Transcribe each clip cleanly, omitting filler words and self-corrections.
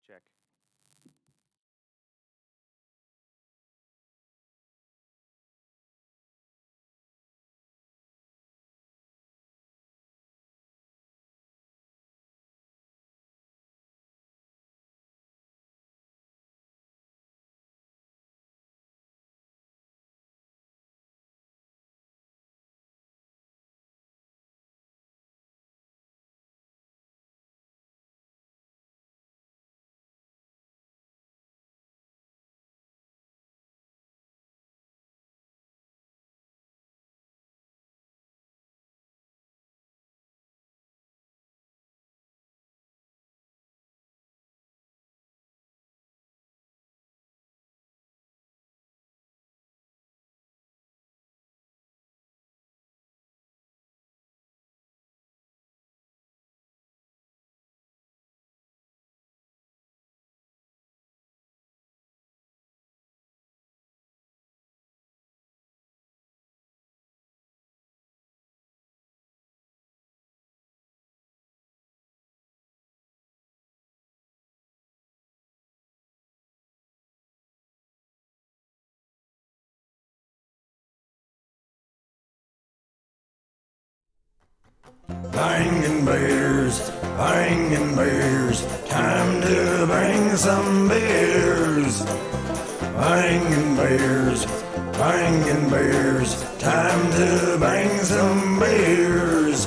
Check. Bangin' beers, bangin' beers, time to bang some beers. Bangin' beers, bangin' beers, time to bang some beers.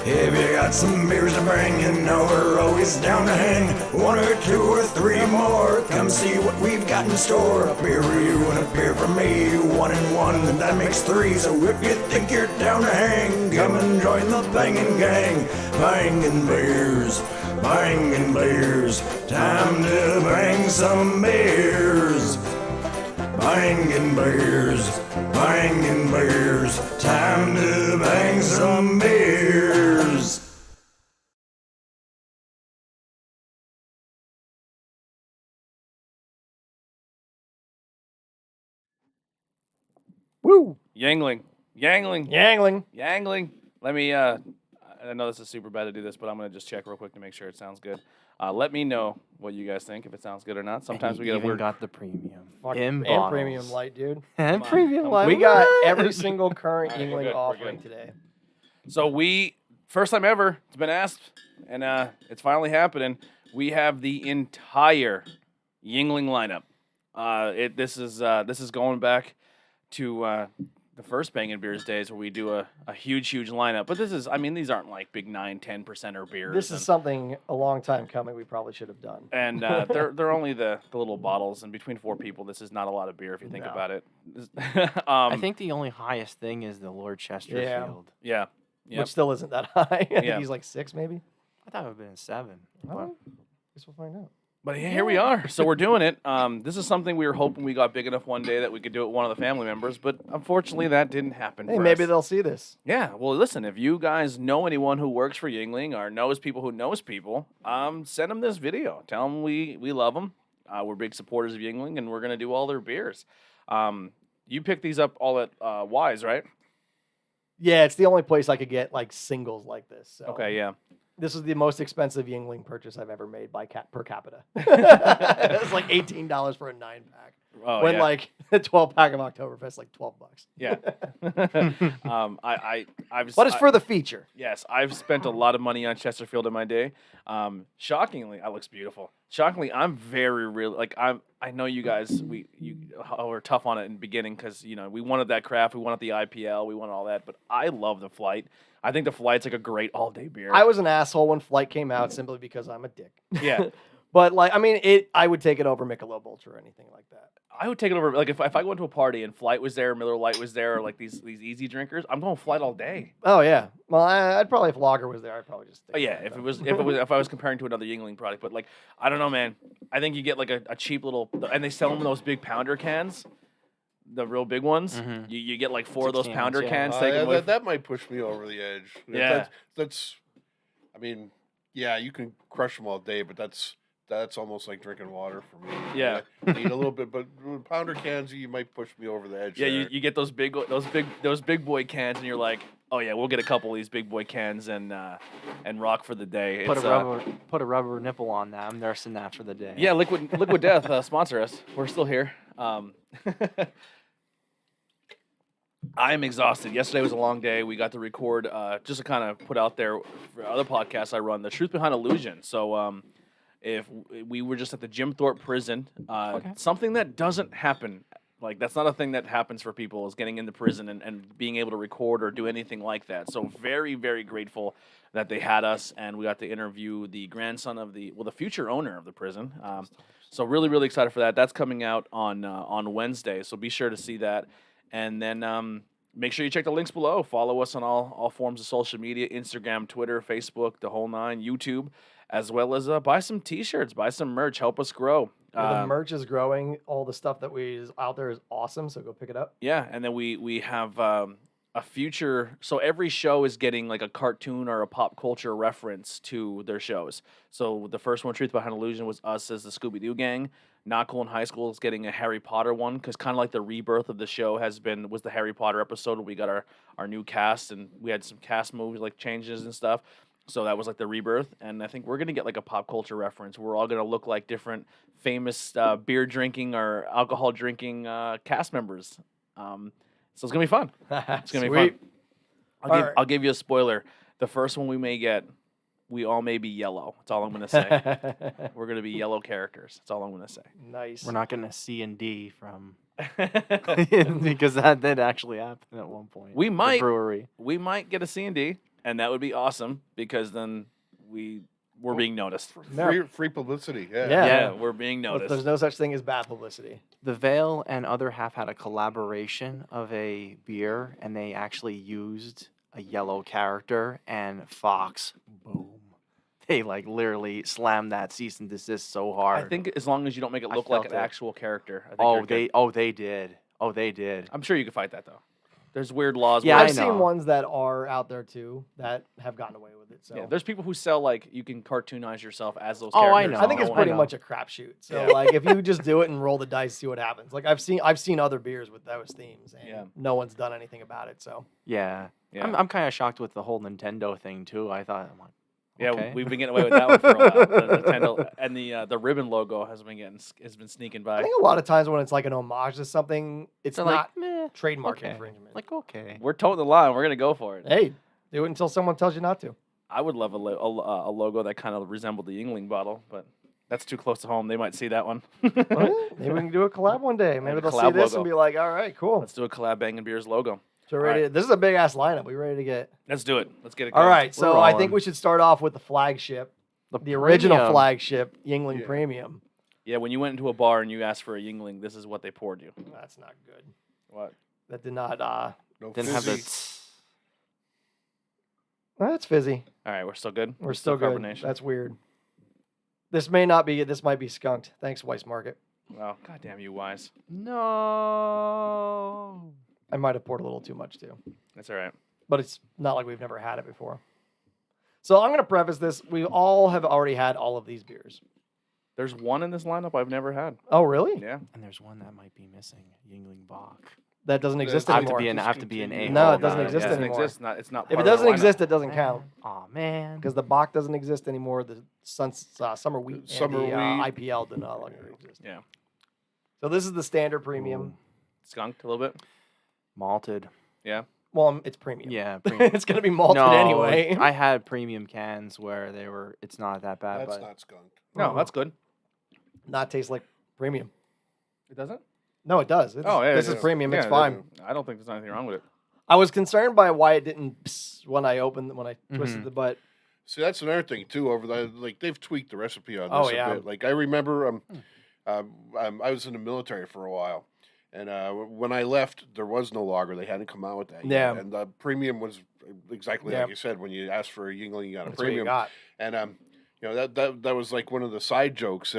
If you got some beers to bring, you know we're always down to hang. One or two or three more, come see what we've got in store. A beer for you and a beer for me, 1 and 1, and that makes 3. So if you think you're down to hang, come and join the bangin' gang. Bangin' beers, time to bang some beers. Bangin' beers, time to bang some beers. Woo! Yingling. Yangling. Let me, I know this is super bad to do this, but I'm going to just check real quick to make sure it sounds good. Let me know what you guys think, if it sounds good or not. Sometimes we get a even weird... got the premium. And bottles. premium light, dude. And Come on. premium light. We got What? every single current All right, we're Yingling good, we're offering good. today. So first time ever, it's been asked, and it's finally happening. We have the entire Yingling lineup. This is going back to the first Bangin' Beers days where we do a huge lineup. But these aren't like big 9-10% beers. This is something a long time coming we probably should have done. And they're only the little bottles, and between 4 people, this is not a lot of beer if you think No. about it. I think the only highest thing is the Lord Chesterfield. Yeah. Yep. Which still isn't that high. I think Yeah. he's like 6 maybe. I thought it would have been a 7. Well, guess we'll find out. But here we are. So we're doing it. This is something we were hoping we got big enough one day that we could do it with one of the family members, but unfortunately that didn't happen. Hey, for maybe us. they'll see this. Yeah. Well, listen, if you guys know anyone who works for Yingling or knows people who knows people, send them this video. Tell them we love them. We're big supporters of Yingling, and we're gonna do all their beers. You picked these up all at Wise, right? Yeah, it's the only place I could get like singles like this. So. Okay. Yeah. This is the most expensive Yingling purchase I've ever made per capita. It's like $18 for a 9-pack. Oh, when yeah. like a 12-pack of Oktoberfest like $12. Yeah. But it's for the feature. Yes, I've spent a lot of money on Chesterfield in my day. Shockingly, that looks beautiful. Shockingly, I'm very real. Like I know you guys. You were tough on it in the beginning because we wanted that craft, we wanted the IPL, we wanted all that. But I love the Flight. I think the Flight's like a great all-day beer. I was an asshole when Flight came out simply because I'm a dick. Yeah. But I would take it over Michelob Ultra or anything like that. I would take it over. Like if I go into a party and Flight was there, Miller Lite was there, or like these easy drinkers, I'm going Flight all day. Oh yeah. Well, I'd probably if Lager was there, I'd probably just. Oh yeah, if I was comparing to another Yingling product, but like I don't know, man. I think you get like a cheap little, and they sell them in those big pounder cans, the real big ones. Mhm. You get like 4 of those 16 pounder ounce, cans. Take them with. That might push me over the edge. Yeah. That's. I mean, yeah, you can crush them all day, but that's almost like drinking water for me. Yeah. I need a little bit, but with pounder cans, you might push me over the edge. Yeah, there. you get those big boy cans, and you're like, Oh yeah, we'll get a couple of these big boy cans and rock for the day. Put It's, a rubber nipple on that. I'm nursing that for the day. yeah, Liquid Death sponsor us. We're still here. I'm exhausted. Yesterday was a long day. We got to record just to kind of put out there for other podcasts I run, The Truth Behind Illusion. So if we were just at the Jim Thorpe prison, something that doesn't happen. Like, that's not a thing that happens for people, is getting into prison and being able to record or do anything like that. So very, very grateful that they had us, and we got to interview the grandson of the future owner of the prison. So really, really excited for that. That's coming out on Wednesday, so be sure to see that. And then make sure you check the links below. Follow us on all forms of social media, Instagram, Twitter, Facebook, the whole nine, YouTube, as well as buy some T-shirts, buy some merch, help us grow. The merch is growing. All the stuff that is out there is awesome, so go pick it up. Yeah, and then we have a future. So every show is getting like a cartoon or a pop culture reference to their shows. So the first one, Truth Behind Illusion, was us as the Scooby-Doo gang. Not Cool in High School is getting a Harry Potter one, because kind of like the rebirth of the show was the Harry Potter episode where we got our new cast, and we had some cast moves like changes and stuff. So that was like the rebirth, and I think we're going to get like a pop culture reference. We're all going to look like different famous beer drinking or alcohol drinking cast members. So it's going to be fun. It's going to be fun. I'll give you a spoiler. The first one we may get, we all may be yellow. That's all I'm going to say. We're going to be yellow characters. That's all I'm going to say. Nice. We're not getting a C and D from because that did actually happen at one point. We might. The brewery. We might get a C&D, and that would be awesome, because then we're being noticed. Free publicity. Yeah. Yeah, we're being noticed. There's no such thing as bad publicity. The Veil and Other Half had a collaboration of a beer, and they actually used a yellow character, and Fox, boom. They like literally slammed that cease and desist so hard. I think as long as you don't make it look like an actual character. I think they did. Oh, they did. I'm sure you could fight that, though. There's weird laws. Yeah, where- I've I know. seen ones that are out there too that have gotten away with it. So Yeah, there's people who sell, like, you can cartoonize yourself as those Oh, characters. I know. I think it's I pretty know. much a crapshoot. So Yeah. like if you just do it and roll the dice, see what happens. Like I've seen other beers with those themes, and Yeah. no one's done anything about it. So Yeah. Yeah. I'm kind of shocked with the whole Nintendo thing too. I'm like, Yeah, okay. we've been getting away with that one for a while. The Nintendo and the ribbon logo has been sneaking I by. think a lot of times when it's like an homage to something, it's They're not like, meh, trademark okay. infringement. Like, okay. We're toting the line. We're gonna go for it. Hey, do it until someone tells you not to. I would love a logo that kind of resembled the Yingling bottle, but that's too close to home. They might see that one. Well, maybe we can do a collab one day. Maybe a they'll see collab this logo. and be like, all right, cool. Let's do a collab Bangin Beers logo. So we're ready. This is a big ass lineup. We ready to get? Let's do it. Let's get it All going. right. So I think rolling. we should start off with the flagship, the original premium. flagship, Yingling Premium. Yeah, when you went into a bar and you asked for a Yingling, this is what they poured you. That's not good. What? That did not. No Didn't have fizzy. That's fizzy. All right, we're still good. We're still good. carbonation. That's weird. This may not be. This might be skunked. Thanks, Weiss Market. Wow, goddamn you, Wise. No. I might have poured a little too much too, That's all right. but it's not like we've never had it before. So I'm going to preface this. We all have already had all of these beers. There's one in this lineup I've never had. Oh, really? Yeah. And there's one that might be missing. Yingling Bach. That doesn't exist I have anymore. to be an A. No, it doesn't It exist doesn't anymore. exist. It's not. If part it of the doesn't lineup. exist, it doesn't count. Oh man. Because the Bach doesn't exist anymore. The Summer Wheat Summer and the Wheat. IPL do no longer exist. Yeah. So this is the standard premium. Skunked a little bit. Malted. Yeah. Well, it's premium. Yeah. Premium. It's going to be malted no, anyway. I had premium cans where it's not that bad. That's but not skunked. No, that's good. Not taste like premium. It doesn't. No, it does. It's, this is premium. Yeah, it's fine. I don't think there's anything wrong with it. I was concerned by why it didn't pss when I twisted the butt. See, that's another thing too. Over the like, they've tweaked the recipe on this Oh, a yeah. bit. Like I remember, I was in the military for a while, and when I left, there was no lager. They hadn't come out with that Yeah. yet, and the premium was exactly Yeah. like you said. When you asked for a Yingling, you got a That's what you premium. got. And you know that was like one of the side jokes.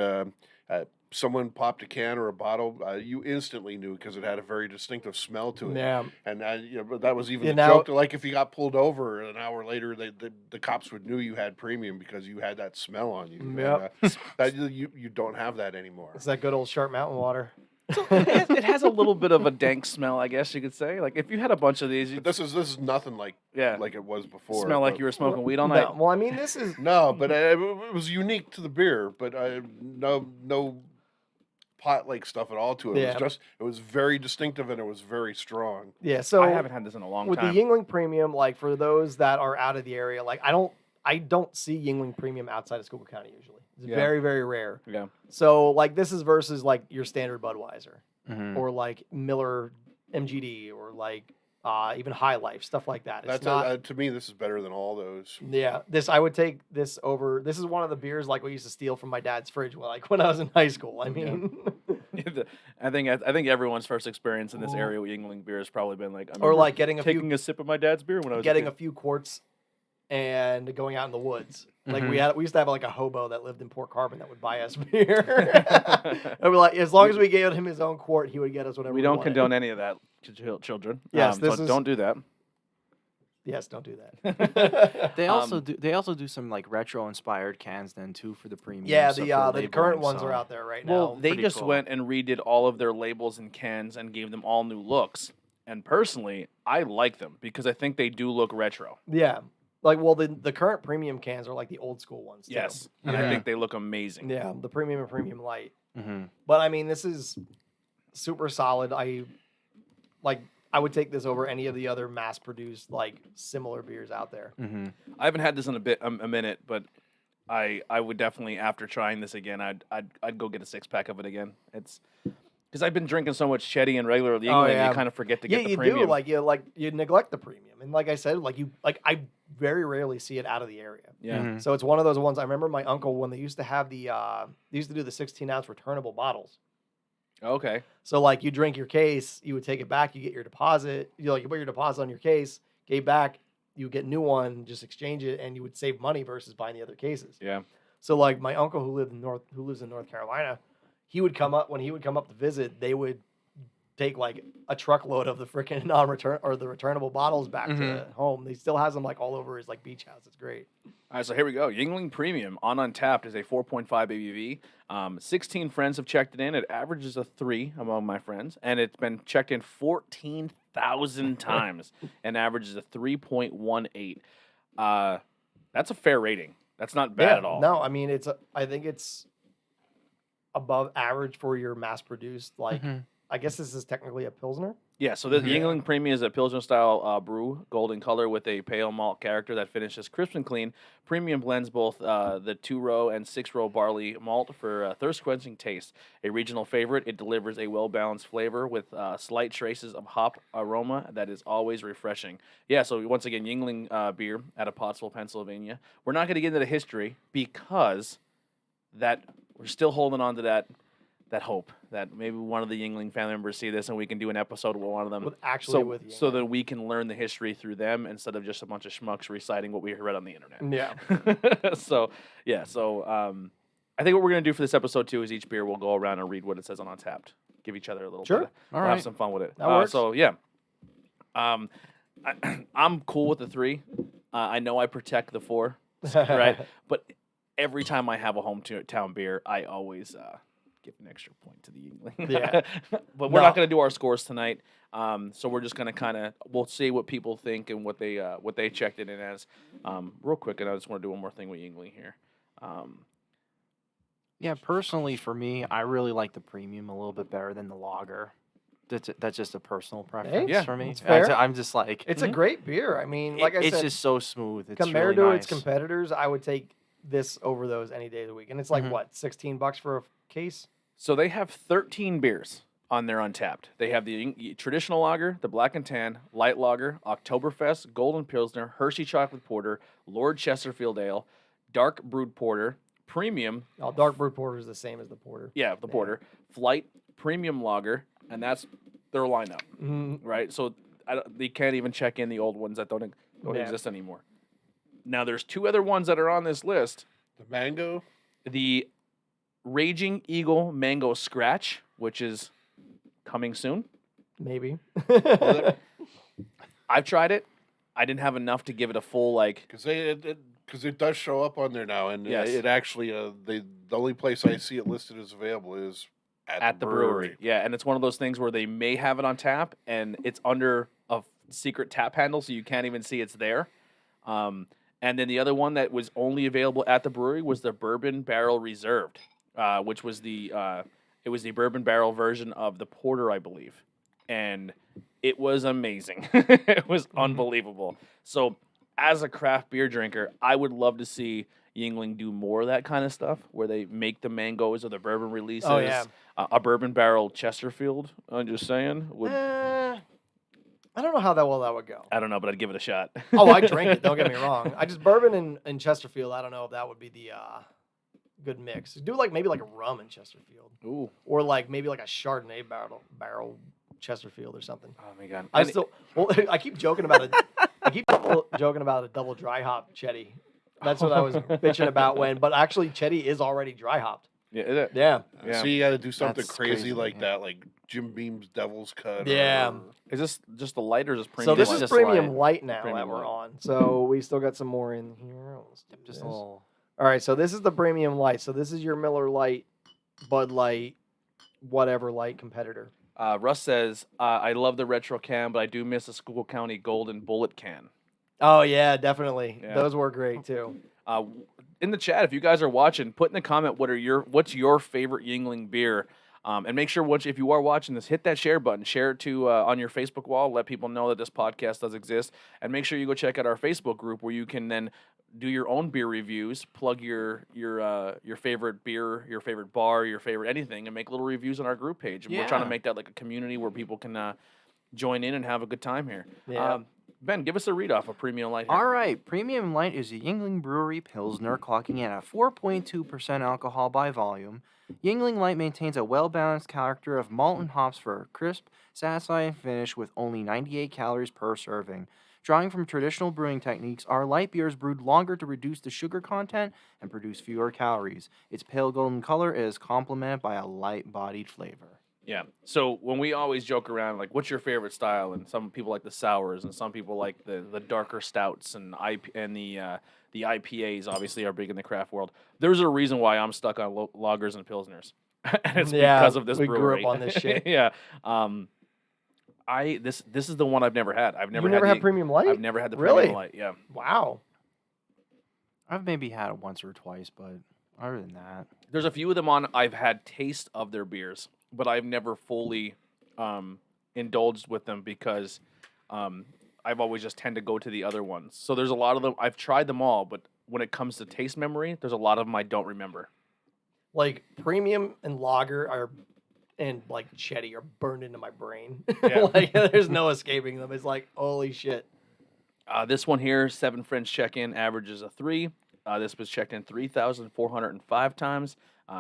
Someone popped a can or a bottle, you instantly knew because it had a very distinctive smell to it. Yeah. And you know, but that was even Yeah, the now- joke. Like if you got pulled over an hour later, the cops would knew you had premium because you had that smell on you. And, Yep. that you don't have that anymore. It's that good old Sharp Mountain water. So it has a little bit of a dank smell, I guess you could say. Like if you had a bunch of these, you'd But this is nothing like yeah, like it was before. smell like but- you were smoking weed all night. No, well, I mean, this is No, but it was unique to the beer, but no pot like stuff at all to it. Yeah. It was very distinctive and it was very strong. yeah. So I haven't had this in a long with time. the Yingling Premium, like for those that are out of the area, like I don't see Yingling Premium outside of Schuylkill County usually. It's Yeah. very, very rare. Yeah. So like this is versus like your standard Budweiser Mhm. or like Miller MGD or like even High Life, stuff like that. It's That's not. to me, this is better than all those. Yeah, I would take this over. This is one of the beers like we used to steal from my dad's fridge when I was in high school. I mean, I think everyone's first experience in this area with Yingling beer has probably been like, I or remember like getting taking a sip of my dad's beer when I was getting a a kid. few quarts and going out in the woods. Like Mm-hmm. Mhm. we used to have like a hobo that lived in Port Carbon that would buy us beer. And we're like, as long as we gave him his own quart, he would get us whatever We don't wanted. condone any of that to children. Yes, this so is- don't do that. Yes, don't do that. They also do some like retro inspired cans then too for the premium. Yeah, stuff the for current labeling, ones so- are out there right Well, now. they pretty just cool. went and redid all of their labels and cans and gave them all new looks. And personally, I like them because I think they do look retro. Yeah, like well, the current premium cans are like the old school ones. Too. Yes, and I Yeah. think they look amazing. Yeah, the premium and premium light. Mhm. But I mean, this is super solid. I would take this over any of the other mass-produced like similar beers out there. Mhm. I haven't had this in a minute, but I would definitely after trying this again, I'd go get a 6-pack of it again. It's because I've been drinking so much Chetty and regular Yingling, yeah. you kind of forget to Yeah, get the you premium. do. You neglect the premium, and like I said, I very rarely see it out of the area. yeah. Mhm. So it's one of those ones. I remember my uncle when they used to have they used to do the 16-ounce returnable bottles. Okay. So like you drink your case, you would take it back, you get your deposit, you put your deposit on your case, gave back, you get a new one, just exchange it, and you would save money versus buying the other cases. Yeah. So like my uncle who lives in North Carolina, he would come up to visit, they would take like a truckload of the freaking non-return or the returnable bottles back to home. He still has them like all over his like beach house. It's great. All right, so here we go. Yingling Premium on Untapped is a 4.5 ABV. 16 friends have checked it in. It averages a 3 among my friends, and it's been checked in 14,000 times and averages a 3.18. That's a fair rating. That's not bad at all. No, I mean I think it's above average for your mass-produced. Like Mhm. I guess this is technically a Pilsner. Yeah, so the Yeah. Yingling Premium is a Pilsner style brew, golden color with a pale malt character that finishes crisp and clean. Premium blends both the 2-row and 6-row barley malt for thirst quenching taste. A regional favorite, it delivers a well balanced flavor with slight traces of hop aroma that is always refreshing. Yeah, so once again, Yingling beer out of Pottsville, Pennsylvania. We're not going to get into the history because that we're still holding on to that hope that maybe one of the Yingling family members see this and we can do an episode with one of them. So that we can learn the history through them instead of just a bunch of schmucks reciting what we read on the internet. Yeah. So I think what we're gonna do for this episode too is each beer we'll go around and read what it says on Untapped. Give each other a little Sure. bit. All We'll right. have some fun with it. That works. So yeah. I'm cool with the 3. I know I protect the 4, right? But every time I have a hometown beer, I always give an extra point to the Yingling. Yeah. But we're No. not going to do our scores tonight. So we're just going to we'll see what people think and what they checked it in as. Real quick, and I just want to do one more thing with Yingling here. Yeah, personally for me, I really like the premium a little bit better than the lager. That's just a personal preference Yeah, for me. that's fair. I'm just like It's a great beer. I mean, like I it's said, just so smooth. It's compared really to nice. its competitors, I would take this over those any day of the week. And it's like what, $16 for a case? So they have 13 beers on their Untapped. They have the traditional lager, the black and tan, light lager, Oktoberfest, golden pilsner, Hershey chocolate porter, Lord Chesterfield ale, dark brewed porter, premium, Oh, dark brewed porter is the same as the porter. yeah, the porter, flight, premium lager, and that's their lineup, Mhm. right? So they can't even check in the old ones that don't Yeah. exist anymore. Now there's 2 other ones that are on this list. The mango. The Raging Eagle Mango Scratch, which is coming soon. Maybe. I've tried it. I didn't have enough to give it a full Because it does show up on there now, and Yes. it actually the only place I see it listed as available is at the brewery. Yeah, and it's one of those things where they may have it on tap, and it's under a secret tap handle, so you can't even see it's there. And then the other one that was only available at the brewery was the Bourbon Barrel Reserved, which was the bourbon barrel version of the porter, I believe, and it was amazing. It was unbelievable. So, as a craft beer drinker, I would love to see Yingling do more of that kind of stuff, where they make the mangoes or the bourbon releases. Oh, yeah. A bourbon barrel Chesterfield. I'm just saying. I don't know how that would go. I don't know, but I'd give it a shot. Oh, I drink it. Don't get me wrong. I just bourbon and Chesterfield. I don't know if that would be the good mix. Do maybe a rum in Chesterfield, Ooh. or maybe a Chardonnay barrel Chesterfield or something. Oh my god. I keep joking about it. I keep joking about a double dry hop Chetty. That's what I was bitching about but actually Chetty is already dry hopped. Yeah. Is it? Yeah. Yeah. So you got to do something That's crazy crazy, like yeah. that, like Jim Beam's Devil's Cut. Yeah. Or, Is this just the light or just So premium? this light? is Just premium light now Premium that we're light. on. So we still got some more in here. Let's do Just this. a little. All right, so this is the premium light. So this is your Miller Lite, Bud Light, whatever light competitor. Russ says, I love the retro can, but I do miss a Schuylkill County Golden Bullet can. Oh yeah, definitely. Yeah. Those were great too. In the chat, if you guys are watching, put in the comment what's your favorite Yingling beer, and make sure if you are watching this, hit that share button, share it to on your Facebook wall, let people know that this podcast does exist, and make sure you go check out our Facebook group where you can then do your own beer reviews, plug your favorite beer, your favorite bar, your favorite anything, and make little reviews on our group page. And we're trying to Yeah. make that like a community where people can join in and have a good time here. Yeah. Ben, give us a read off of Premium Light here. All right, Premium Light is a Yingling Brewery Pilsner, clocking in at 4.2% alcohol by volume. Yingling Light maintains a well-balanced character of malt and hops for a crisp, satisfying finish with only 98 calories per serving. Drawing from traditional brewing techniques, our light beer is brewed longer to reduce the sugar content and produce fewer calories. Its pale golden color is complemented by a light-bodied flavor. Yeah. So when we always joke around, like, what's your favorite style? And some people like the sours, and some people like the darker stouts, and the IPAs obviously are big in the craft world. There's a reason why I'm stuck on lagers and pilsners, and it's because of this we brewery. grew up on this shit. Yeah. This is the one I've never had. I've never never had Premium Light? I've never had the Really? Premium Light. Yeah. Wow. I've maybe had it once or twice, but other than that, There's a few of them on. I've had taste of their beers, but I've never fully indulged with them because I've always just tend to go to the other ones. So there's a lot of them. I've tried them all, but when it comes to taste memory, there's a lot of them I don't remember. Like premium and lager and Chetty are burned into my brain. Yeah. There's no escaping them. It's like, holy shit. This one here, 7 French check-in, averages a 3. This was checked in 3,405 times.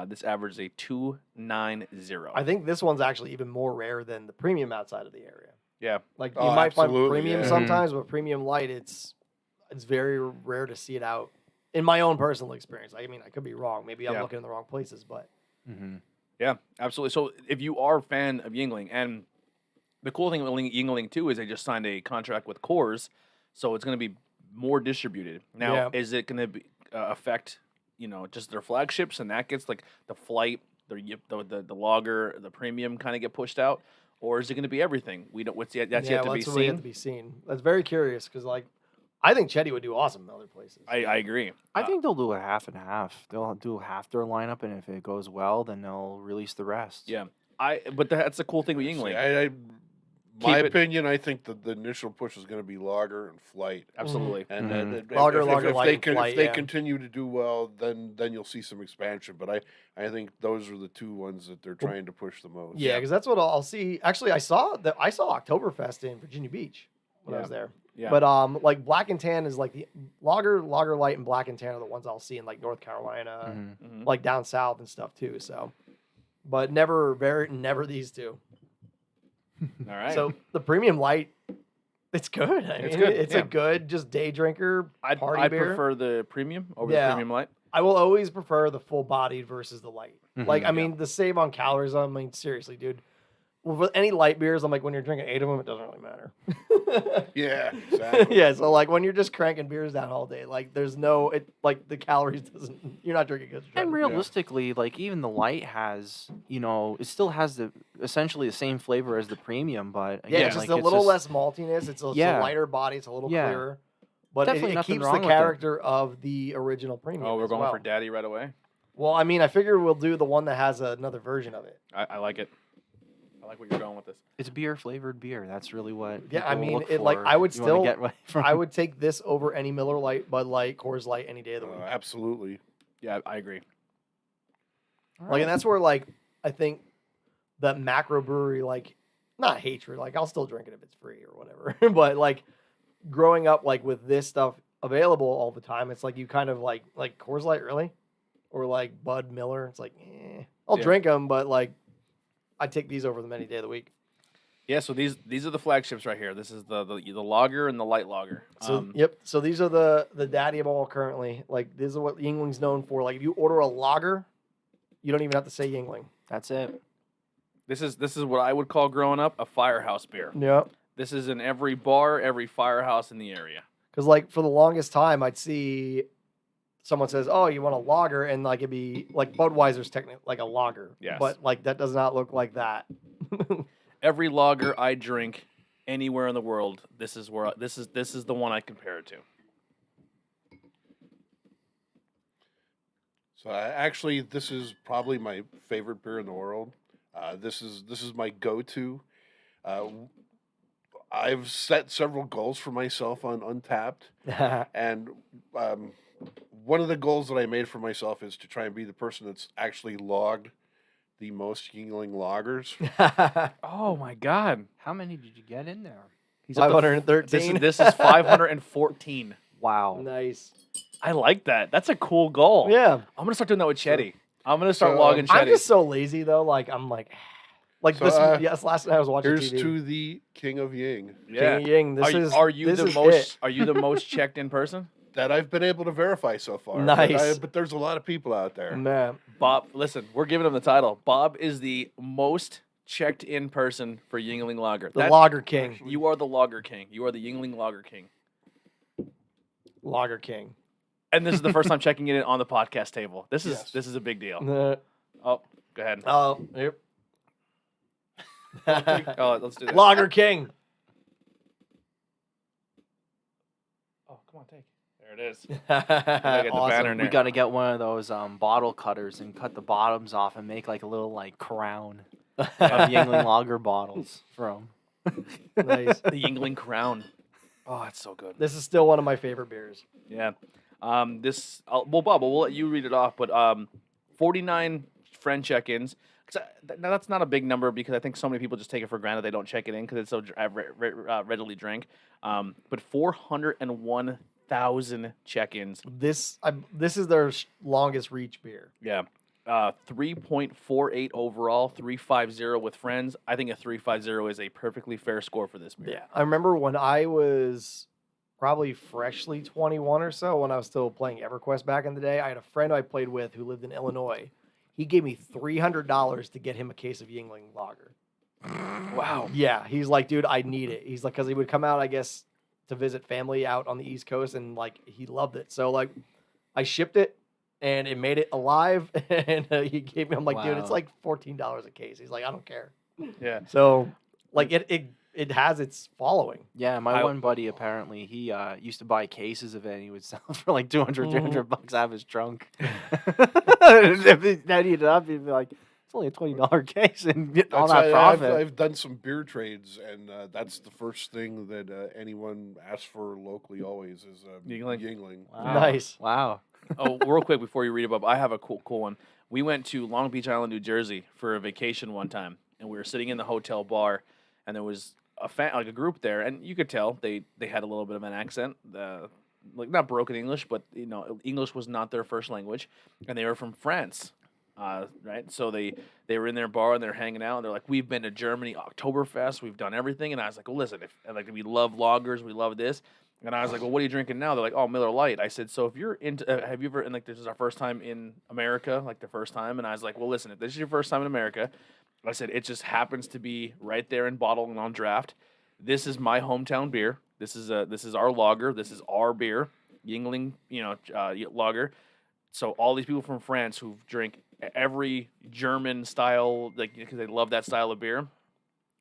This averages a 290. I think this one's actually even more rare than the premium outside of the area. Yeah. Like Oh, you might find absolutely, premium yeah. sometimes, but premium light, it's very rare to see it out. In my own personal experience, I mean, I could be wrong. Maybe I'm Yeah. looking in the wrong places, but Yeah, absolutely. So if you are a fan of Yingling, and the cool thing with Yingling too is they just signed a contract with Coors, so it's going to be more distributed. Now, Yeah. is it going to affect just their flagships, and that gets like the Flight, the lager, the premium kind of get pushed out, or is it going to be everything? We don't. That's yet to be that's really seen. yet to be seen. That's very curious because I think Chetty would do awesome in other places. I agree. I think they'll do a half and half. They'll do half their lineup, and if it goes well, then they'll release the rest. Yeah. But that's the cool thing with Yingling. My Keep it- opinion, I think the initial push is going to be lager and Flight. Absolutely. And Lager, if Light, they and can, Flight, if they yeah. continue to do well, then you'll see some expansion. But I think those are the two ones that they're trying to push the most. Yeah, because that's what I'll see. Actually, I saw Oktoberfest in Virginia Beach when I Yeah. was there. Yeah. But like Black and Tan is like the lager light, and Black and Tan are the ones I'll see in like North Carolina, Mhm. like down south and stuff too. So, but never these two. All right. So the premium light, it's good. It's good, It's yeah. a good just day drinker I'd party beer. prefer the premium over Yeah. the Premium Light. I will always prefer the full bodied versus the light. Mhm. Like, I mean, the save on calories. I mean, seriously, dude. Well, for any light beers, I'm like, when you're drinking 8 of them, it doesn't really matter. Yeah, exactly. Yeah, so like when you're just cranking beers down all day, like there's no, like the calories doesn't, you're not drinking good. And realistically, like even the light has, it still has essentially the same flavor as the premium, but Yeah, again, it's just like, a little less maltiness. It's a lighter body. It's a little Yeah. clearer. But Definitely it nothing keeps wrong the with it. character of the original premium. Oh, we're as going well. for Daddy right away. Well, I mean, I figure we'll do the one that has another version of it. I like it. I like where you're going with this. It's beer flavored beer. That's really what. Yeah, I people mean, look it like for I would if you wanna still, get away from. I would take this over any Miller Lite, Bud Light, Coors Light any day of the week. Absolutely. Yeah, I agree. Like, and that's where like I think that macro brewery, like, not hatred, like I'll still drink it if it's free or whatever. But like growing up like with this stuff available all the time, it's like you kind of like Coors Light, really, or like Bud Miller. It's like, I'll drink them, but like I take these over them any day of the week. Yeah, so these are the flagships right here. This is the lager and the light lager. So yep. So these are the daddy of all currently. Like this is what Yingling's known for. Like if you order a lager, you don't even have to say Yingling. That's it. This is what I would call growing up a firehouse beer. Yep. This is in every bar, every firehouse in the area. Because like for the longest time, I'd see someone says, "Oh, you want a lager," and like it'd be like Budweiser's technically like a lager. Yes. But like that does not look like that. Every lager I drink anywhere in the world, this is the one I compare it to. So actually, this is probably my favorite beer in the world. This is my go-to. I've set several goals for myself on Untapped, and one of the goals that I made for myself is to try and be the person that's actually logged the most Yingling lagers. Oh my God! How many did you get in there? He's up to 513. This is 514. Wow. Nice. I like that. That's a cool goal. Yeah. I'm gonna start doing that with Chetty. I'm gonna start So, logging Chetty. I'm just so lazy though. Like I'm like So, this. Yes, last night I was watching Here's TV. to the King of Ying yeah. King Ying. This Are you this the is most? it. Are you the most checked in person? that I've been able to verify so far. Nice. But there's a lot of people out there. Man. Bob, listen, we're giving him the title. Bob is the most checked in person for Yingling Lager. The Lager King. You are the Lager King. You are the Yingling Lager King. Lager King. And this is the first time checking it in on the podcast table. This is Yes. this is a big deal. Oh, Oh, go ahead. yep. Oh, let's do that. Lager King. Oh, come on, take. There it is. get the banner in We there. got to get one of those bottle cutters and cut the bottoms off and make like a little like crown of Yingling Lager bottles from. Nice. The Yingling Crown. Oh, it's so good. This is still one of my favorite beers. Yeah. Well, Bob, we'll let you read it off, but 49 friend check-ins. Now, that's not a big number because I think so many people just take it for granted they don't check it in because it's so readily drank. But 401,000 check-ins. This is their longest reach beer. Yeah. 3.48 overall, 350 with friends. I think a 350 is a perfectly fair score for this beer. Yeah. I remember when I was probably freshly 21 or so, when I was still playing EverQuest back in the day, I had a friend I played with who lived in Illinois. He gave me $300 to get him a case of Yingling Lager. Wow. Yeah. He's like, dude, I need it. He's like, because he would come out, I guess, to visit family out on the East Coast, and like he loved it. So like, I shipped it. And it made it alive, and he gave me. I'm like, dude, it's Wow. like $14 a case. He's like, I don't care. Yeah. So, like, it has its following. Yeah, my one buddy apparently he used to buy cases of it and he would sell for like 200, 300 bucks out of his trunk. If he added it up, he'd be like, it's only a $20 case and get all that profit. I've done some beer trades, and that's the first thing that anyone asks for locally always is Yingling. Yingling. Wow. Nice. Wow. Oh, real quick before you read it, Bob, I have a cool one. We went to Long Beach Island, New Jersey for a vacation one time, and we were sitting in the hotel bar, and there was a group there, and you could tell they had a little bit of an accent, like not broken English, but English was not their first language, and they were from France, right? So they were in their bar and they're hanging out, and they're like, "We've been to Germany, Oktoberfest, we've done everything," and I was like, "Well, listen, we love lagers, we love this." And I was like, "Well, what are you drinking now?" They're like, "Oh, Miller Lite." I said, "So if you're into, have you ever?" And like, this is our first time in America, like the first time. And I was like, "Well, listen, if this is your first time in America, like I said, it just happens to be right there in bottle and on draft. This is my hometown beer. This is our lager. This is our beer, Yingling, lager. So all these people from France who drink every German style, like because they love that style of beer,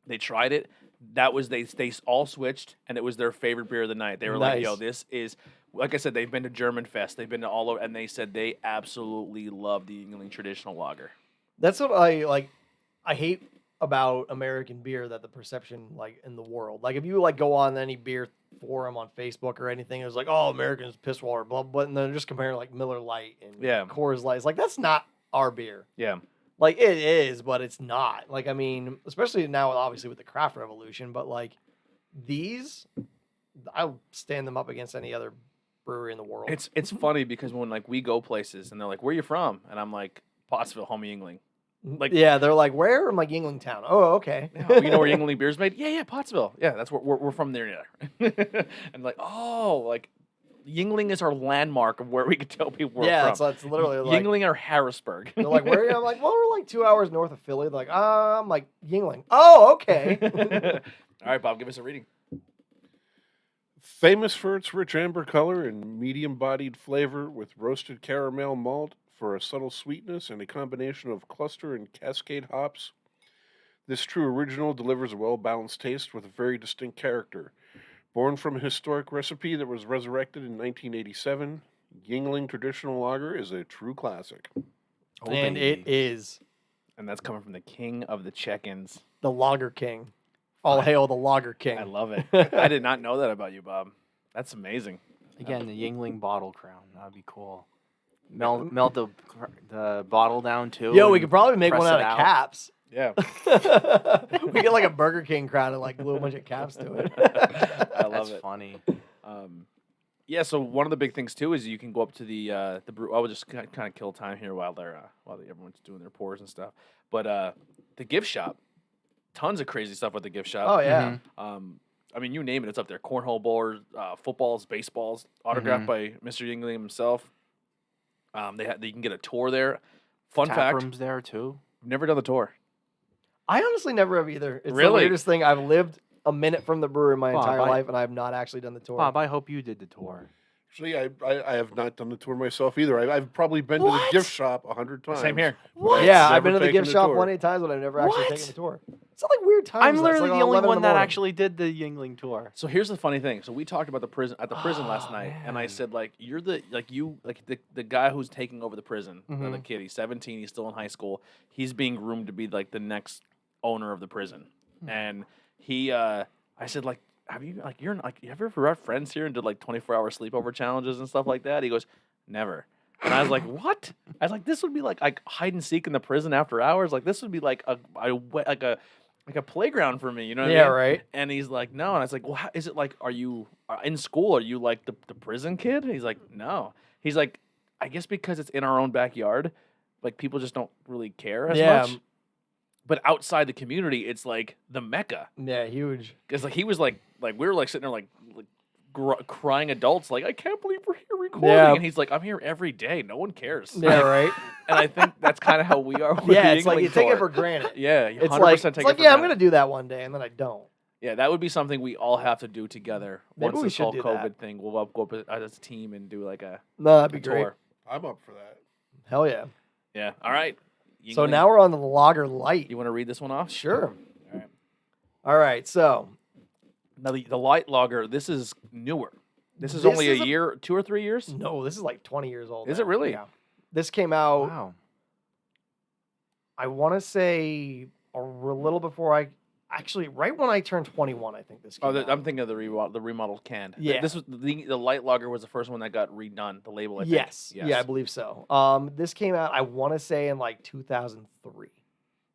they tried it. That was they all switched, and it was their favorite beer of the night. They were like, Nice. "Yo, this is." Like I said, they've been to German Fest. They've been to all over, and they said they absolutely love the Yingling traditional lager. That's what I like. I hate about American beer that the perception like in the world. Like if you like go on any beer forum on Facebook or anything, it's like, oh, Americans piss water, blah blah, and they're just comparing like Miller Lite and Yeah. Coors Light. It's like that's not our beer. Yeah. Like it is, but it's not. Like I mean, especially now, obviously with the craft revolution. But like these, I'll stand them up against any other brewery in the world. It's funny because when like we go places and they're like, "Where you from?" and I'm like, "Pottsville, home of Yingling." Like, yeah, they're like, where? I'm like Yingling Town. Oh, okay. "Oh, you know where Yingling beer's made? Yeah, Pottsville. Yeah, that's where we're from there. And like, oh, like Yingling is our landmark of where we can tell people we're Yeah, from. it's literally like Yingling or Harrisburg. they're like, where are you? I'm like, well, we're like 2 hours north of Philly. They're like, I'm like Yingling. Oh, okay. All right, Bob, give us a reading. Famous for its rich amber color and medium-bodied flavor with roasted caramel malt for a subtle sweetness and a combination of cluster and cascade hops. This true original delivers a well-balanced taste with a very distinct character. Born from a historic recipe that was resurrected in 1987, Yingling Traditional Lager is a true classic. And it is And that's coming from the king of the check-ins. the Lager King. All hail the Lager King. I love it. I did not know that about you, Bob. That's amazing. Again, the Yingling bottle crown. That'd be cool. Melt the bottle down too. Yo, we and could probably make press one out it of caps. Yeah. We get like a Burger King crown and like glue a bunch of caps to it. I love That's it. funny. Yeah, so one of the big things too is you can go up to the brew. I will just kind of kill time here while everyone's doing their pours and stuff. But the gift shop, tons of crazy stuff with the gift shop. Oh yeah. I mean, you name it, it's up there. Cornhole boards, footballs, baseballs, autographed by Mr. Yingling himself. You can get a tour there. Fun Tap fact: rooms there too. never done the tour. I honestly never have either. It's the Really? weirdest thing. I've lived a minute from the brewery my Bob, entire I- life, and I have not actually done the tour. Bob, I hope you did the tour. Actually, I have not done the tour myself either. I've probably been to the What? gift shop 100 times. Same here. What? Yeah, I've Never been to the taken gift the shop tour. 1 times, but I've never actually What? taken the tour. It's not like weird times. I'm That's literally like the only 11 in one that morning. actually did the Yingling tour. So here's the funny thing. So we talked about the prison last Oh, night, and I man. said like you're the guy who's taking over the prison. The kid, he's 17, he's still in high school. He's being groomed to be like the next owner of the prison. And I said like, have you ever brought friends here and did like 24-hour sleepover challenges and stuff like that? He goes, never. And I was like, what? I was like, this would be like hide and seek in the prison after hours. Like this would be like a playground for me. You know what I mean? Yeah, right. And he's like, no. And I was like, well, how, is it like, are you in school? Are you like the prison kid? And he's like, no. He's like, I guess because it's in our own backyard, like people just don't really care as much. But outside the community, it's like the Mecca. Yeah, huge. Because like he was like we were like sitting there like crying adults, like I can't believe we're here recording. Yeah. And he's like, I'm here every day. No one cares. Yeah, right. And I think that's kind of how we are. With Yeah, the it's like Yingling you take it tour. for granted. Yeah, you It's 100% like, take it for yeah, I'm granted. gonna do that one day, and then I don't. Yeah, that would be something we all have to do together. Maybe Once we this should whole do COVID that. thing, we'll go up as a team and do like a No, that'd be great. tour. I'm up for that. Hell yeah. Yeah. All right. So Yingling, now we're on the Lager Light. you want to read this one off? Sure. All right. All right. So Now the light lager. This is newer. This is This only is a year, 2 or 3 years. no, this is like 20 years old. Is now. it really? Yeah. This came out. Wow. I want to say a little before right when I turned 21. I think this. Came out. I'm thinking of the remodeled can. Yeah. This was the light lager was the first one that got redone. The label. I think. Yes. Yeah, I believe so. This came out. I want to say in like 2003.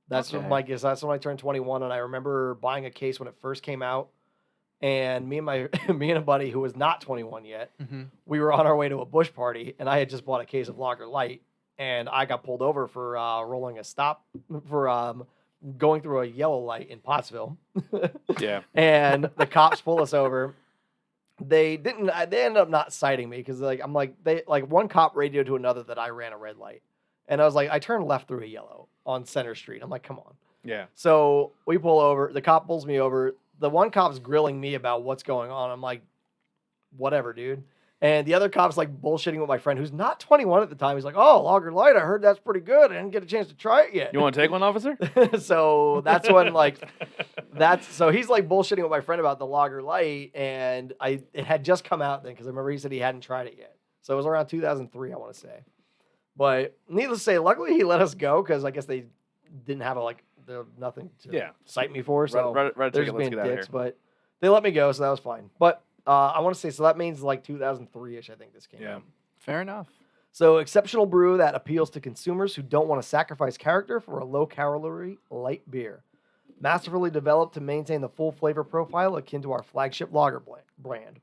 That's Okay. that's when I turned 21, and I remember buying a case when it first came out. And me and a buddy who was not 21 yet, we were on our way to a bush party, and I had just bought a case of Lager Light, and I got pulled over for rolling a stop for going through a yellow light in Pottsville. Yeah. And the cops pull us over. They ended up not citing me because one cop radioed to another that I ran a red light, and I was like, I turned left through a yellow on Center Street. I'm like, come on. Yeah. So we pull over. The cop pulls me over. The one cop's grilling me about what's going on. I'm like, whatever, dude. And the other cop's like bullshitting with my friend who's not 21 at the time. He's like, oh, Lager Light, I heard that's pretty good. I didn't get a chance to try it yet. You want to take one, officer? So that's when so he's like bullshitting with my friend about the Lager Light, and it had just come out then because I remember he said he hadn't tried it yet. So it was around 2003, I want to say. But needless to say, luckily he let us go because I guess they didn't have nothing to cite me for. So Right, they're just being dicks, but they let me go, so that was fine. But I want to say, so that means like 2003-ish, I think this came out. Fair enough. So exceptional brew that appeals to consumers who don't want to sacrifice character for a low-calorie light beer. Masterfully developed to maintain the full flavor profile akin to our flagship lager brand.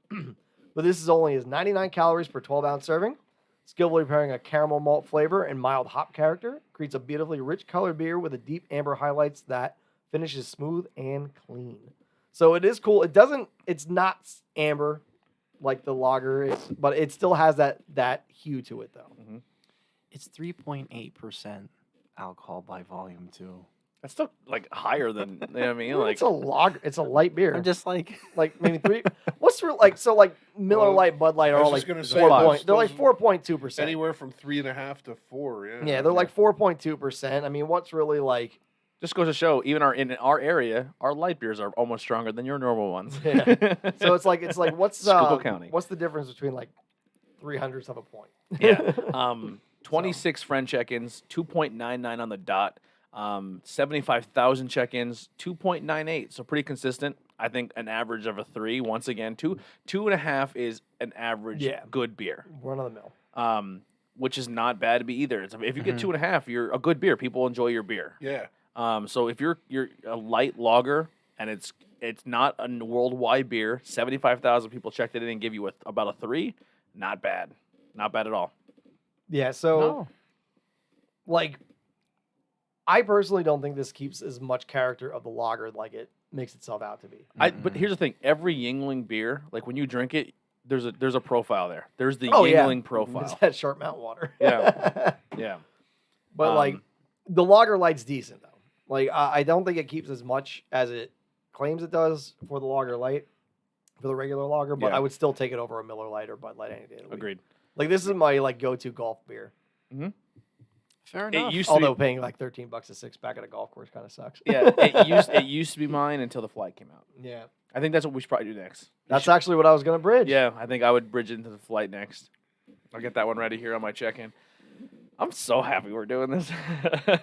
But this is only 99 calories per 12-ounce serving. Skillfully pairing a caramel malt flavor and mild hop character creates a beautifully rich colored beer with a deep amber highlights that finishes smooth and clean. So it is cool. It's not amber like the lager is, but it still has that hue to it though. Mm-hmm. It's 3.8% alcohol by volume too. That's still like higher than, you know what I mean? Like, It's a lager. It's a light beer. I'm just like, maybe 3. What's real like Miller Lite, Bud Light are I was all just like gonna say, 4 those- point. They're like those- 4.2%. Anywhere from 3.5 to 4. Yeah. Yeah, they're like 4.2%. I mean, what's really like? just goes to show, even in our area, our light beers are almost stronger than your normal ones. Yeah. So it's like what's Schuylkill County. what's the difference between like 0.03 of a point? Yeah. 26 friend check-ins, 2.99 on the dot. 75,000 check-ins, 2.98. So pretty consistent. I think an average of a 3. Once again, 2.5 is an average good beer. Run of the mill. Which is not bad to be either. If you get 2.5, you're a good beer. People enjoy your beer. Yeah. So if you're a light lager and it's not a worldwide beer, 75,000 people checked it in and give you about a 3. Not bad. Not bad at all. Yeah. So no. like, I personally don't think this keeps as much character of the lager like it makes itself out to be. But here's the thing: every Yingling beer, like when you drink it, there's a profile there. There's the Yingling It's profile. that Sharp Mountain water. Yeah. Yeah. But like the lager light's decent though. Like I don't think it keeps as much as it claims it does for the lager light, for the regular lager. But Yeah. I would still take it over a Miller Lite or Bud Light any day of the week. Agreed. Like this is my like go-to golf beer. Fair It enough. used to Although be, paying like $13 a 6-pack at a golf course kind of sucks. yeah, it used to be mine until the flight came out. Yeah. I think that's what we should probably do next. That's actually what I was gonna bridge. Yeah, I think I would bridge into the flight next. I'll get that one ready here on my check-in. I'm so happy we're doing this.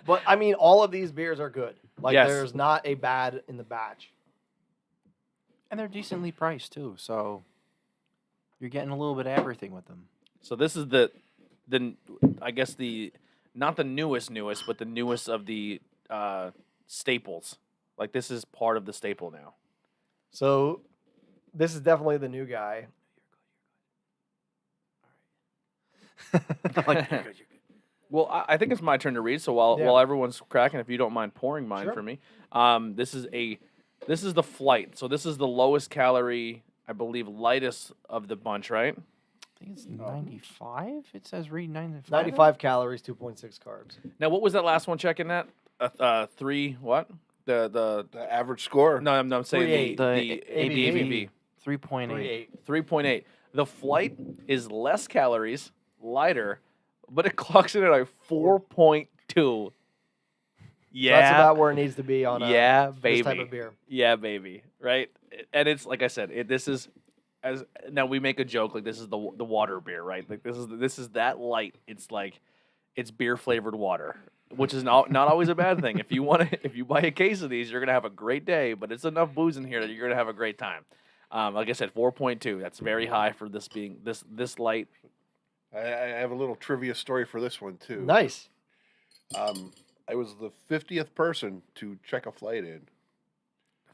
But I mean, all of these beers are good. Like Yes. there's not a bad in the batch. And they're decently priced too, so you're getting a little bit of everything with them. So this is I guess not the newest, but the newest of the staples. Like this is part of the staple now. So this is definitely the new guy. Well, I think it's my turn to read. So while everyone's cracking, if you don't mind pouring mine Sure. for me, this is the flight. So this is the lowest calorie, I believe, lightest of the bunch, right? I think it's 95. It says read 95. 95 calories, 2.6 carbs. Now, what was that last one checking that? 3 what? The The average score. no, I'm saying 3.8. the ABV 3.8. 3.8. The flight is less calories, lighter, but it clocks in at a 4.2. Yeah, That's about where it needs to be on yeah, this type baby. of beer. Yeah, baby. Right? And it's like I said, this is as now we make a joke like this is the water beer, right? Like this is that light. It's like it's beer flavored water, which is not always a bad thing. If you buy a case of these, you're gonna have a great day. But it's enough booze in here that you're gonna have a great time. Like I said, 4.2. That's very high for this being this light. I have a little trivia story for this one too. Nice. I was the 50th person to check a flight in.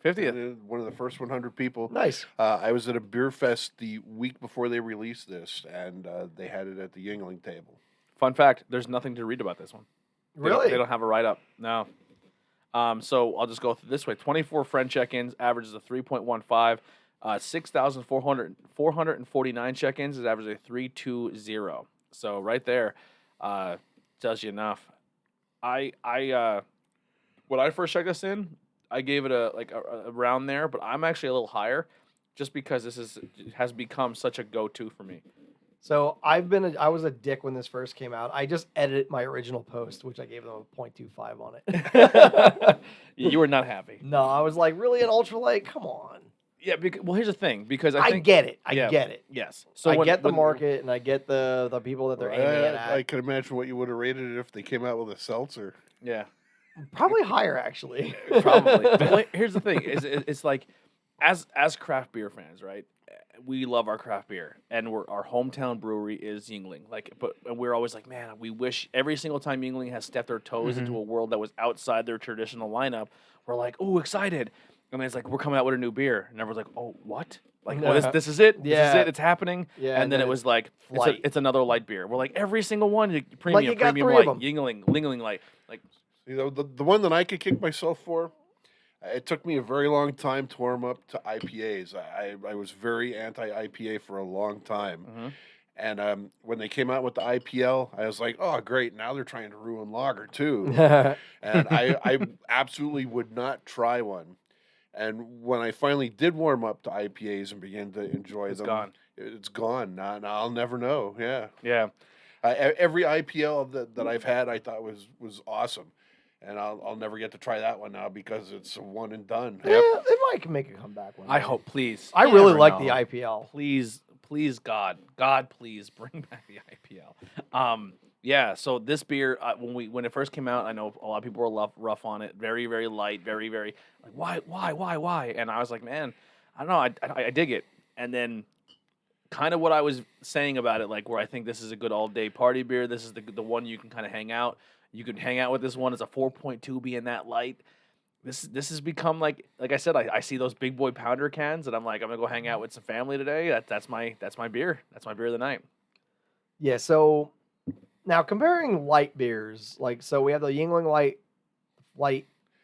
50th. One of the first 100 people. Nice. I was at a beer fest the week before they released this, and they had it at the Yuengling table. Fun fact: there's nothing to read about this one. Really? They don't have a write up. No. So I'll just go through this way: 24 friend check-ins, averages a 3.15. 6,449 check-ins is average a 3.20. So right there, tells you enough. I when I first checked this in, I gave it a around there, but I'm actually a little higher, just because has become such a go-to for me. So I was a dick when this first came out. I just edited my original post, which I gave them a 0.25 on it. You were not happy. No, I was like, really an ultralight? Come on. Yeah, well, here's the thing, because I think get it. I yeah, get it. Yes. So I get the market, and I get the people that they're aiming it at. I can imagine what you would have rated it if they came out with a seltzer. Yeah. Probably higher, actually. Probably. But well, here's the thing: it's like, as craft beer fans, right? We love our craft beer, and our hometown brewery is Yingling. And we're always like, man, we wish every single time Yingling has stepped their toes into a world that was outside their traditional lineup, we're like, oh, excited. And then it's like, we're coming out with a new beer, and everyone's like, oh, what? Like, oh, this is it? Yeah. This is it? It's happening? Yeah, And then it was like, Light. it's another light beer. We're like, every single one, premium, you got premium 3 light, of 'em. Yingling light. Like, You know, the one that I could kick myself for, it took me a very long time to warm up to IPAs. I was very anti-IPA for a long time. mhm. And when they came out with the IPL, I was like, oh, great. Now they're trying to ruin lager, too. And I absolutely would not try one. And when I finally did warm up to IPAs and began to enjoy them, gone. It's gone. Now I'll never know. Yeah. Yeah. Every IPL that I've had, I thought was awesome. And I'll never get to try that one now because it's a one and done. Yeah, it might make a comeback one I day. hope, please. I You really never like know. the IPL. Please, God, please bring back the IPL. Yeah. So this beer, when it first came out, I know a lot of people were rough on it. Very, very light. Very, very like why? And I was like, man, I don't know. I dig it. And then, kind of what I was saying about it, like where I think this is a good all day party beer. This is the one you can kind of hang out. You can hang out with this one. It's a 4.2 being that light. This has become like I said, I see those big boy pounder cans, and I'm like, I'm gonna go hang out with some family today. That's my beer. That's my beer of the night. Yeah, so now comparing light beers, so we have the Yingling Light,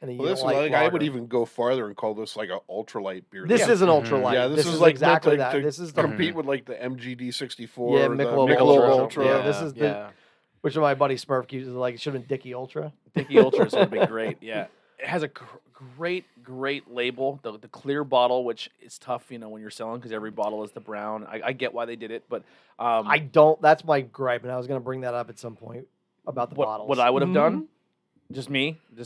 and the Well, Yingling Light I would Lager. even go farther and call this like an ultralight beer. This is an ultralight. Yeah, this is is like exactly meant that. to This is the compete with like the MGD 64. Yeah, or the Michelob Michelob Ultra. Ultra. Yeah, this is the which my buddy Smurf keeps like it should have been Dickie Ultra. Dickie Ultras would be great. Yeah, it has a great label. The clear bottle, which is tough, when you're selling because every bottle is the brown. I get why they did it, but I don't. That's my gripe, and I was going to bring that up at some point about the bottles. what I would have done, just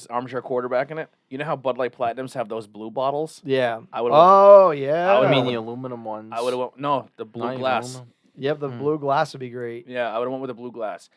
armchair quarterbacking it. You know how Bud Light Platinums have those blue bottles? Yeah. I would. Oh yeah. I would I mean have the aluminum ones. I would have no the blue Not even glass. aluminum. Yep, the blue glass would be great. Yeah, I would have went with the blue glass,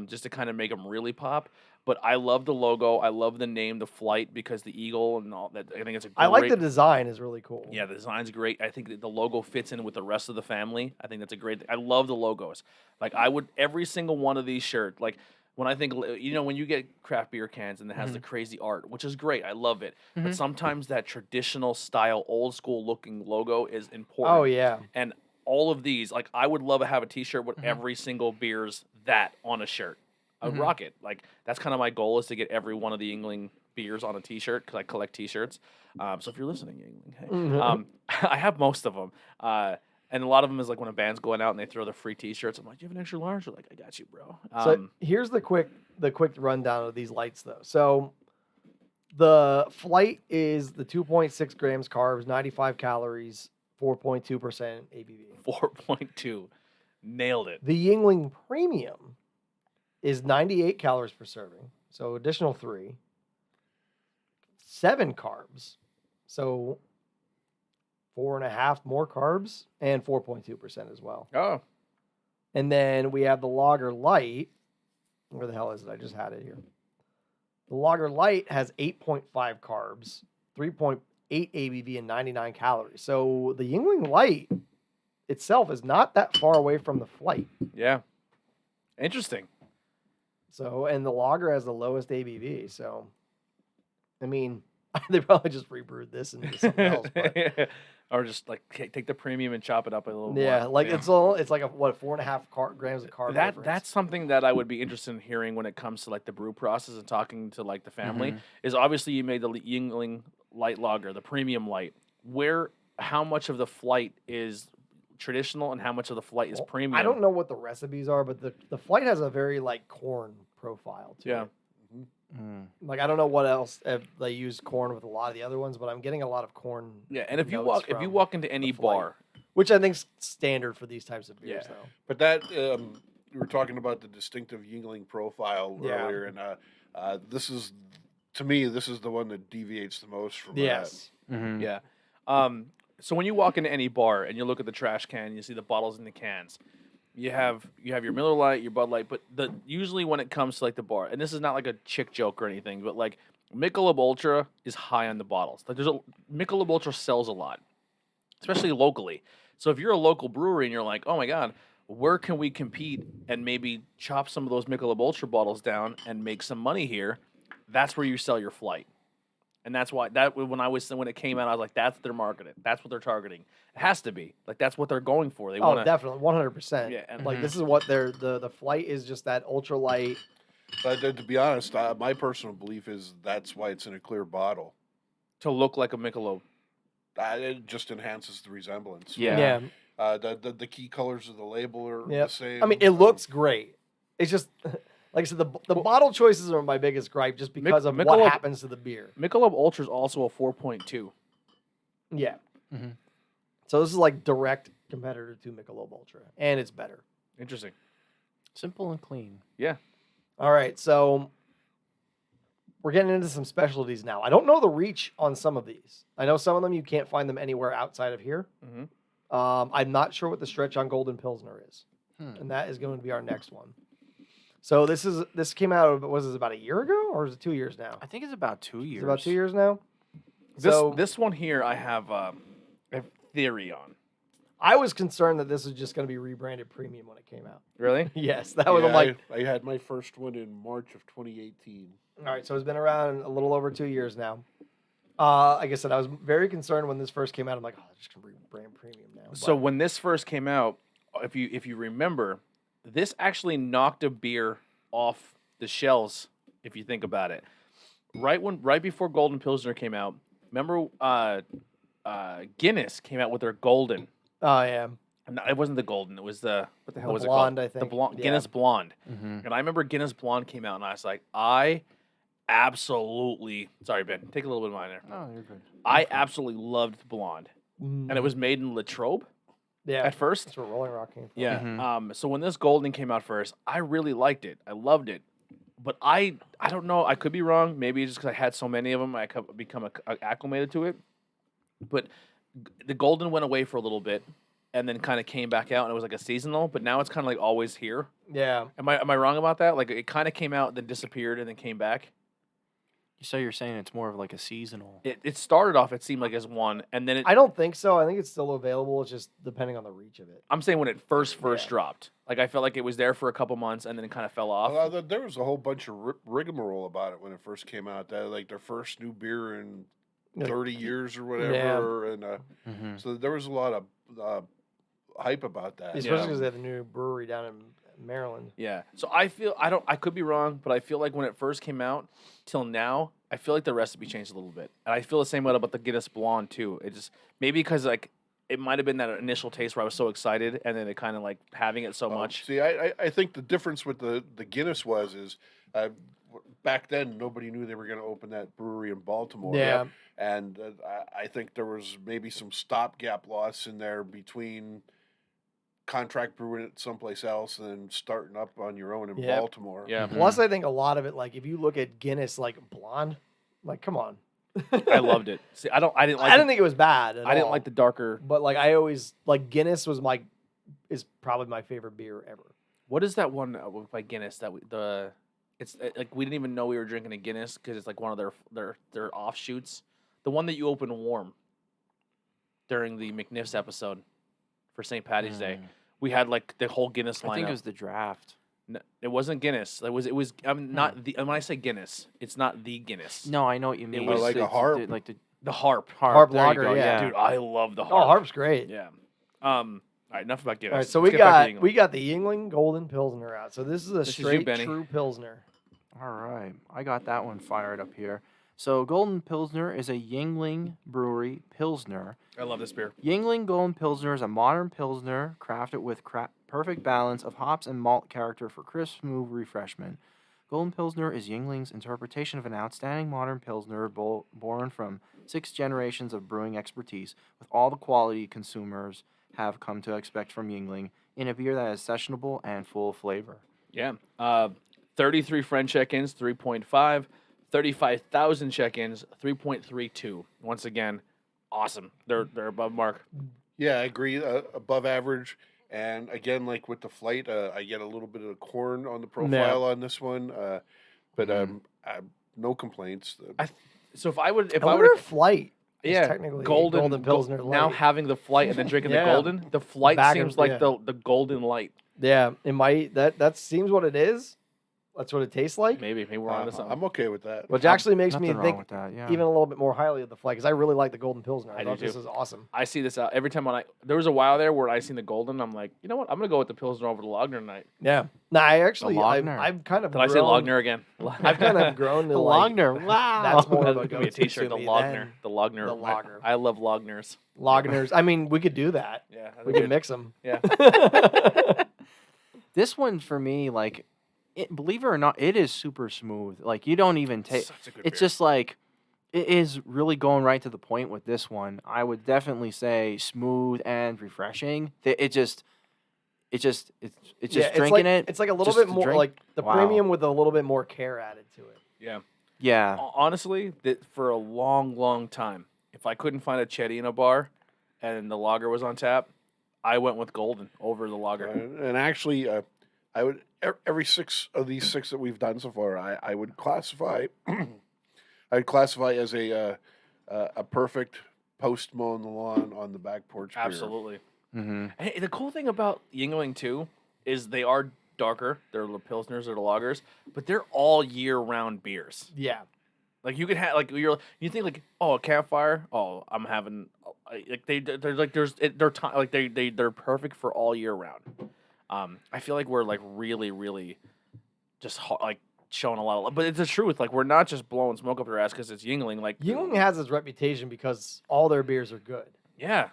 just to kind of make them really pop. But I love the logo. I love the name, the flight, because the eagle and all that. I think it's a great. I like the design; is really cool. Yeah, the design's great. I think that the logo fits in with the rest of the family. I think that's a great. I love the logos. Like I would every single one of these shirts. Like when I think, when you get craft beer cans and it has the crazy art, which is great. I love it. But sometimes that traditional style, old school looking logo is important. Oh yeah. And all of these, like I would love to have a T-shirt with every single beer's that on a shirt. I would rock it. Like that's kind of my goal is to get every one of the Yingling beers on a T-shirt because I collect T-shirts. So if you're listening, Yingling, hey. I have most of them. And a lot of them is like when a band's going out and they throw the free T-shirts. I'm like, do you have an extra large? They're like, I got you, bro. So here's the quick rundown of these lights though. So the flight is the 2.6 grams carbs, 95 calories, 4.2% ABV. 4.2, nailed it. The Yingling Premium is 98 calories per serving, so additional 3. 7 carbs, so 4.5 more carbs, and 4.2% as well. Oh, And then we have the Lager Light. Where the hell is it? I just had it here. The Lager Light has 8.5 carbs, 3.8 ABV, and 99 calories. So the Yingling Light itself is not that far away from the Flight. yeah. Interesting. So, and the Lager has the lowest ABV. So, I mean, they probably just rebrewed this into something else. But Or just like take the premium and chop it up a little more. yeah, like it's like a 4.5 grams of carb. difference. That's something that I would be interested in hearing when it comes to like the brew process and talking to like the family. Is obviously you made the Yingling Light Lager, the premium light. How much of the flight is traditional and how much of the flight is premium? I don't know what the recipes are, but the Flight has a very like corn profile to Yeah. it. Like I don't know what else they use corn with a lot of the other ones, but I'm getting a lot of corn. Yeah, and if you notes walk from into any the flight, bar, which I think's standard for these types of beers, Yeah. though. But that we were talking about the distinctive Yingling profile Yeah. earlier, and this is, to me, this is the one that deviates the most from Yes. Mm-hmm. yeah. So when you walk into any bar and you look at the trash can, you see the bottles in the cans. You have your Miller Lite, your Bud Light, but usually when it comes to like the bar, and this is not like a chick joke or anything, but like Michelob Ultra is high on the bottles. Like Michelob Ultra sells a lot, especially locally. So if you're a local brewery and you're like, oh my god, where can we compete and maybe chop some of those Michelob Ultra bottles down and make some money here? That's where you sell your flight. And that's why when it came out, I was like, that's their marketing. That's what they're targeting. It has to be. Like that's what they're going for. They want to Definitely, 100%. Yeah, and Like this is what the flight is, just that ultra light. But to be honest, my personal belief is that's why it's in a clear bottle. to look like a Michelob. It just enhances the resemblance. Yeah. The key colors of the label are the Yep. same. I mean, it looks great. It's just like I said, the bottle choices are my biggest gripe, just because of what Michelob- happens to the beer. Michelob Ultra is also a 4.2. Yeah. Mhm. So this is like direct competitor to Michelob Ultra, and it's better. Interesting. Simple and clean. All right, so we're getting into some specialties now. I don't know the reach on some of these. I know some of them you can't find them anywhere outside of here. Mhm. I'm not sure what the stretch on Golden Pilsner is, Hmm. and that is going to be our next one. So this came out, was it about a year ago, or is it 2 years now? I think it's about 2 years. It's about 2 years now. This one here, I have a theory on. I was concerned that this was just going to be rebranded premium when it came out. Really? Yes, that was I'm like, I had my first one in March of 2018. all right, so it's been around a little over 2 years now. Like I said, I was very concerned when this first came out. I'm like, oh, they're just going to rebrand premium now. So But when this first came out, if you remember, this actually knocked a beer off the shelves. If you think about it, right before Golden Pilsner came out, remember Guinness came out with their Golden. oh yeah, No, it wasn't the Golden. It was what the hell The was blonde, it I called? The think. blonde, Yeah. Guinness Blonde. Mhm. And I remember Guinness Blonde came out, and I was like, I absolutely. Sorry, Ben. Take a little bit of mine there. Oh, you're good. I absolutely loved Blonde, and it was made in Latrobe yeah. at first. That's where Rolling Rock came from. Yeah. Mhm. So when this Golden came out first, I really liked it. I loved it. But I don't know. I could be wrong. Maybe it's just because I had so many of them, I become acclimated to it. But the Golden went away for a little bit, and then kind of came back out, and it was like a seasonal. But now it's kind of like always here. Yeah. Am I wrong about that? Like it kind of came out, then disappeared, and then came back. So you're saying it's more of like a seasonal. It started off. It seemed like as one, and then I don't think so. I think it's still available. It's just depending on the reach of it. I'm saying when it first Yeah. dropped, like I felt like it was there for a couple months, and then it kind of fell off. There was a whole bunch of rigmarole about it when it first came out. That like their first new beer in Like, 30 years or whatever, and Mm-hmm. so there was a lot of hype about that. Especially because they have a new brewery down in Maryland. Yeah. So I could be wrong, but I feel like when it first came out till now, I feel like the recipe changed a little bit. And I feel the same way about the Guinness Blonde too. It just maybe because like it might have been that initial taste where I was so excited, and then it kind of like having it so much. See, I think the difference with the Guinness is back then nobody knew they were going to open that brewery in Baltimore. Yeah. And I think there was maybe some stopgap loss in there between contract brewing it someplace else and then starting up on your own in Yep. Baltimore. Yeah. Plus, I think a lot of it, like if you look at Guinness, like blonde, like come on. I loved it. See, I didn't like. I didn't think it was bad. At I didn't all. like the darker. But like I always like Guinness is probably my favorite beer ever. What is that one by Guinness that it's like we didn't even know we were drinking a Guinness because it's like one of their offshoots. The one that you open warm during the McNiff's episode for St. Patty's Day. We had like the whole Guinness lineup. I think it was the draft. No, it wasn't Guinness. It was. I'm not the. When I say Guinness, it's not the Guinness. No, I know what you mean. was It's like a the- harp. like the The harp. Harp There you lager, go, yeah. Dude, I love the Oh, harp. harp's great. Yeah. All right. Enough about Guinness. All right, so Let's get back to Yingling. we got the Yingling Golden Pilsner out. So this is a This is you, straight Benny. true Pilsner. All right, I got that one fired up here. So Golden Pilsner is a Yingling Brewery Pilsner. I love this beer. Yingling Golden Pilsner is a modern Pilsner crafted with perfect balance of hops and malt character for crisp, smooth refreshment. Golden Pilsner is Yingling's interpretation of an outstanding modern Pilsner born from 6 generations of brewing expertise, with all the quality consumers have come to expect from Yingling in a beer that is sessionable and full of flavor. Yeah. 33 friend check-ins, 3.5. 35,000 check-ins, 3.32. Once again, awesome. They're above mark. Yeah, I agree. Above average. And again, like with the flight, I get a little bit of corn on the profile on this one. But no complaints. So if I I were wonder if Flight is yeah, technically golden Pilsner now Light. having the flight and then drinking Yeah. the golden, the flight Back seems and- like yeah. the golden light. Yeah, it might. That seems what it is. That's what it tastes like. Maybe we're on to something. I'm okay with that. Which actually makes me Nothing wrong think with that. Yeah. even a little bit more highly of the Flight because I really like the Golden Pilsner. I I do thought this too. is awesome. I see this out every time there was a while there where I seen the golden. I'm like, you know what? I'm gonna go with the Pilsner over the Lagner tonight. Yeah. No, I actually, Lagner. I've kind of Did I say Lagner again? I've kind of grown to The like Lagner. Wow. that's more of a That could be a go-to T-shirt. to The me Lagner. than The Lagner. the Lager. I love Lagners. Lagners. I mean, we could do that. Yeah, We could mix them. Yeah. This one for me, like, believe it or not, it is super smooth. Like, you don't even take. Such a good It's beer. just like it is really going right to the point with this one. I would definitely say smooth and refreshing. It's just drinking It's like a little just bit to more drink. like the Wow. premium with a little bit more care added to it. Yeah. Yeah. Honestly, for a long time, if I couldn't find a Chetty in a bar and the lager was on tap, I went with Golden over the lager. And actually, I would every 6 of these 6 that we've done so far, I would classify. I'd classify as a perfect post mowing the lawn on the back porch beer. Absolutely. Mm-hmm. Hey, the cool thing about Yingling too is they are darker. They're the pilsners or the lagers, but they're all year-round beers. Yeah. Like you can have like you think like a campfire. Oh, I'm having like they're like they're perfect for all year round. I feel like we're like really just like showing a lot of, but it's the truth. Like we're not just blowing smoke up their ass because it's Yingling. Like Yingling has its reputation because all their beers are good. yeah,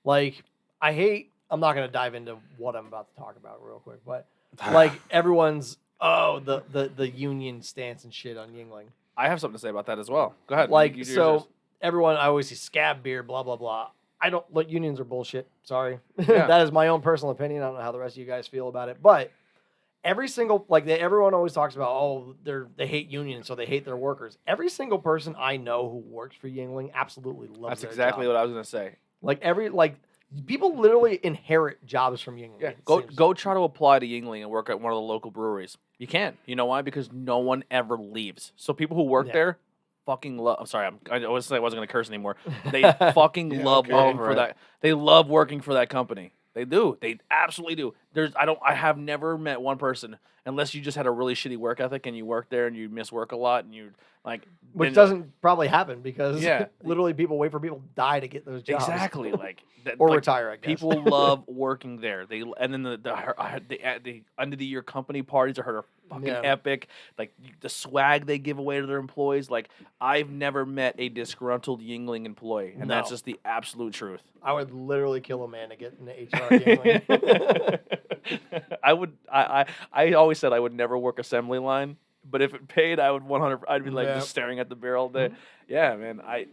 Like I'm not gonna dive into what I'm about to talk about real quick, but like everyone's the union stance and shit on Yingling. I have something to say about that as well. Go ahead. Like You do so yours. everyone I always see scab beer, blah blah blah. I don't look unions are bullshit. Sorry. Yeah. That is my own personal opinion. I don't know how the rest of you guys feel about it. But every single everyone always talks about they hate unions, so they hate their workers. Every single person I know who works for Yingling absolutely loves That's their exactly job. what I was gonna say. People literally inherit jobs from Yingling. Yeah, it go seems. go try to apply to Yingling and work at one of the local breweries. You can't. You know why? Because no one ever leaves. So people who work Yeah. there fucking love. I'm sorry, I wasn't going to curse anymore. They fucking Yeah, love okay. working Over for it. that. They love working for that company. They do. They absolutely do. I have never met one person unless you just had a really shitty work ethic and you work there and you miss work a lot and you like Which and- doesn't probably happen because Yeah. literally people wait for people to die to get those jobs. exactly like that, Or like, retire, I guess. People love working there. And then the end of the year company parties are fucking Yeah. epic. Like the swag they give away to their employees. Like I've never met a disgruntled Yingling employee, and that's No. just the absolute truth. I would literally kill a man to get into HR Yingling. I would. I always said I would never work assembly line, but if it paid, I would 100. I'd be like Yeah. just staring at the beer all day. Yeah, man. I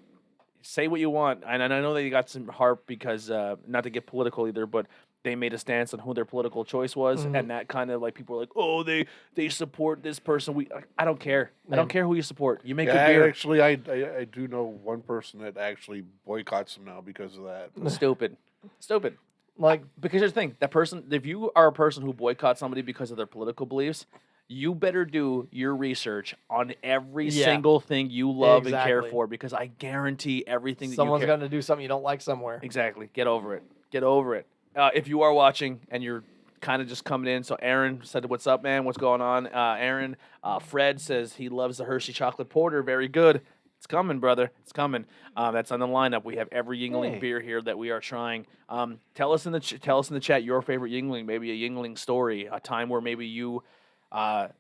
say what you want, and I know they got some harp because not to get political either, but they made a stance on who their political choice was, and that kind of like people were like, oh, they support this person. I don't care. I don't care who you support. You make good beer. Actually, I do know one person that actually boycotts them now because of that. Stupid. Like, Because here's the thing, that person, if you are a person who boycotts somebody because of their political beliefs, you better do your research on every Yeah. single thing you love and care Exactly. for, because I guarantee everything that someone's you care. going to do something you don't like somewhere. Exactly. Get over it. Get over it. If you are watching and you're kind of just coming in, so Aaron said, "What's up, man? What's going on?" Aaron, Fred says he loves the Hershey chocolate porter. Very good. It's coming, brother. It's coming. That's on the lineup. We have every Yingling Hey. beer here that we are trying. Tell us in the chat your favorite Yingling, maybe a Yingling story, a time where maybe you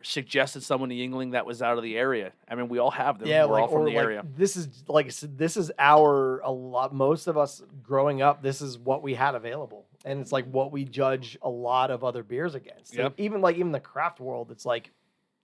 suggested someone to Yingling that was out of the area. I mean, we all have them. Yeah, We're all from the like, area. this is like I said, this is most of us growing up, this is what we had available. And it's like what we judge a lot of other beers against. Yep. Even the craft world, it's like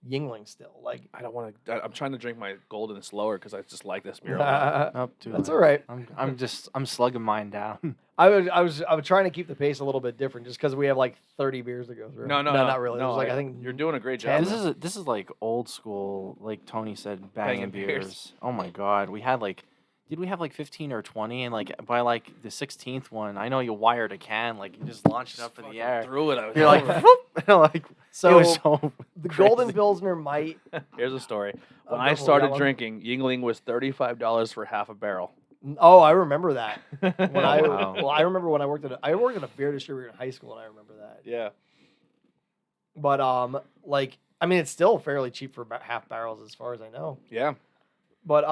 Yingling still. Like, I don't want to. I'm trying to drink my golden slower because I just like this beer a lot. Up to that's it. all right. I'm slugging mine down. I was trying to keep the pace a little bit different just because we have like 30 beers to go through. No, not really. No, There's like I think you're doing a great job. This is like old school, like Tony said, banging Banging beers. beers. Oh my god, we had like, did we have like 15 or 20? And like by like the 16th one, I know you wired a can, like you just launched it up in the air. Threw it. I was You're like, whoop, like so. it was so The crazy. Golden Pilsner might. Here's a story. When go I for it, started that one. drinking, Yingling was $35 for half a barrel. Oh, I remember that. When wow. I remember when I worked at a beer distributor in high school, and I remember that. Yeah. But like I mean, it's still fairly cheap for about half barrels as far as I know. Yeah. But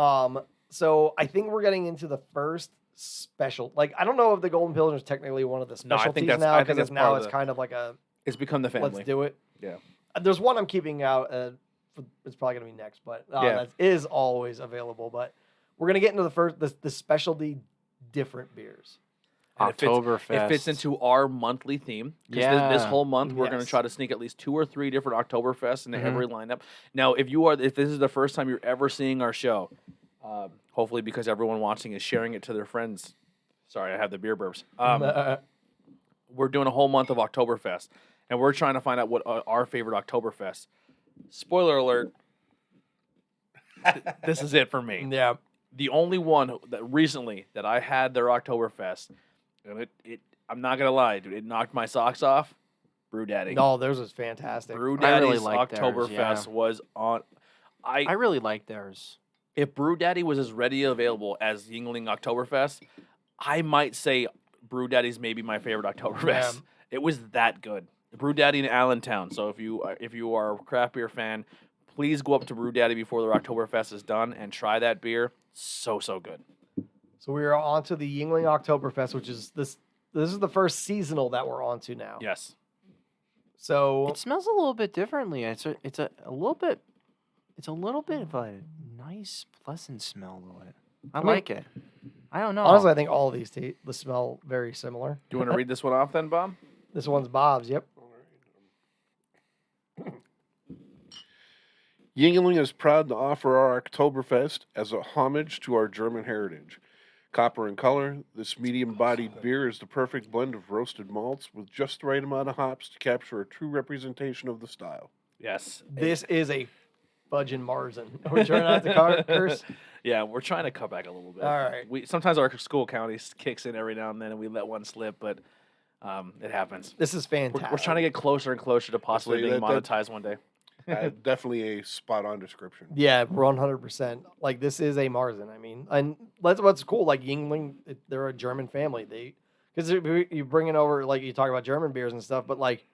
so I think we're getting into the first special. Like I don't know if the Golden Pilsner is technically one of the No, I think specialties that's- now I think because that's now part of it's the- kind of like a It's become the family. let's do it. Yeah. There's one I'm keeping out. It's probably gonna be next, but Yeah. that is always available. But we're gonna get into the specialty different beers. And it fits- Oktoberfest. It fits into our monthly theme. 'Cause this Yeah. whole month we're going to Yes. try to sneak at least 2 or 3 different Oktoberfests into Mhm. every lineup. Now, if this is the first time you're ever seeing our show, hopefully because everyone watching is sharing it to their friends. Sorry, I have the beer burps. We're doing a whole month of Oktoberfest, and we're trying to find out what our favorite Oktoberfest. Spoiler alert. This is it for me. Yeah. The only one that recently that I had their Oktoberfest, and I'm not gonna lie, dude, it knocked my socks off. Brew Daddy. No, theirs was fantastic. Brew I really Daddy's liked theirs, Oktoberfest yeah. was on. I really like theirs. If Brew Daddy was as ready available as Yingling Oktoberfest, I might say Brew Daddy's maybe my favorite Oktoberfest. Yeah. It was that good. Brew Daddy in Allentown. So if you are a craft beer fan, please go up to Brew Daddy before their Oktoberfest is done and try that beer. So good. So we are on to the Yingling Oktoberfest, which is this is the first seasonal that we're on to now. Yes. So It smells a little bit differently. It's a little bit of a nice, pleasant smell to it. I mean, like it. I don't know. honestly, I think all of these the smell very similar. Do you want to read this one off then, Bob? This one's Bob's. Yep. Yingling is proud to offer our Oktoberfest as a homage to our German heritage. Copper in color, this medium-bodied beer is the perfect blend of roasted malts with just the right amount of hops to capture a true representation of the style. Yes. This is a fudging Marzen. Are we trying not to curse? Yeah, we're trying to cut back a little bit. All right. We sometimes our school county kicks in every now and then, and we let one slip, but it happens. This is fantastic. We're trying to get closer and closer to possibly say being that- monetized one day. Definitely a spot-on description. Yeah, 100%. Like this is a Marzen. I mean, and that's what's cool. Like Yingling, they're a German family. Because you bring it over, like you talk about German beers and stuff, but like,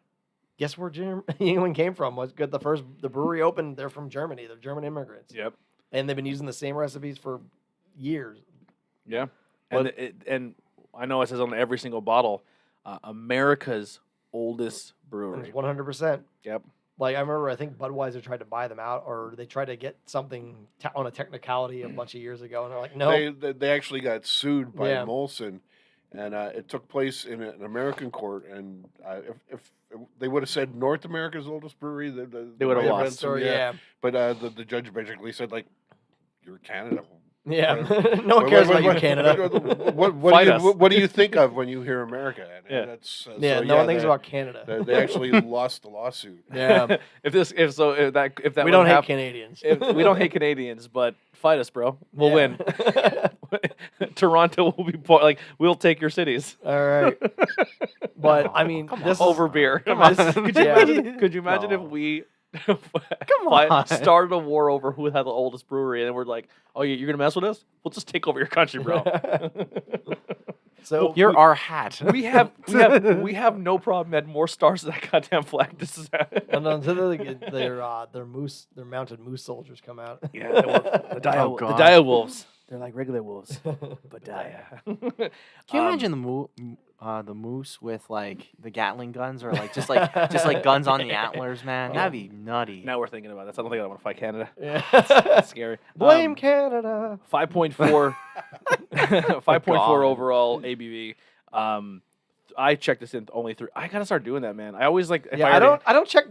guess where Yingling came from? Was good. The brewery opened. They're from Germany. They're German immigrants, Yep. and they've been using the same recipes for years. Yeah. And I know it says on every single bottle, America's oldest brewery. 100%. Yep. Like I remember, I think Budweiser tried to buy them out, or they tried to get something on a technicality a bunch of years ago, and they're like, no. They actually got sued by Yeah. Molson, and it took place in an American court. And if they would have said North America's oldest brewery, They would have might lost. had some- Story, yeah. But the judge basically said, like, you're Canada. Yeah. No one cares about you, Canada. What do you think of when you hear America? And Yeah. That's, Yeah, no one thinks about Canada. They actually lost the lawsuit. Yeah. if that We would don't hate happen- Canadians. we don't hate Canadians, but fight us, bro. We'll Yeah. win. Toronto will be we'll take your cities. All right. But I mean, Come on. this Over is, beer. Come on. Could you Yeah. imagine? Could you imagine if No. we on. started a war over who had the oldest brewery, and then we're like, "Oh, you're gonna mess with us? We'll just take over your country, bro." So You're our hat. we have no problem adding more stars to that goddamn flag. This is and until their mounted moose soldiers come out. yeah, the Oh, God. dire wolves. They're like regular wolves, but dire. Can you imagine the moose with like the Gatling guns, or like just like guns on the antlers, man? That'd be nutty. Now we're thinking about this. I don't think I want to fight Canada. Yeah. That's scary. Blame Canada. 5.4 5.4 God. overall ABV. I checked this in only 3. I gotta start doing that, man. I always like. If Yeah, I don't check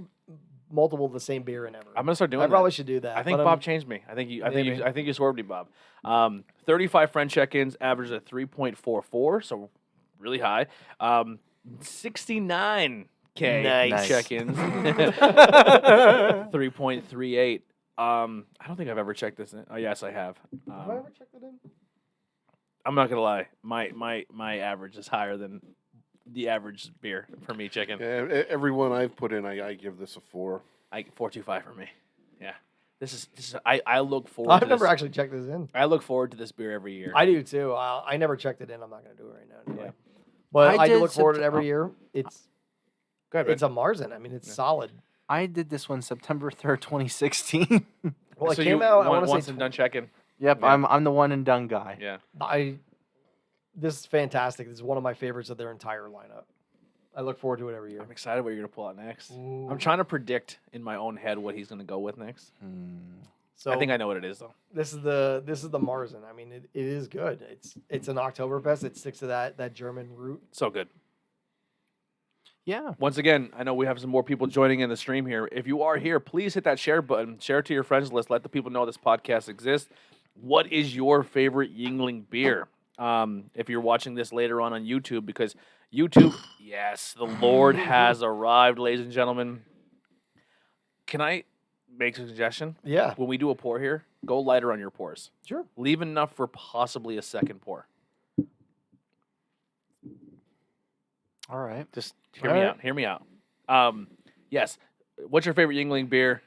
multiple of the same beer in ever. I'm gonna start doing I that. probably should do that. I think but Bob changed me. I think Maybe. you swerved me, Bob. 35 friend check-ins, average at 3.44, so really high. 69K Nice. check-ins, 3.38. I don't think I've ever checked this in. Oh, yes, I have. Have I ever checked it in? I'm not gonna lie. My average is higher than the average beer for me chicken. Yeah, every one I've put in, I give this a 4. 4.25 for me. Yeah, this is I look forward. I've to never this. actually checked this in. I look forward to this beer every year. I do too. I never checked it in. I'm not going to do it right now. Anyway. Yeah. But I I do did look forward to it Sept- every year. It's Go ahead, it's a Marzen. I mean, it's solid. I did this one September 3rd, 2016. Well, it so came you out. I want want to once say and done checking. Yep, Yeah. I'm the one and done guy. Yeah. This is fantastic. This is one of my favorites of their entire lineup. I look forward to it every year. I'm excited what you're gonna pull out next. Ooh. I'm trying to predict in my own head what he's gonna go with next. So I think I know what it is though. this is the Marzen. I mean, it is good. It's an Oktoberfest. It sticks to that German root. So good. Yeah. Once again, I know we have some more people joining in the stream here. If you are here, please hit that share button. Share it to your friends list. Let the people know this podcast exists. What is your favorite Yingling beer? If you're watching this later on YouTube, because YouTube, yes, the Lord has arrived, ladies and gentlemen. Can I make a suggestion? Yeah, When we do a pour here, go lighter on your pours. sure. Leave enough for possibly a second pour. All right. Just hear me out. Hear me out. Yes. What's your favorite Yingling beer?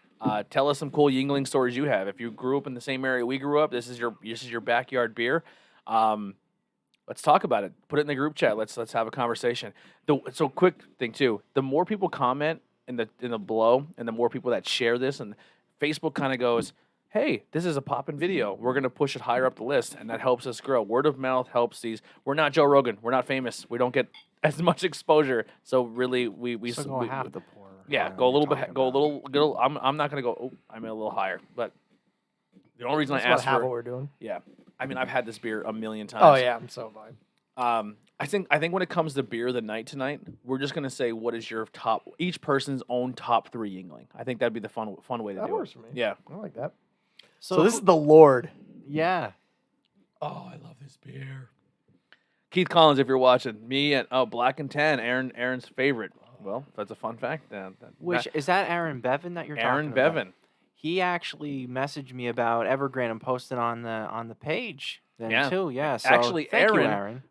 Tell us some cool Yingling stories you have. If you grew up in the same area we grew up, this is your backyard beer. Let's talk about it. Put it in the group chat. Let's have a conversation. So quick thing too. The more people comment in the below, and the more people that share this, and Facebook kind of goes, hey, this is a poppin' video. We're going to push it higher up the list, and that helps us grow. Word of mouth helps these. We're not Joe Rogan. We're not famous. We don't get as much exposure. So really, we So go half the pour. yeah, go a little bit. Go a little. I'm not going to go, oh, I'm a little higher. But the only reason That's I about asked half for what we're doing. yeah. I mean, I've had this beer a million times. Oh yeah, I'm so fine. I think when it comes to beer of the night tonight, we're just gonna say what is your top, each person's own top 3 Yingling. I think that'd be the fun way to That do works it. for me. Yeah. I like that. So, So this is the Lord. yeah. Oh, I love this beer. Keith Collins, if you're watching, me and Black and Tan, Aaron's favorite. Well, that's a fun fact. Which is that Aaron Bevan that you're Aaron talking about? Bevan. He actually messaged me about Evergrande and posted on the page then Yeah. too. Yeah. So Actually, thank you, Aaron- Aaron.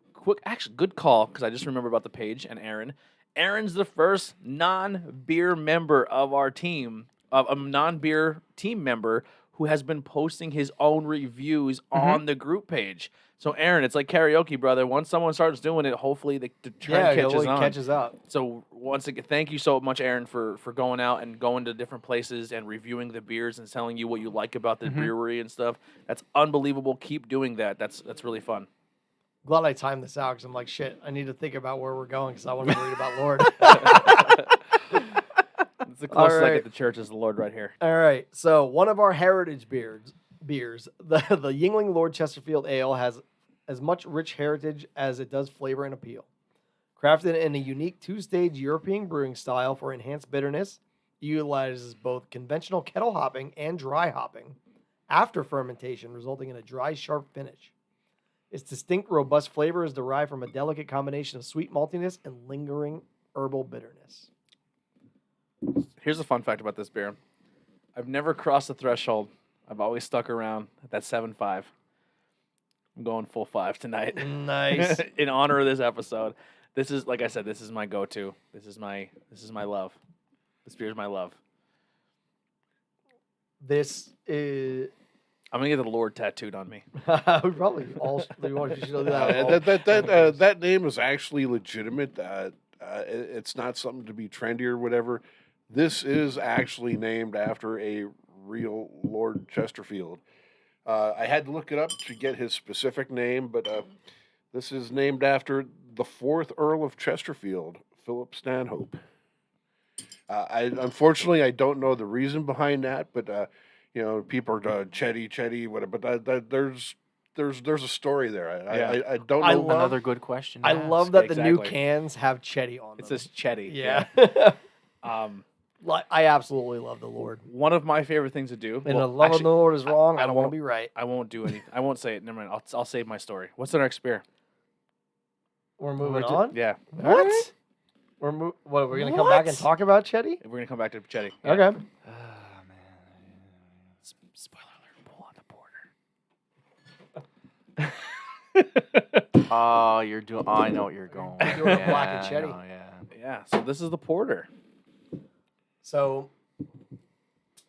Actually, good call, because I just remember about the page and Aaron. Aaron's the first non-beer member of our team, of a non-beer team member who has been posting his own reviews on the group page. So Aaron, it's like karaoke, brother. Once someone starts doing it, hopefully the trend catches on. up. So once again, thank you so much, Aaron, for going out and going to different places and reviewing the beers and telling you what you like about the brewery and stuff. That's unbelievable. Keep doing that. That's really fun. Glad I timed this out because I'm like, shit, I need to think about where we're going because I want to read about Lord. It's the closest I right. get to church is the Lord right here. All right. So one of our heritage beers, the Yingling Lord Chesterfield Ale has as much rich heritage as it does flavor and appeal. Crafted in a unique 2-stage European brewing style for enhanced bitterness, it utilizes both conventional kettle hopping and dry hopping after fermentation, resulting in a dry, sharp finish. Its distinct, robust flavor is derived from a delicate combination of sweet maltiness and lingering herbal bitterness. Here's a fun fact about this beer. I've never crossed the threshold. I've always stuck around at that 7.5. I'm going full 5 tonight. Nice. In honor of this episode. This is, like I said, this is my go-to. This is my love. This beer is my love. This is... I'm gonna get the Lord tattooed on me. we probably all should do that. That name is actually legitimate. It's not something to be trendy or whatever. This is actually named after a real Lord Chesterfield. I had to look it up to get his specific name, but this is named after the 4th Earl of Chesterfield, Philip Stanhope. Unfortunately, I don't know the reason behind that, but people are Chetty, whatever. But there's a story there. I don't know. I love- Another good question. I to love ask. that the new Exactly. cans have Chetty on them. It says Chetty. Yeah. I absolutely love the Lord. One of my favorite things to do. And well, the love of actually, the Lord is wrong. I I don't want to wanna- be right. I won't do anything. I won't say it. Never mind. I'll save my story. What's the next beer? We're moving We're on. Yeah, What? We're gonna come back and What? talk about Chetty? we're gonna come back to Chetty. Yeah. Okay. Ah, man. Spoiler alert! Pull out the porter. Oh, you're doing. Oh, I know what you're going. You're doing a black and I Chetty. know, yeah. Yeah. So this is the porter. So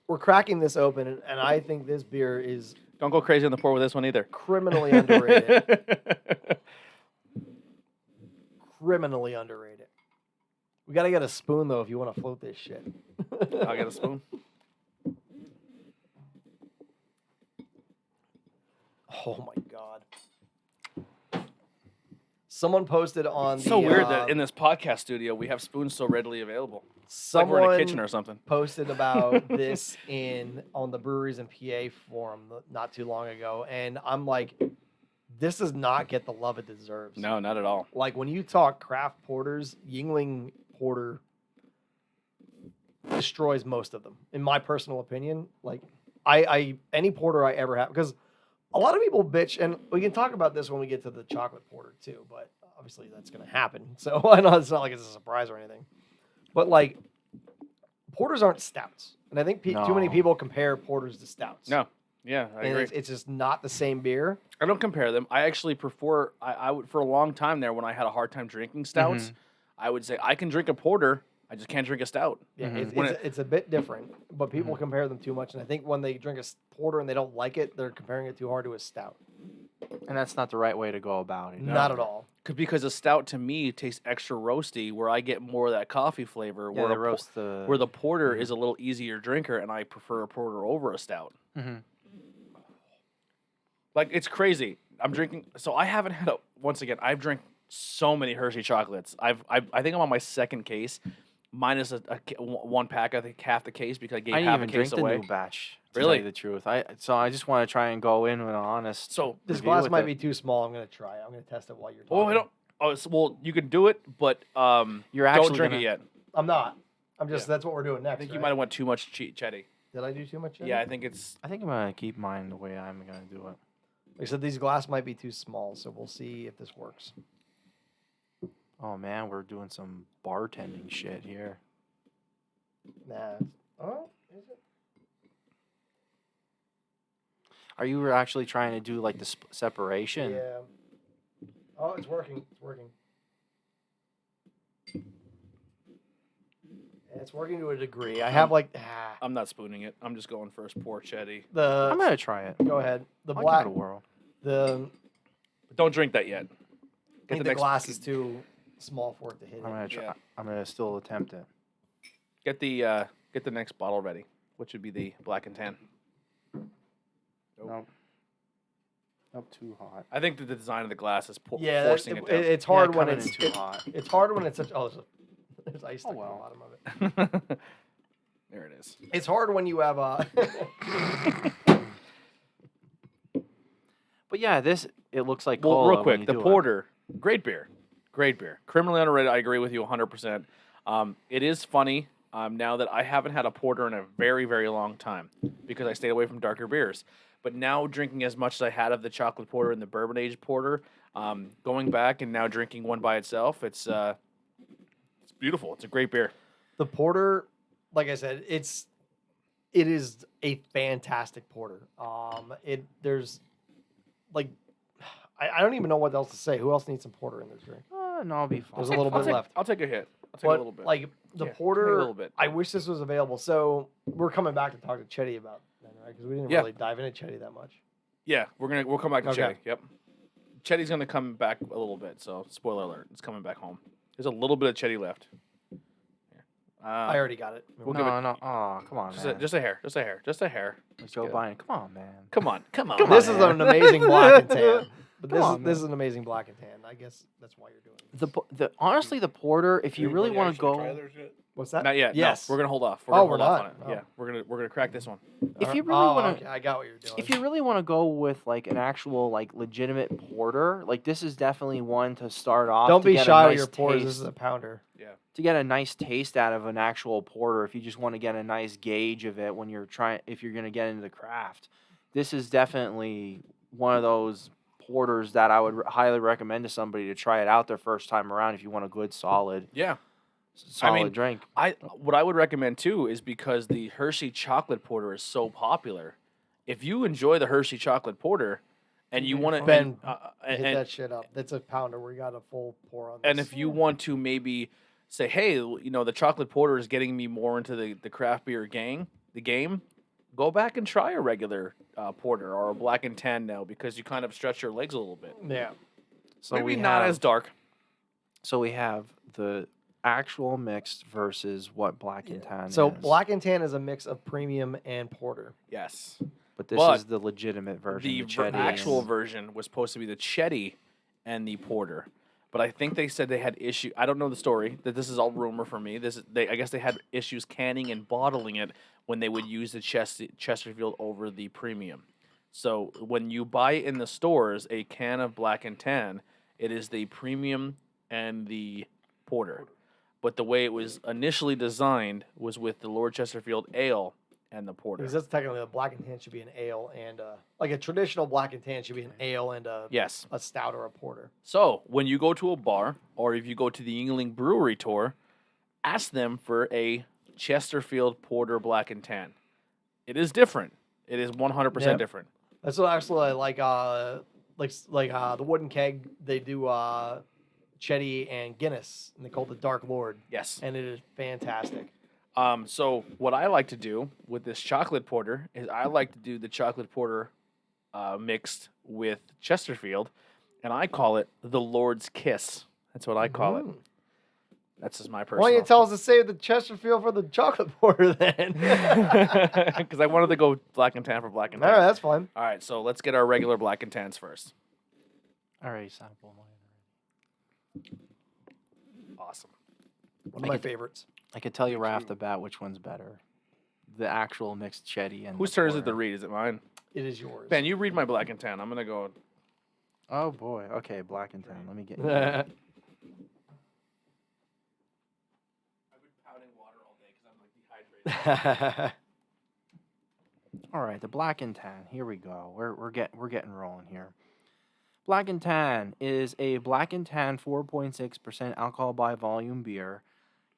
we're cracking this open, and I think this beer is Don't go crazy on the pour with this one either. criminally underrated. Criminally underrated. We gotta get a spoon though if you want to float this shit. I'll get a spoon. Oh my god. Someone posted on the So weird that in this podcast studio we have spoons so readily available. It's like someone we're in a kitchen or something. posted about this on the Breweries in PA forum not too long ago, and I'm like, this does not get the love it deserves. No, not at all. Like when you talk craft porters, Yingling Porter destroys most of them, in my personal opinion. Like I any porter I ever have, because a lot of people bitch, and we can talk about this when we get to the chocolate porter too, but obviously that's gonna happen. So I know it's not like it's a surprise or anything. But like porters aren't stouts. And I think too many No. people compare porters to stouts. No. Yeah, I And agree. it's just not the same beer. I don't compare them. I actually prefer. I would for a long time there when I had a hard time drinking stouts. I would say I can drink a porter. I just can't drink a stout. Yeah, When it's a bit different, but people compare them too much. And I think when they drink a porter and they don't like it, they're comparing it too hard to a stout. And that's not the right way to go about it. Not at all. Because a stout to me tastes extra roasty, where I get more of that coffee flavor. Yeah, where they a po- roast the. where the porter is a little easier drinker, and I prefer a porter over a stout. Mhm. Like it's crazy. I'm drinking. So I haven't had a. Once again, I've drank so many Hershey chocolates. I think I'm on my second case, minus one pack. I think half the case because I gave I didn't half even a drink case the away. new batch. To Really? tell you the truth, I just want to try and go in with an honest. So This review glass with might it. be too small. I'm going to try it. I'm going to test it while you're talking. oh, I don't. Oh, well, you can do it, but You're don't actually drink gonna- it yet. I'm not. I'm just, Yeah. that's what we're doing next. I think you right? might have went too much chetty. Did I do too much? Yeah, I think it's. I think I'm gonna keep mine the way I'm gonna do it. Like I said, these glass might be too small, so we'll see if this works. Oh man, we're doing some bartending shit here. Nah. Oh, is it? Are you actually trying to do like the separation? Yeah. Oh, it's working. It's working. It's working to a degree. I have like I'm not spooning it. I'm just going first pour chetty. I'm the. gonna try it. Go ahead. The I'll black. give it a whirl. The. But don't drink that yet. I think the glass is too small for it to hit. I'm gonna try. Yeah. I'm gonna still attempt it. Get the next bottle ready, which would be the black and tan. Nope. Nope, too hot. I think that the design of the glass is Yeah, forcing it down. it's hard Yeah, when coming it's in too hot. It's hard when it's such. Oh, there's ice stuck well. at the bottom of it. There it is. It's hard when you have a. But yeah, this it looks like Well, cola real when quick, you the do it. porter, great beer, criminally underrated. I agree with you 100%. It is funny now that I haven't had a porter in a very, very long time because I stayed away from darker beers. But now drinking as much as I had of the chocolate porter and the bourbon aged porter, going back and now drinking one by itself, it's beautiful. It's a great beer. The porter, like I said, it is a fantastic porter. There's like I don't even know what else to say. Who else needs some porter in this drink? No, I'll be fine. There's a little bit left. I'll take a hit. I'll take But a little bit. like the Yeah, porter, take a little bit. I wish this was available. So we're coming back to talk to Chetty about that, right? Because we didn't Yeah. really dive into Chetty that much. Yeah, we'll come back to Okay. Chetty. Yep. Chetty's gonna come back a little bit, so spoiler alert, it's coming back home. There's a little bit of Chetty left. I already got it. We'll give it- No. Oh, come on, man. just a hair. Let's go good. buy it. Come on, man. Come on. This is an amazing black and tan. But Come on, this is an amazing black and tan. I guess that's why you're doing it. The honestly, the porter. If you really want to go, What's that? Not yet. Yes. No, we're gonna hold off. Oh, We're we're gonna hold off not? on it. Oh. Yeah, we're gonna crack this one. if you really want to, okay, I got what you're doing. if you really want to go with like an actual like legitimate porter, like this is definitely one to start off. Don't to be get a shy of nice your pours. This taste. is a pounder. Yeah. to get a nice taste out of an actual porter, if you just want to get a nice gauge of it if you're going to get into the craft, this is definitely one of those porters that I would highly recommend to somebody to try it out their first time around if you want a good solid Yeah. drink. What I would recommend too is because the Hershey chocolate porter is so popular. If you enjoy the Hershey chocolate porter, and you want to, Ben, hit and that shit up. That's a pounder. We got a full pour on this. and if you want to maybe say, hey, the chocolate porter is getting me more into the craft beer game, go back and try a regular porter or a black and tan now because you kind of stretch your legs a little bit. Yeah. So Maybe not as dark. So we have the actual mixed versus what black and tan So is. black and tan is a mix of premium and porter. Yes. But but is the legitimate version. The Chetty actual and- version was supposed to be the Chetty and the porter. But I think they said they had issue. I don't know the story. That this is all rumor for me. I guess they had issues canning and bottling it when they would use the Chesterfield over the premium. So when you buy in the stores a can of black and tan, it is the premium and the porter. But the way it was initially designed was with the Lord Chesterfield ale and the porter. Because that's technically a black and tan should be an ale and like a traditional black and tan should be an ale and Yes. a stout or a porter. So when you go to a bar or if you go to the Yingling Brewery tour, ask them for a Chesterfield Porter Black and Tan. It is different. It is 100% Yep. different. That's what actually I like the Wooden Keg. They do Chetty and Guinness, and they call it the Dark Lord, Yes. and it is fantastic. So what I like to do with this chocolate porter is I like to do the chocolate porter mixed with Chesterfield, and I call it the Lord's Kiss. That's what I call it. That's just my personal. Why don't you tell us to save the Chesterfield for the chocolate porter then? Because I wanted to go black and tan for black and All tan. right, that's fine. All right, so let's get our regular black and tans first. I already sampled mine. Awesome. One of my favorites. I could tell you right off the bat which one's better. The actual mixed Chetty and Whose the turn is it to porter. read? Is it mine? It is yours. Ben, you read my black and tan. I'm gonna go. Oh boy. Okay, black and tan. Let me get you. I've been pouting water all day because I'm like dehydrated. All right, the black and tan. Here we go. We're getting rolling here. Black and tan is a black and tan 4.6% alcohol by volume beer.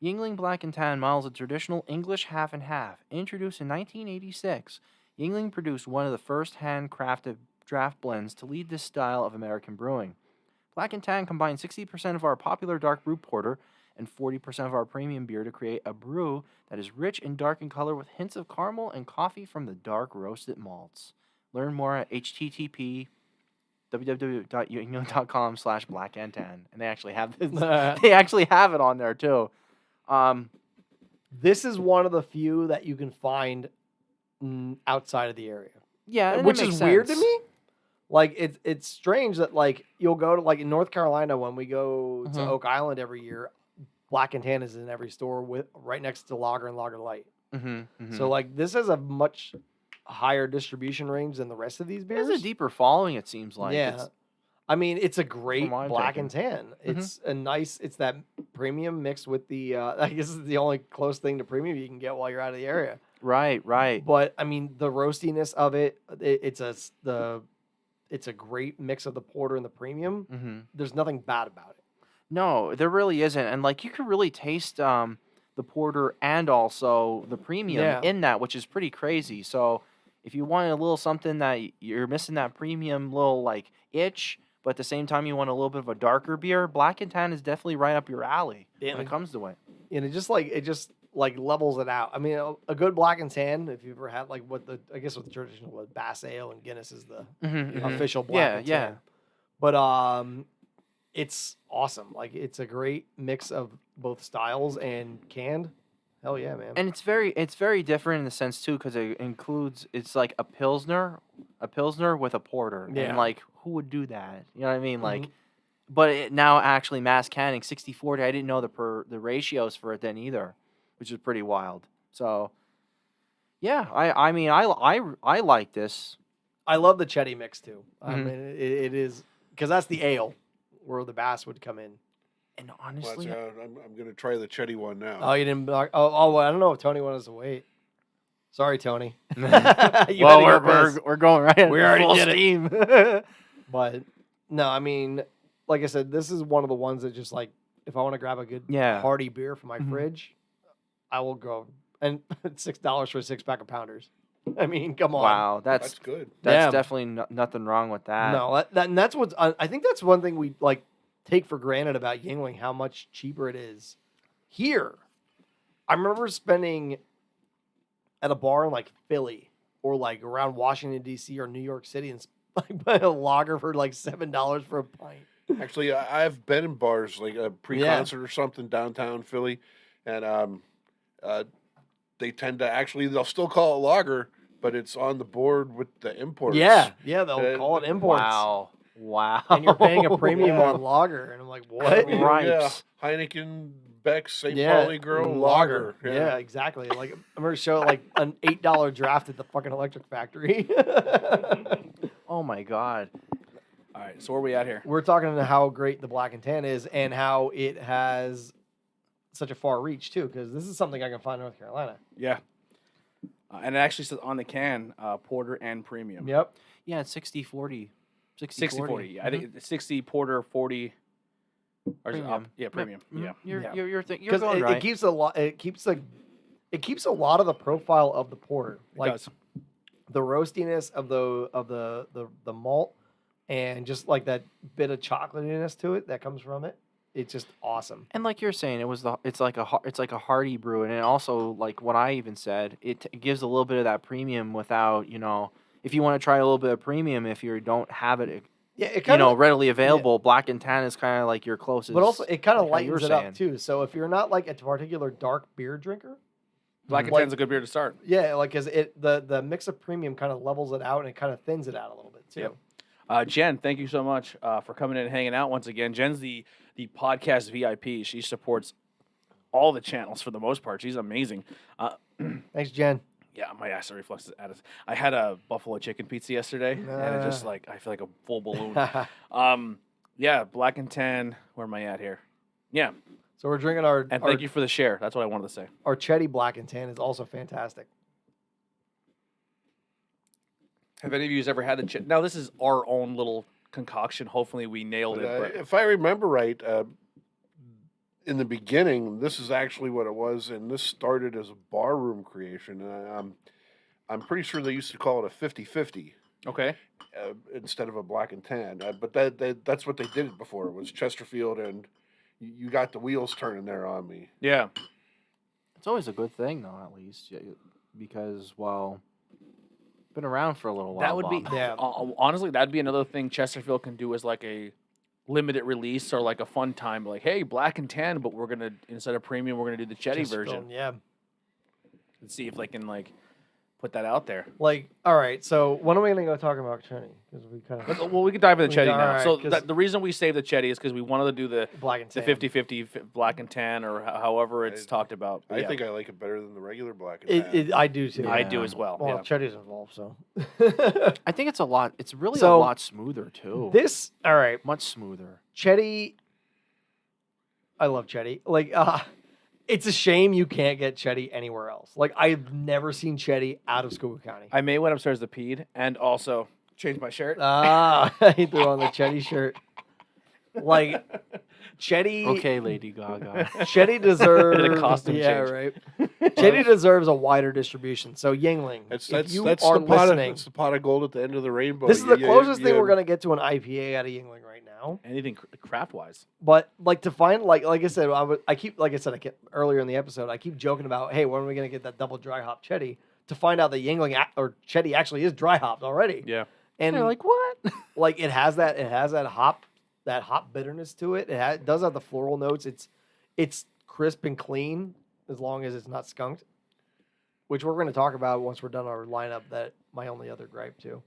Yingling Black and Tan models a traditional English half and half. Introduced in 1986, Yingling produced one of the first handcrafted draft blends to lead this style of American brewing. Black and Tan combines 60% of our popular dark brew porter and 40% of our premium beer to create a brew that is rich and dark in color with hints of caramel and coffee from the dark roasted malts. Learn more at www.yuengling.com/blackandtan. And they actually have this. They actually have it on there too. This is one of the few that you can find outside of the area. Yeah, and it Which makes is weird to sense. me. Like it's strange that like you'll go to like in North Carolina when we go to Oak Island every year, Black and Tan is in every store with right next to Lager and Lager Light. So like this has a much higher distribution range than the rest of these beers. There's a deeper following, it seems like. Yeah. It's, I mean, it's a great what I'm black taking. and tan. It's a nice. It's that premium mixed with the. I guess it's the only close thing to premium you can get while you're out of the area. right. But I mean, the roastiness of it. It's a great mix of the porter and the premium. There's nothing bad about it. No, there really isn't. And like you could really taste the porter and also the premium in that, which is pretty crazy. So if you want a little something that you're missing that premium little like itch, but at the same time you want a little bit of a darker beer, Black and Tan is definitely right up your alley when it comes to it. And it just levels it out. I mean, a good black and tan. If you've ever had like what the traditional was Bass Ale and Guinness is the official black and tan. But it's awesome. Like it's a great mix of both styles and canned. Hell yeah, man. And it's very different in the sense too, because it includes it's like a pilsner with a porter. Yeah. And like who would do that? You know what I mean? Like, but it now actually mass canning 60-40. I didn't know the ratios for it then either, which is pretty wild. So yeah, I mean I like this. I love the Chetty mix too. I mean, it is because that's the ale where the Bass would come in. And Well, honestly, I'm going to try the Chetty one now. Oh, you didn't. Well, I don't know if Tony wanted us to wait. Sorry, Tony. You well, had to go piss. we're going right. We at already full did it. steam. But no, I mean, like I said, this is one of the ones that just like, if I want to grab a good Yeah. hearty beer from my Mhm. fridge, I will go. And $6 for a 6-pack of Pounders. I mean, come on. Wow, That's good. that's Yeah. definitely nothing wrong with that. No, and that's what's. I think that's one thing we like take for granted about Yingling, how much cheaper it is here. I remember spending at a bar in like Philly or like around Washington D.C. or New York City and like buy a lager for like $7 for a pint. Actually, I've been in bars like a pre-concert or something downtown Philly, and they tend to actually they'll still call it lager, but it's on the board with the imports. Yeah, they'll call it imports. Wow. And you're paying a premium Yeah. on lager, and I'm like, what? Right. Yeah, Heineken, Beck's, St. Yeah, Pauli Girl, lager. Yeah, exactly. Like I'm gonna show like an $8 draft at the fucking Electric Factory. Oh my God. All right, so where are we at here? We're talking about how great the Black and Tan is, and how it has such a far reach too. Because this is something I can find in North Carolina. Yeah. And it actually says on the can, porter and premium. Yep. Yeah, it's 60-40. 60-40. I think it's 60 porter, 40. Or is it Premium. up? Yeah, premium. Mhm. Yeah. You're Yeah. you're Because going right. it keeps a lot. It keeps a lot of the profile of the porter, It like does. the roastiness of the malt, and just like that bit of chocolatiness to it that comes from it. It's just awesome. And like you're saying, it's like a hearty brew, and it also, like what I even said, it gives a little bit of that premium without, if you want to try a little bit of premium, if you don't have it, Yeah, it kind of. readily available, Black and Tan is kind of like your closest. But also, it kind of like how you were lightens it up saying. too. So if you're not like a particular dark beer drinker, Black and Like- Tan's a good beer to start. yeah, like cause the mix of premium kind of levels it out and it kind of thins it out a little bit too. Yep. Jen, thank you so much for coming in and hanging out once again. Jen's the podcast VIP. She supports all the channels for the most part. She's amazing. Thanks, Jen. Yeah, my acid reflux is at us. I had a buffalo chicken pizza yesterday, and it just I feel like a full balloon. Yeah, Black and Tan. Where am I at here? Yeah, So we're drinking our and thank you for the share. That's what I wanted to say. our Chetty Black and Tan is also fantastic. Have any of you ever had the Now, this is our own little concoction. Hopefully, we nailed But, it. But if I remember right, in the beginning, this is actually what it was, and this started as a barroom creation. And I'm pretty sure they used to call it a 50-50 okay, instead of a Black and Tan. But that's what they did it before. It was Chesterfield, and you got the wheels turning there on me. yeah, It's always a good thing, though, at least, because been around for a little while. that would be. Bob. Yeah. Honestly, that'd be another thing Chesterfield can do as like a limited release or like a fun time. Like, hey, Black and Tan, but we're gonna instead of premium, we're gonna do the Chetty Chesterfield, version. Yeah. And see if they can put that out there. Like, all right. So when are we gonna go talk about Chetty? Because we kind of Well, we can dive into the We Chetty can- now. alright, So 'cause- the reason we saved the Chetty is because we wanted to do the Black and Tan. 50-50 Black and Tan or however it's I- talked about. But I yeah, think I like it better than the regular Black and Tan. I do too. I Yeah. do as well. Well, yeah. Chetty's involved, so. I think it's a lot. It's really So, a lot smoother too. This, all right. Much smoother. Chetty. I love Chetty. Like, it's a shame you can't get Chetty anywhere else. Like, I've never seen Chetty out of Schuylkill County. I may went upstairs to peed and also changed my shirt. He threw on the Chetty shirt. Like, Chetty. Okay, Lady Gaga. Chetty deserves. Did a costume yeah, change. right. Chetty deserves a wider distribution. So, Yingling, That's if you that's are the pot listening, that's the pot of gold at the end of the rainbow. this is the You- closest you- thing we're gonna get to an IPA out of Yingling right now. Anything craft wise. But like to find like I said, I keep earlier in the episode, I keep joking about, hey, when are we gonna get that double dry hop Chetty? To find out that Yingling or Chetty actually is dry hopped already. Yeah. And They're like, what? like it has that hop bitterness to it. It does have the floral notes. It's crisp and clean as long as it's not skunked, which we're going to talk about once we're done our lineup. That my only other gripe too.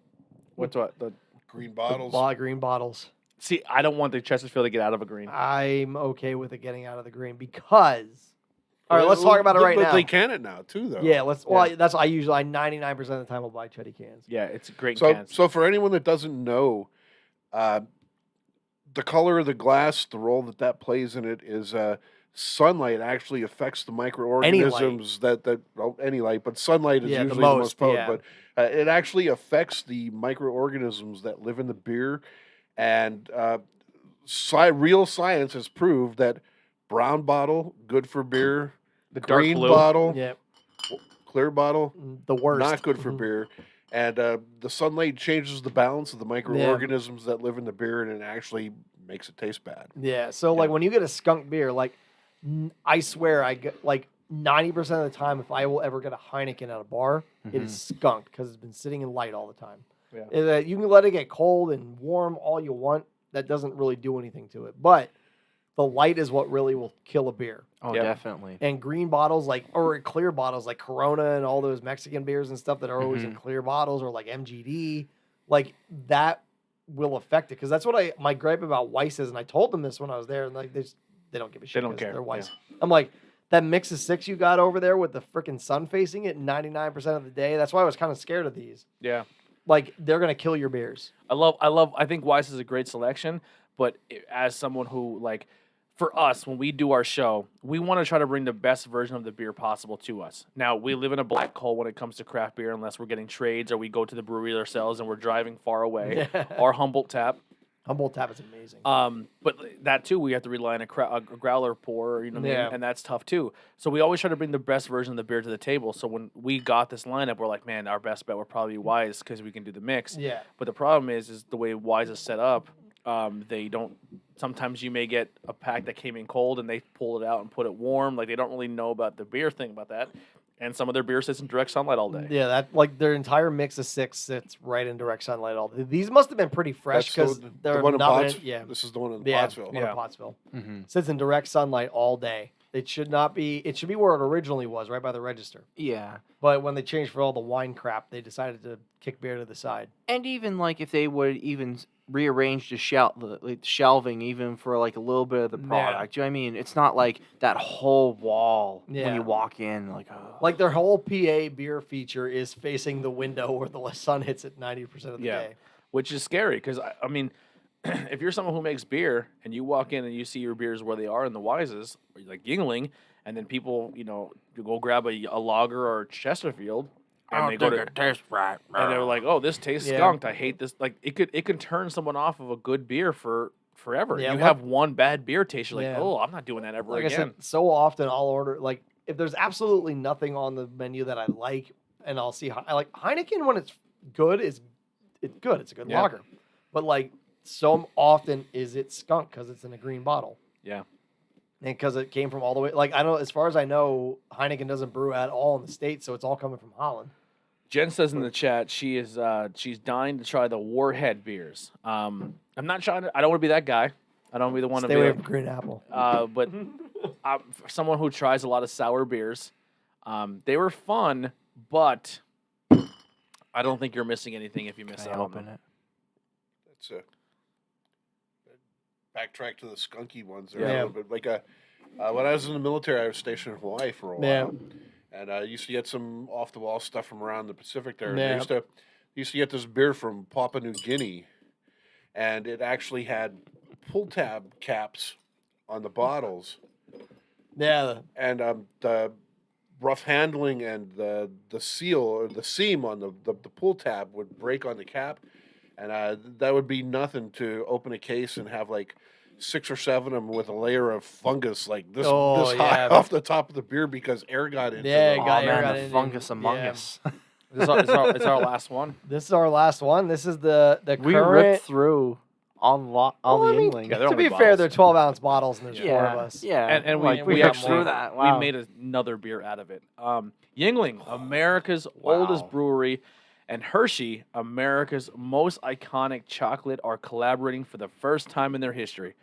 What's what? The, green bottles. Green bottles. see, I don't want the Chesterfield to get out of a green. I'm okay with it getting out of the green because. All right, let's talk about it right but now. They can it now too, though. Yeah, let's. Well, that's I 99% of the time will buy Chetty cans. Yeah, it's great So cans. so for anyone that doesn't know, the color of the glass, the role that plays in it is sunlight actually affects the microorganisms well, any light, but sunlight is Yeah, the usually the most most, potent. yeah. But it actually affects the microorganisms that live in the beer, and real science has proved that brown bottle good for beer, The dark green blue. bottle, Yeah, clear bottle the worst. not good for Mhm. beer. And the sunlight changes the balance of the microorganisms that live in the beer, and it actually makes it taste bad. Yeah. So like Yeah. when you get a skunk beer, like I swear I get like 90% of the time, if I will ever get a Heineken at a bar, it is skunked because it's been sitting in light all the time. Yeah. You can let it get cold and warm all you want. That doesn't really do anything to it. But the light is what really will kill a beer. Oh, Yep. definitely. And green bottles, or clear bottles, like Corona and all those Mexican beers and stuff that are always in clear bottles, or like MGD, like that will affect it. Because that's what my gripe about Weiss is, and I told them this when I was there, and like they don't give a shit. don't 'cause care, They're Weiss. I'm like, that mix of six you got over there with the freaking sun facing it 99% of the day. That's why I was kind of scared of these. Yeah. Like they're gonna kill your beers. I think Weiss is a great selection, but as someone who like, for us, when we do our show, we want to try to bring the best version of the beer possible to us. Now, we live in a black hole when it comes to craft beer, unless we're getting trades or we go to the brewery ourselves and we're driving far away. Or Humboldt Tap. Humboldt Tap is amazing. But that too, we have to rely on a growler pour, you know what I mean? And that's tough too. So we always try to bring the best version of the beer to the table. So when we got this lineup, we're like, man, our best bet would probably be Wise because we can do the mix. Yeah. But the problem is the way Wise is set up, they don't. Sometimes you may get a pack that came in cold and they pull it out and put it warm. Like they don't really know about the beer thing about that. And some of their beer sits in direct sunlight all day. Yeah, that like their entire mix of six sits right in direct sunlight all day. These must have been pretty fresh because they're the one in not Potts. yeah. This is the one in Yeah, Pottsville. one in Pottsville. Mm-hmm. Sits in direct sunlight all day. It should not be. It should be where it originally was, right by the register. Yeah. But when they changed for all the wine crap, they decided to kick beer to the side. And even like if they would even rearrange the shelving even for like a little bit of the product. You know what I mean? It's not like that whole wall when Yeah. you walk in. Like, oh. Like their whole PA beer feature is facing the window where the sun hits it 90% of the day. Which is scary because, I mean, if you're someone who makes beer and you walk in and you see your beers where they are in the Wises, like Yingling, and then people, you go grab a lager or a Chesterfield, and they go to tastes right. and they're like, "Oh, this tastes Yeah. skunked. I hate this." Like it can turn someone off of a good beer for forever. Yeah, you like- have one bad beer taste, you're like, Yeah. "Oh, I'm not doing that ever Like again." I said, so often I'll order like if there's absolutely nothing on the menu that I like, and I'll see I like Heineken when it's good it's good. It's a good Yeah. lager, but like so often is it skunk because it's in a green bottle. Yeah. And because it came from all the way, like I know, as far as I know, Heineken doesn't brew at all in the States, so it's all coming from Holland. Jen says in the chat she's dying to try the Warhead beers. I'm not trying to. I don't want to be that guy. I don't want to be the one Stay to be away like, from Green Apple. but for someone who tries a lot of sour beers, they were fun, but I don't think you're missing anything if you miss Can I out on open them. it? That's a backtrack to the skunky ones there Yeah. a little bit. Like when I was in the military, I was stationed in Hawaii for a while, Yeah. and I used to get some off the wall stuff from around the Pacific there. And Yeah. I used to get this beer from Papua New Guinea, and it actually had pull tab caps on the bottles, Yeah, and the rough handling and the seal or the seam on the pull tab would break on the cap, and that would be nothing to open a case and have like 6 or 7 of them with a layer of fungus like this Oh, this high yeah. off the top of the beer because air got into Yeah, them. it got Oh air man, got the in fungus and- among yeah. us. It's our last one. this is our last one. This is the We current. ripped through on Well, the I mean, Yingling. Yeah, they're to only be fair, bottles. they're 12-ounce bottles, and there's 4 of yeah, us. yeah. And like, we ripped actually through that. Wow. we made another beer out of it. Yingling, America's oldest brewery, and Hershey, America's most iconic chocolate, are collaborating for the first time in their history.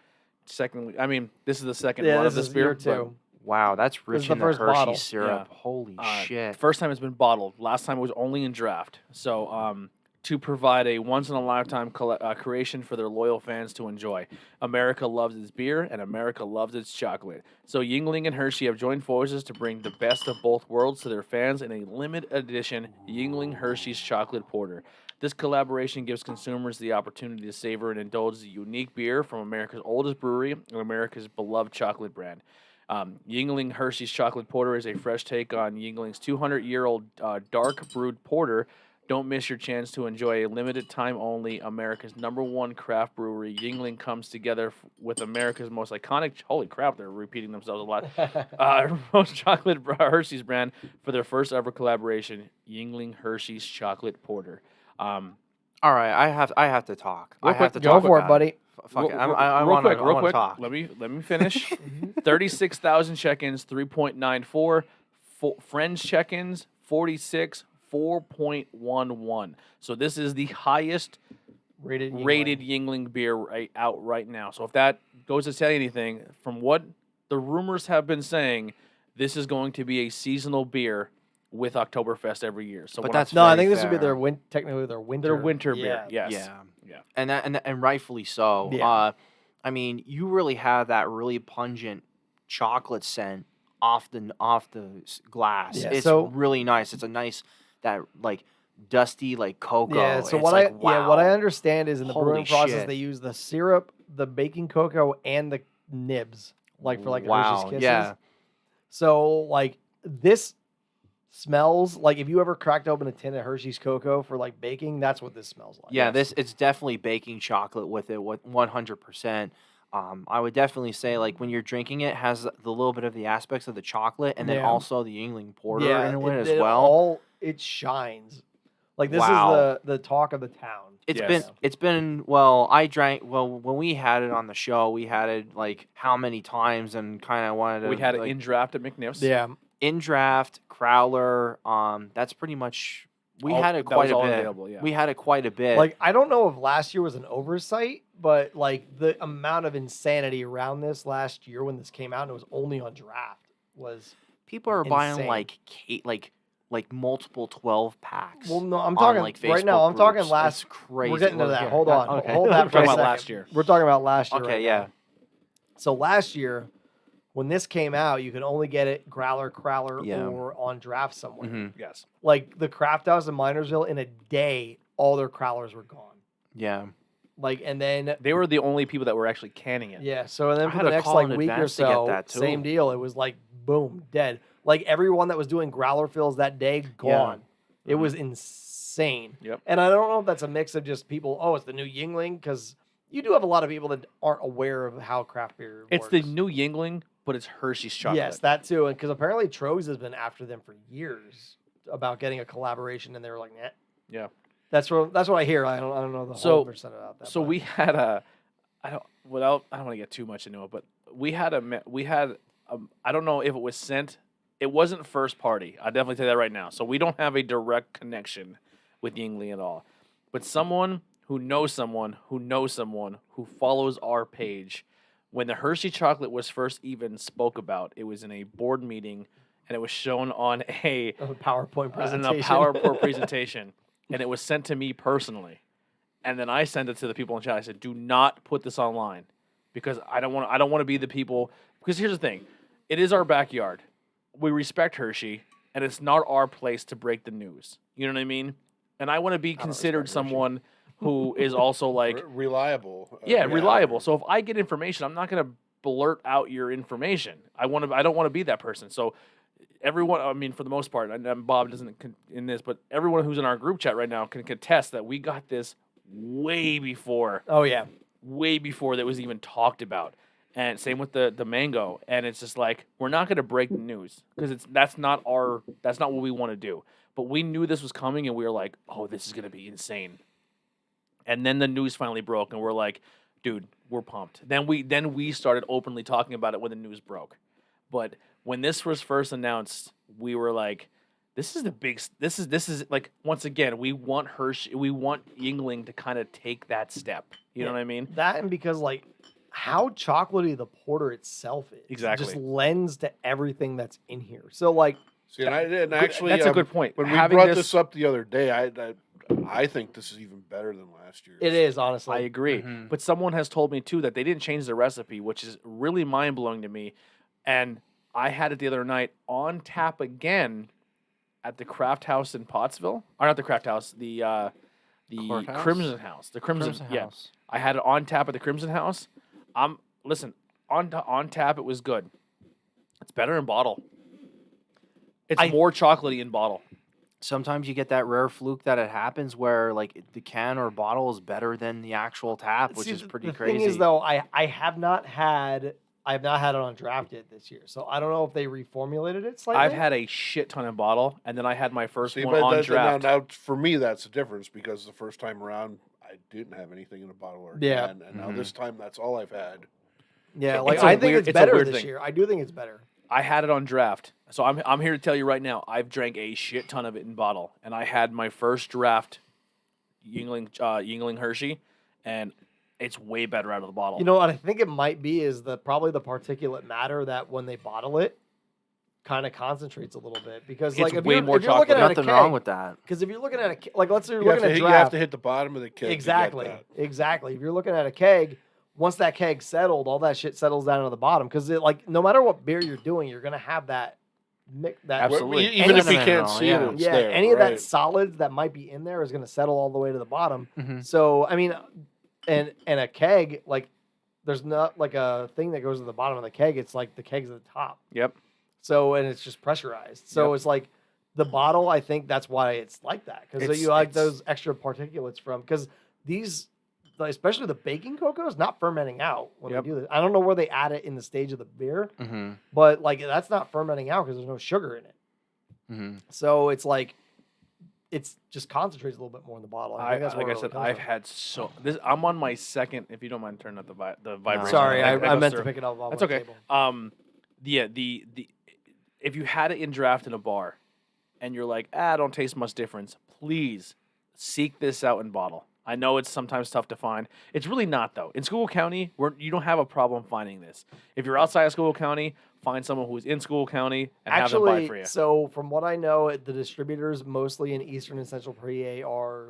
Secondly, I mean, this is the second Yeah, one this of this is beer year 2. Wow, that's is rich the in the first Hershey bottle. syrup. Yeah. Holy shit. First time it's been bottled. Last time it was only in draft. So to provide a once-in-a-lifetime creation for their loyal fans to enjoy. America loves its beer, and America loves its chocolate. So Yingling and Hershey have joined forces to bring the best of both worlds to their fans in a limited edition Yingling Hershey's Chocolate Porter. This collaboration gives consumers the opportunity to savor and indulge the unique beer from America's oldest brewery and America's beloved chocolate brand. Yingling Hershey's Chocolate Porter is a fresh take on Yingling's 200-year-old dark brewed porter. Don't miss your chance to enjoy a limited time only America's #1 craft brewery. Yingling comes together with America's most iconic. Holy crap, they're repeating themselves a lot. Most chocolate Hershey's brand for their first ever collaboration. Yingling Hershey's Chocolate Porter. All right, I have to talk. Real I have quick, to Go talk for it, about buddy. Fuck it. I real want quick, real to quick. talk. Let me finish. 36,000 check-ins, 3.94. Friends check-ins, 46, 4.11. So this is the highest Rated Yingling beer out right now. So if that goes to tell you anything, from what the rumors have been saying, this is going to be a seasonal beer with Oktoberfest every year. So But when that's No, I very think this would be fair. technically their winter. their winter beer. Yeah. Yes. Yeah. And rightfully so. Yeah. I mean, you really have that really pungent chocolate scent off the glass. Yeah, It's so- really nice. It's a nice that like dusty like cocoa. Yeah, so It's what like, what I wow. understand is in the Holy brewing process shit. they use the syrup, the baking cocoa, and the nibs, like for like wow, Hershey's Kisses. yeah. So like this smells like if you ever cracked open a tin of Hershey's cocoa for like baking, that's what this smells like. Yeah, it's definitely baking chocolate with it, with 100%. I would definitely say like when you're drinking it has the little bit of the aspects of the chocolate and then Yeah. also the Yingling Porter yeah, in it as it well. it shines. Like this Wow. is the talk of the town. Yes. It's been when we had it on the show, we had it like how many times and kind of wanted to We had it like, in draft at McNiff's. Yeah. in draft, Crowler, that's pretty much we All- had it that quite was a all bit. available, yeah. We had it quite a bit. Like I don't know if last year was an oversight, but like the amount of insanity around this last year when this came out and it was only on draft was people are buying insane. like multiple 12 packs. well. No, I'm on, talking like, right now. Facebook I'm talking groups. last. It's crazy. We're getting to Look that. here. Hold on. Okay. Hold that We're for a talking about second. last year. We're talking about last year. Okay, right yeah. now. So last year, when this came out, you could only get it Growler, Crowler, Yeah. or on draft somewhere. Mhm. Yes. Like the Craft House in Minersville, in a day, all their Crowlers were gone. Yeah. Like, and then They were the only people that were actually canning it. yeah, so and then I for had the to next call like in week or advance to get so, that, too. same deal. It was like boom, dead. Like everyone that was doing growler fills that day, gone. It was insane. Yep. And I don't know if that's a mix of just people. Oh, it's the new Yingling, because you do have a lot of people that aren't aware of how craft beer It's works. the new Yingling, but it's Hershey's chocolate. Yes, that too. And because apparently Trogs has been after them for years about getting a collaboration, and they were like, nah. Yeah. That's what I hear. I don't know the So- whole percent about that. So but- we had a, I don't want to get too much into it, but we had I don't know if it was sent. It wasn't first party. I definitely tell you that right now. So we don't have a direct connection with Yingling at all. But someone who knows someone who knows someone who follows our page, when the Hershey chocolate was first even spoke about, it was in a board meeting and it was shown on a PowerPoint presentation. in a PowerPoint presentation, and it was sent to me personally. And then I sent it to the people in chat. I said, "Do not put this online, because I don't want to be the people." Because here's the thing, it is our backyard. We respect Hershey, and it's not our place to break the news. You know what I mean? And I want to be considered respect Hershey. someone who is also like, reliable. reliable. So if I get information, I'm not going to blurt out your information. I don't want to be that person. So everyone, I mean, for the most part, and Bob doesn't in this, but everyone who's in our group chat right now can contest that we got this way before Oh yeah. that was even talked about. And same with the mango. And it's just like, we're not going to break the news because that's not what we want to do. But we knew this was coming, and we were like, oh, this is going to be insane. And then the news finally broke, and we're like, dude, we're pumped. Then we started openly talking about it when the news broke. But when this was first announced, we were like, this is like, once again, we want Yingling to kind of take that step. You know what I mean? That, and because like how chocolatey the porter itself is. Exactly. It just lends to everything that's in here. So like See, and actually, that's a good point. When we Having brought this up the other day, I think this is even better than last year's. it is honestly. I agree. Mhm. But someone has told me too that they didn't change the recipe, which is really mind blowing to me. And I had it the other night on tap again at the Craft House in Pottsville. Or not the Craft House, the the Courthouse? Crimson House. The Crimson, yeah. House. I had it on tap at the Crimson House. Listen, on tap it was good. It's better in bottle. It's more chocolatey in bottle. Sometimes you get that rare fluke that it happens where like the can or bottle is better than the actual tap, which is pretty crazy. The thing is, though, I have not had it on draft yet this year, so I don't know if they reformulated it slightly. I've had a shit ton in bottle, and then I had my first one but on draft. Now, for me, that's the difference because the first time around, I didn't have anything in a bottle or a can, and now this time, that's all I've had. Yeah, like It's a I think weird- it's it's a better weird this thing. year. I do think it's better. I had it on draft, so I'm here to tell you right now. I've drank a shit ton of it in bottle, and I had my first draft Yingling Hershey, and it's way better out of the bottle. You know what I think it might be is probably the particulate matter that when they bottle it kind of concentrates a little bit because It's like if way you're, more if you're looking chocolate. at a Nothing wrong keg, with that. because if you're looking at a like let's say you're You have, looking to at hit, draft you have to hit the bottom of the keg. exactly To get exactly. If you're looking at a keg, once that keg settled, all that shit settles down to the bottom because it like no matter what beer you're doing, you're gonna have that mix that that. Absolutely. Even if you Any- can't see yeah. it, it's yeah, there. any of right? that solids that might be in there is going to settle all the way to the bottom. Mhm. So, I mean, and a keg, like, there's not like a thing that goes to the bottom of the keg. It's like the keg's at the top. Yep. So, and it's just pressurized. So Yep. it's like the bottle, I think that's why it's like that. Because you like those extra particulates from, because these, especially the baking cocoa is not fermenting out when Yep. they do this. I don't know where they add it in the stage of the beer, Mm-hmm. but like that's not fermenting out because there's no sugar in it. Mm-hmm. So it's like it's just concentrates a little bit more in the bottle. I think that's like where I it said, comes I've from. had this. I'm on my second. If you don't mind, turning up the vibration. Sorry, That I goes meant to through. pick it up on That's my okay. table. Yeah, the if you had it in draft in a bar, and you're like, I don't taste much difference. Please seek this out in bottle. I know it's sometimes tough to find. It's really not though. In Schuylkill County, you don't have a problem finding this. If you're outside of Schuylkill County, find someone who's in Schuylkill County and have them buy for you. So from what I know, the distributors mostly in Eastern and Central PA are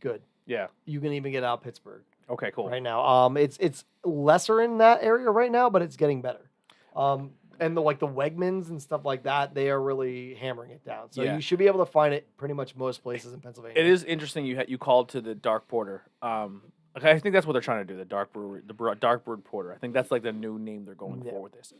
good. Yeah. You can even get out of Pittsburgh Okay. Cool. right now. It's lesser in that area right now, but it's getting better. And the Wegmans and stuff like that, they are really hammering it down. So Yeah. you should be able to find it pretty much most places in Pennsylvania. It is interesting you called to the dark porter. Okay, I think that's what they're trying to do. The dark brewed porter. I think that's like the new name they're going for with this.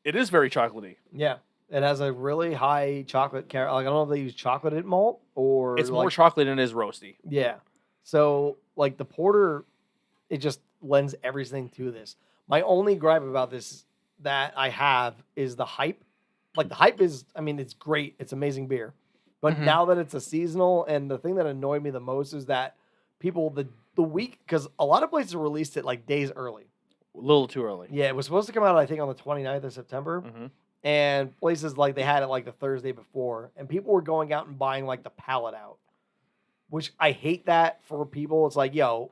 It is very chocolatey. Yeah. It has a really high chocolate like I don't know if they use chocolated malt or It's more chocolate than it is roasty. yeah. So like the porter, it just lends everything to this. My only gripe about this that I have is the hype. Like the hype is, I mean, it's great. It's amazing beer. But Mhm. now that it's a seasonal, and the thing that annoyed me the most is that people the week, because a lot of places released it like days early. A little too early. Yeah, it was supposed to come out, I think, on the 29th of September. Mm-hmm. And places like they had it like the Thursday before, and people were going out and buying like the pallet out, which I hate that for people. It's like, yo,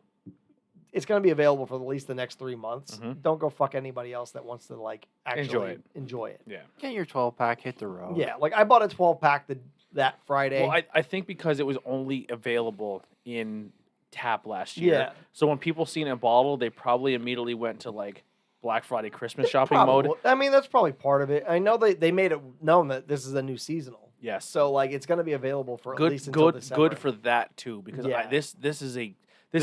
it's going to be available for at least the next 3 months. Mhm. Don't go fuck anybody else that wants to like actually enjoy it. Yeah. Get your 12-pack, hit the road. Yeah, like I bought a 12-pack that Friday. Well, I think because it was only available in tap last year. Yeah. So when people seen it in bottle, they probably immediately went to like Black Friday, Christmas shopping Probably- mode. I mean, that's probably part of it. I know they made it known that this is a new seasonal. Yes. So like it's going to be available for at least until Good December. for that too, because Yeah. this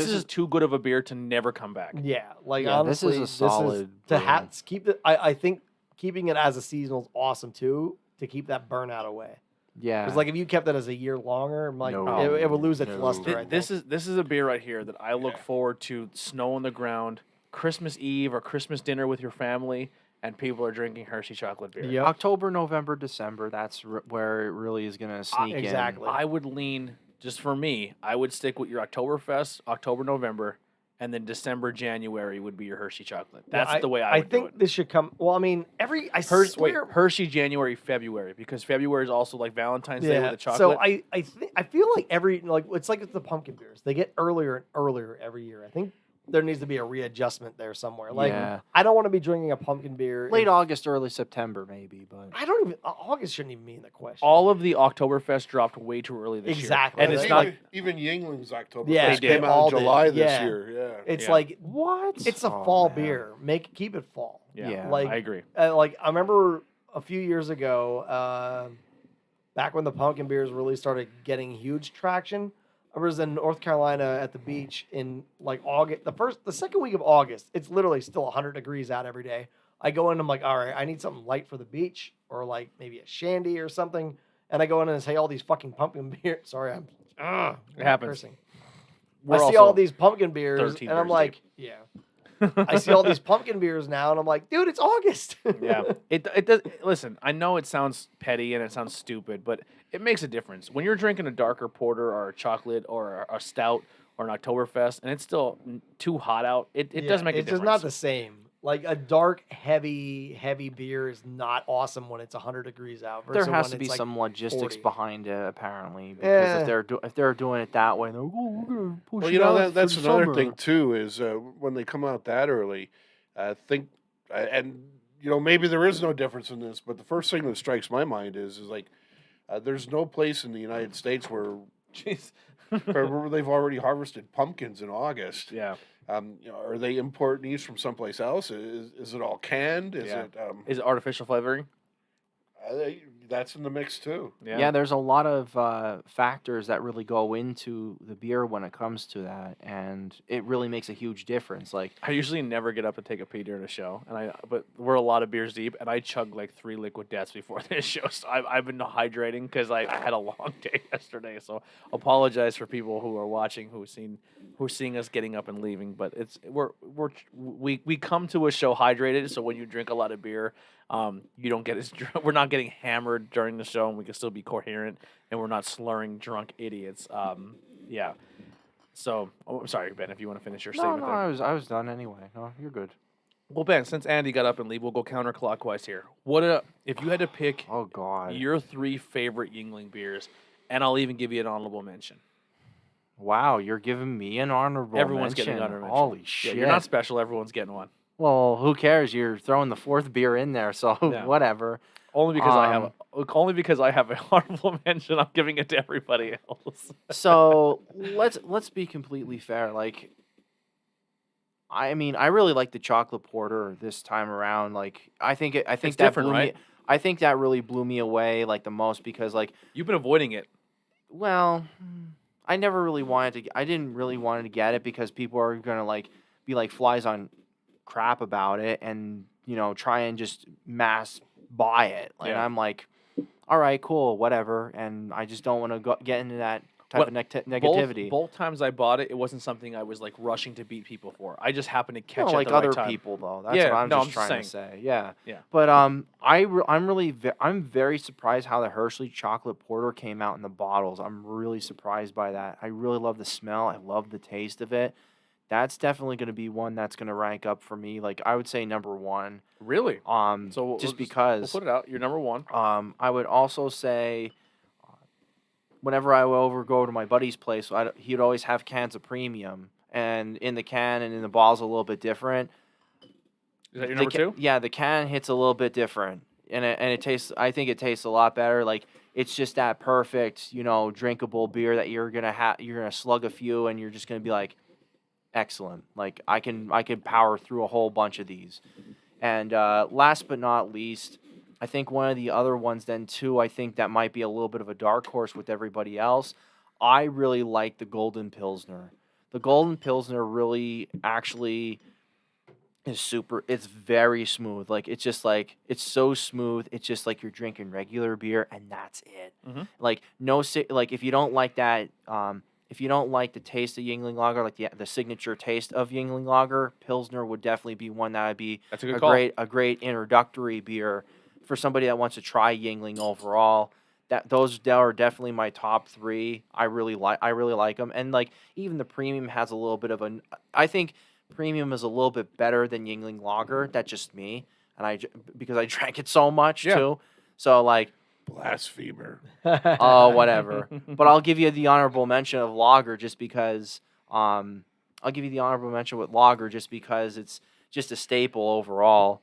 is too good of a beer to never come back. Yeah, like Yeah, this is honestly, a solid to brew. keep it. I think keeping it as a seasonal is awesome too, to keep that burnout away. Yeah. Because like if you kept it as a year longer, like No. it would lose its No. luster. I This think. is a beer right here that I look forward to. Snow on the ground, Christmas Eve or Christmas dinner with your family, and people are drinking Hershey chocolate beer. Yep. October, November, December, that's where it really is going to sneak in. exactly. I would lean, just for me, I would stick with your Oktoberfest, October, November, and then December, January would be your Hershey chocolate. That's the way I would do think it. this should come. Well, I mean, swear. Hershey, January, February, because February is also like Valentine's Day with the chocolate. So I feel like it's like the pumpkin beers. They get earlier and earlier every year. I think there needs to be a readjustment there somewhere. Like Yeah. I don't want to be drinking a pumpkin beer Late in- August, early September, maybe. But I don't even August shouldn't even be in the question. all of the Oktoberfest dropped way too early this Exactly. year. And it's Like- not Even Yingling's Oktoberfest Yeah, they came did. out All in did. July this Yeah. year. Yeah. It's Yeah. like what? it's a Oh, fall man. beer. Keep it fall. yeah, like- I agree. Like I remember a few years ago, back when the pumpkin beers really started getting huge traction. I was in North Carolina at the beach in like August, the second week of August. It's literally still 100 degrees out every day. I go in, I'm like, all right, I need something light for the beach, or like maybe a shandy or something. And I go in and say all these fucking pumpkin beers. Sorry, I'm It happens. cursing. We're I see all also these pumpkin beers, 13 and I'm beers like, yeah. I see all these pumpkin beers now, and I'm like, dude, it's August. Yeah, it does. Listen, I know it sounds petty and it sounds stupid, but it makes a difference when you're drinking a darker porter or a chocolate or a stout or an Oktoberfest, and it's still too hot out. It does make a it's difference. just not the same. Like a dark, heavy beer is not awesome when it's 100 degrees out. There versus has when to be it's, like, some logistics 40. behind it, apparently, because Eh. if they're doing it that way, they're like, oh, we're gonna push Well, it you know out that's for another summer." thing too is when they come out that early, think and you know maybe there is no difference in this, but the first thing that strikes my mind is like there's no place in the United States where Jeez. where they've already harvested pumpkins in August. Yeah. You know, are they importing these from someplace else? Is it all canned? Is Yeah. it? Is it artificial flavoring? That's in the mix too. Yeah, there's a lot of factors that really go into the beer when it comes to that, and it really makes a huge difference. Like, I usually never get up and take a pee during a show, but we're a lot of beers deep, and I chug like 3 liquid deaths before this show. So I've been hydrating because I had a long day yesterday. So apologize for people who are watching who are seeing us getting up and leaving. But we come to a show hydrated. So when you drink a lot of beer, you don't get as drunk. We're not getting hammered during the show, and we can still be coherent, and we're not slurring drunk idiots. Yeah. So, I'm sorry, Ben, if you want to finish your statement there. I was done anyway. No, you're good. Well, Ben, since Andy got up and leave, we'll go counterclockwise here. If you had to pick Oh God. your 3 favorite Yingling beers, and I'll even give you an honorable mention. Wow, you're giving me an honorable Everyone's mention. getting an honorable mention. Holy Yeah, shit. you're not special. Everyone's getting one. Well, who cares? You're throwing the 4th beer in there, so Yeah. whatever. Only because I have a honorable mention. I'm giving it to everybody else. So let's be completely fair. Like, I mean, I really like the chocolate porter this time around. Like, I think It's that different, blew right? me. I think that really blew me away like the most because like, You've been avoiding it. well, I never really wanted to. I didn't really want to get it because people are gonna like be like flies on crap about it and try and just mass buy it. And Yeah. I'm like, all right, cool, whatever. And I just don't want to get into that type of negativity. Both times I bought it, it wasn't something I was like rushing to beat people for. I just happened to catch it like at the other right time. people though. That's Yeah, what I'm no, just I'm trying just to say. Yeah. Yeah. But I'm very surprised how the Hershey chocolate porter came out in the bottles. I'm really surprised by that. I really love the smell. I love the taste of it. That's definitely going to be one that's going to rank up for me. Like I would say number 1. Really? So just we'll because put it out. You're number 1. I would also say whenever I would go to my buddy's place, he'd always have cans of premium, and in the can and in the bottle's a little bit different. Is that your number 2? Yeah, the can hits a little bit different, and it tastes. I think it tastes a lot better. Like it's just that perfect, drinkable beer that you're gonna slug a few, and you're just gonna be like, excellent. Like I can power through a whole bunch of these. And last but not least, I think one of the other ones then too, I think that might be a little bit of a dark horse with everybody else. I really like the Golden Pilsner. The Golden Pilsner really actually is super. It's very smooth. Like it's just like it's so smooth. It's just like you're drinking regular beer and that's it. Mhm. Like like if you don't like that, if you don't like the taste of Yingling Lager, like the signature taste of Yingling Lager, Pilsner would definitely be one that would be That's a good call. a great introductory beer for somebody that wants to try Yingling overall. Those are definitely my top 3. I really like them, and like even the premium has a little bit of I think premium is a little bit better than Yingling Lager. That's just me, and because I drank it so much too. So like. Blasphemer. Oh, whatever. But I'll give you the honorable mention of lager just because I'll give you the honorable mention with lager just because it's just a staple overall.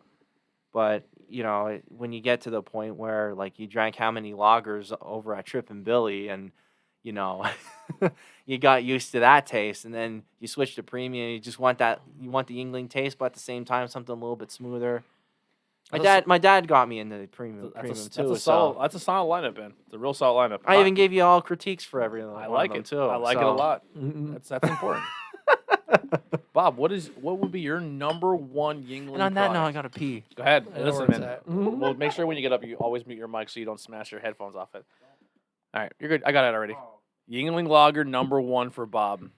But, when you get to the point where like you drank how many lagers over at Trip and Billy and you got used to that taste and then you switch to premium, you want the Yingling taste but at the same time something a little bit smoother. My dad got me into the premium That's too. a solid. That's a solid lineup, man. It's a real solid lineup. I even gave you all critiques for every one I of like them it too. I like it a lot. Mhm. That's important. Bob, what would be your number one Yingling? And on that note, I product? gotta pee. Go ahead. I know Listen, where it's man. at. Well, make sure when you get up, you always mute your mic so you don't smash your headphones off it. All right, you're good. I got it already. Yingling Lager number one for Bob.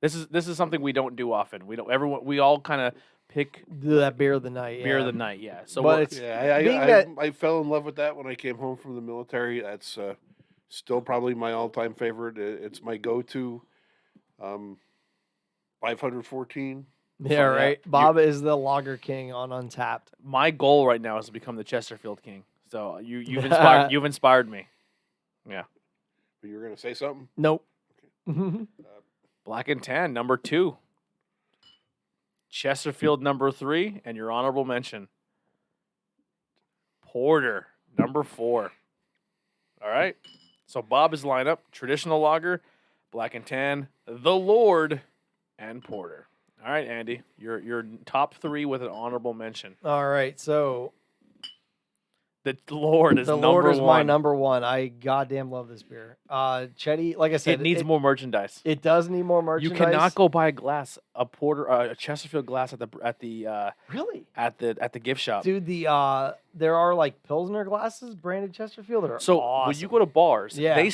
This is something we don't do often. We all kind of pick Do that beer of the night. beer of yeah. the night. Yeah. So But it's Yeah, being that I fell in love with that when I came home from the military. That's still probably my all-time favorite. It's my go-to. 514. yeah, yeah, right. Bob is the lager king on Untapped. my goal right now is to become the Chesterfield King. So you've inspired me. Yeah. But you were gonna say something? Nope. Black and Tan number 2. Chesterfield number 3, and your honorable mention. Porter number 4. All right. So Bob's lineup: traditional lager, Black and Tan, the Lord, and Porter. All right, Andy, your top 3 with an honorable mention. All right, so The Lord is the number Lord is one. my number one. I goddamn love this beer. Chetty, like I said, It needs more merchandise. It does need more You merchandise. cannot go buy a porter, a Chesterfield glass at the Really, at the gift shop. dude. There are like Pilsner glasses branded Chesterfield that are So awesome. when you go to bars, Yeah. they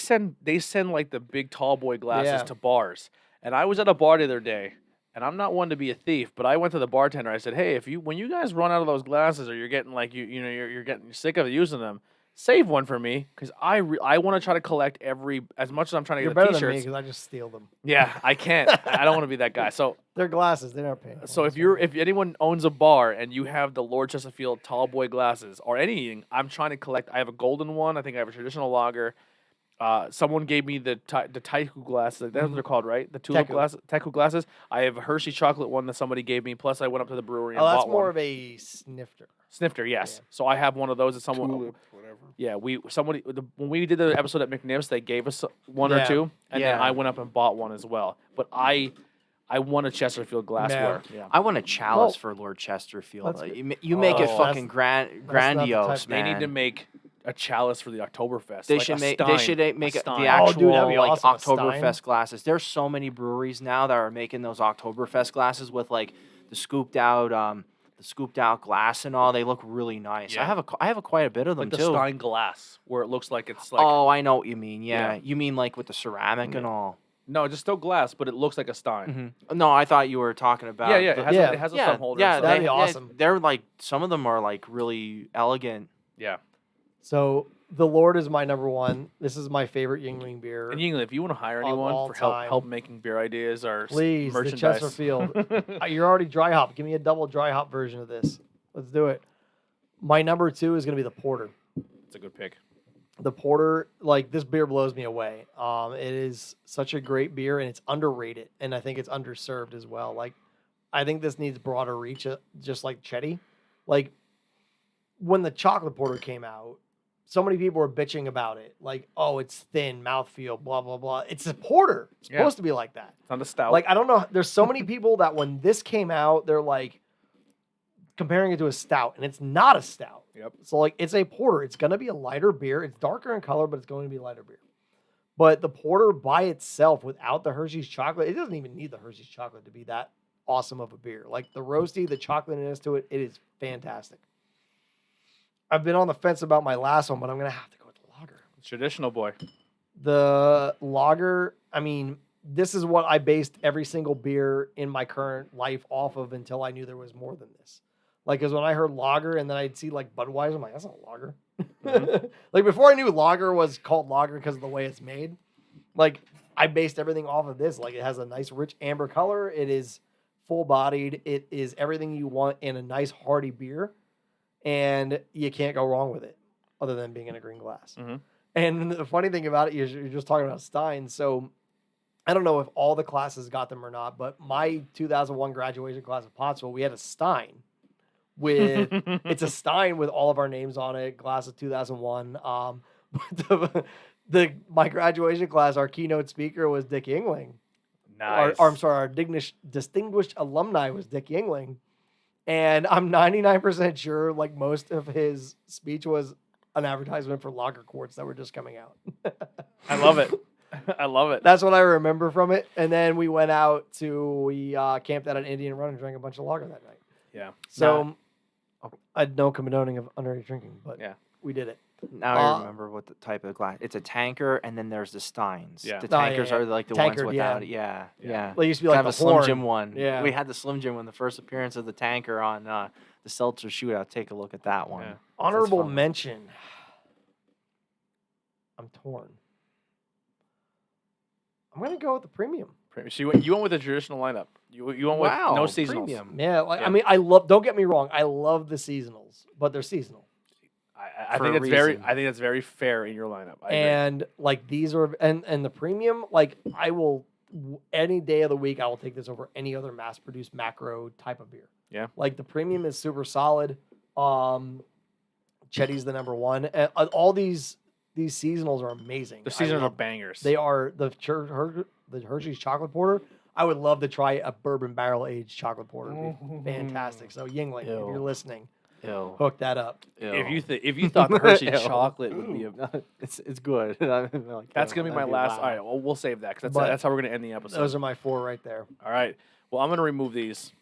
send like the big tall boy glasses Yeah. to bars. And I was at a bar the other day, and I'm not one to be a thief, but I went to the bartender. I said, "Hey, when you guys run out of those glasses, or you're getting like you're getting sick of using them, save one for me, because I want to try to collect as much as I'm trying to You're get better the than me t-shirts. because I just steal them. Yeah, I can't. I don't want to be that guy. So They're glasses. They're not paying. for So them, if anyone owns a bar and you have the Lord Chesterfield tall boy glasses or anything, I'm trying to collect. I have a golden one. I think I have a traditional lager. Someone gave me the Taiku glasses. That's what they're called, right? The tulip Teku. glasses. Teku glasses. I have a Hershey chocolate one that somebody gave me. Plus, I went up to the brewery and oh, that's bought more one. of a snifter. Snifter, yes. Yeah. So I have one of those that someone. Tulip, whatever. Yeah, when we did the episode at McNibbs, they gave us one or Yeah. two, and then Yeah. I went up and bought one as well. But I want a Chesterfield glassware. Yeah. I want a chalice Well, for Lord Chesterfield. that's good. You make it Oh. fucking not the grandiose, type- They man. need to make a chalice for the Oktoberfest. They like should a make. stein, They should make a the stein. Oh, actual dude, that'd be like awesome, a stein. Oktoberfest glasses. There's so many breweries now that are making those Oktoberfest glasses with like the scooped out glass and all. They look really nice. Yeah. I have quite a bit of them like the too. stein glass, where it looks like it's like Oh, I know what you mean. Yeah, Yeah. you mean like with the ceramic and all. no, just still glass, but it looks like a stein. No, I thought you were talking about. Yeah, yeah, the- it has, Yeah. A, it has a yeah, thumb holder. yeah, and stuff. That'd be yeah, awesome. They're like some of them are like really elegant. Yeah. So the Lord is my number one. This is my favorite Yingling beer. And Yingling, if you want to hire Of anyone all for time. help making beer ideas or Please, the merchandise, Chesterfield. You're already dry hop. Give me a double dry hop version of this. Let's do it. My number 2 is going to be the Porter. it's a good pick. The Porter, like this beer blows me away. It is such a great beer and it's underrated. And I think it's underserved as well. Like, I think this needs broader reach, just like Chetty. Like, when the chocolate porter came out, so many people were bitching about it. Like, oh, it's thin, mouthfeel, blah, blah, blah. It's a porter. It's Yeah. supposed to be like that. It's not a stout. Like, I don't know. There's so many people that when this came out, they're like comparing it to a stout, and it's not a stout. Yep. So, like, it's a porter. It's going to be a lighter beer. It's darker in color, but it's going to be a lighter beer. But the porter by itself, without the Hershey's chocolate, it doesn't even need the Hershey's chocolate to be that awesome of a beer. Like, the roasty, the chocolatiness to it, it is fantastic. I've been on the fence about my last one, but I'm going to have to go with the lager. Traditional boy. The lager, I mean, this is what I based every single beer in my current life off of until I knew there was more than this. Like, because when I heard lager and then I'd see like Budweiser, I'm like, that's not lager. Like, before I knew lager was called lager because of the way it's made, like, I based everything off of this. Like, it has a nice, rich amber color. It is full bodied. It is everything you want in a nice, hearty beer. And you can't go wrong with it other than being in a green glass. Mhm. And the funny thing about it is you're just talking about Stein. So I don't know if all the classes got them or not, but my 2001 graduation class at Pottsville, we had a Stein with, it's a Stein with all of our names on it, class of 2001. My graduation class, our keynote speaker was Dick Yuengling. Nice. Our distinguished alumni was Dick Yuengling. And I'm 99% sure, like, most of his speech was an advertisement for lager quarts that were just coming out. I love it. I love it. That's what I remember from it. And then we went out we camped out at Indian Run and drank a bunch of lager that night. Yeah. So I had no condoning of underage drinking, but Yeah. we did it. Now I remember what the type of glass. It's a tanker, and then there's the Steins. Yeah. The Oh, yeah, tankers yeah. are like the Tankered, ones without it. Yeah, yeah. Well, it used to be Kind like of the a Slim horn. Jim one. Yeah. We had the Slim Jim one, the first appearance of the tanker on the Seltzer Shootout. Take a look at that one. Yeah. Honorable fun. mention. I'm torn. I'm gonna go with the premium. So you went with the traditional lineup. You went with no seasonals. Premium. Yeah, like Yeah. I mean, I love. Don't get me wrong, I love the seasonals, but they're seasonal. I For think a it's very. reason. I think that's very fair in your lineup. I agree. And like these are and the premium, like I will any day of the week I will take this over any other mass produced macro type of beer. Yeah. Like the premium is super solid. Chetty's the number one. And all these seasonals are amazing. The I seasonals are love- bangers. They are the Hershey's chocolate porter. I would love to try a bourbon barrel aged chocolate porter. It'd be fantastic. So Yingling, if Ew. you're listening, Ew. hook that up. If you thought the Hershey Ew. chocolate would be it's good. that's gonna be my last. All right, well, we'll save that because But that's how we're gonna end the episode. Those are my four right there. All right. Well, I'm gonna remove these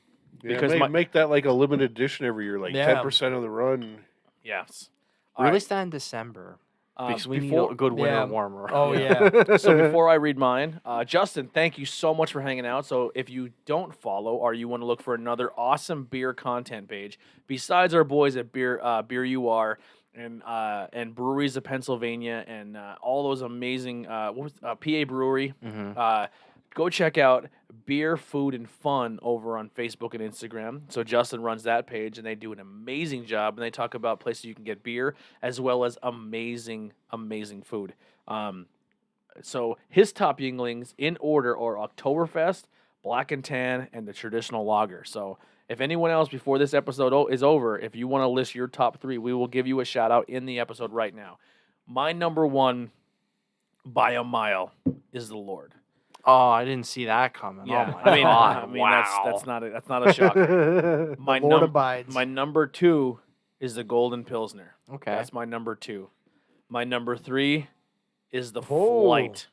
Yeah, because make that like a limited edition every year, like Yeah. 10% of the run. yes. All Release right. that in December Uh, because we before- need a good winter Yeah. warmer. Oh yeah. So before I read mine, Justin, thank you so much for hanging out. So if you don't follow or you want to look for another awesome beer content page, besides our boys at Beer UR and Breweries of Pennsylvania and all those amazing PA Brewery, go check out Beer, Food, and Fun over on Facebook and Instagram. So Justin runs that page, and they do an amazing job, and they talk about places you can get beer as well as amazing, amazing food. So his top Yinglings in order are Oktoberfest, Black and Tan, and the traditional lager. So if anyone else before this episode is over, if you want to list your top three, we will give you a shout out in the episode right now. My number one by a mile is the Lord. Oh, I didn't see that coming. Yeah, Oh my God. I mean wow. that's not a shock. My Lord abides. My number two is the Golden Pilsner. Okay. That's my number two. My number three is the Oh. Flight.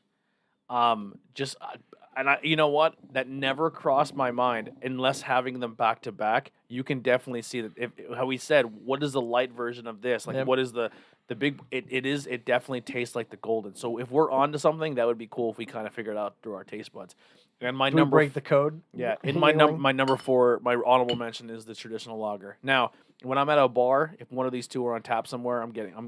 You know what? That never crossed my mind unless having them back to back. You can definitely see that. How we said, what is the light version of this? Like, Yep. what is the big? It definitely tastes like the Golden. So if we're onto something, that would be cool if we kind of figured it out through our taste buds. And my Do we number break the code? yeah, in Yingling? my number four, my honorable mention is the traditional lager. Now, when I'm at a bar, if one of these two are on tap somewhere,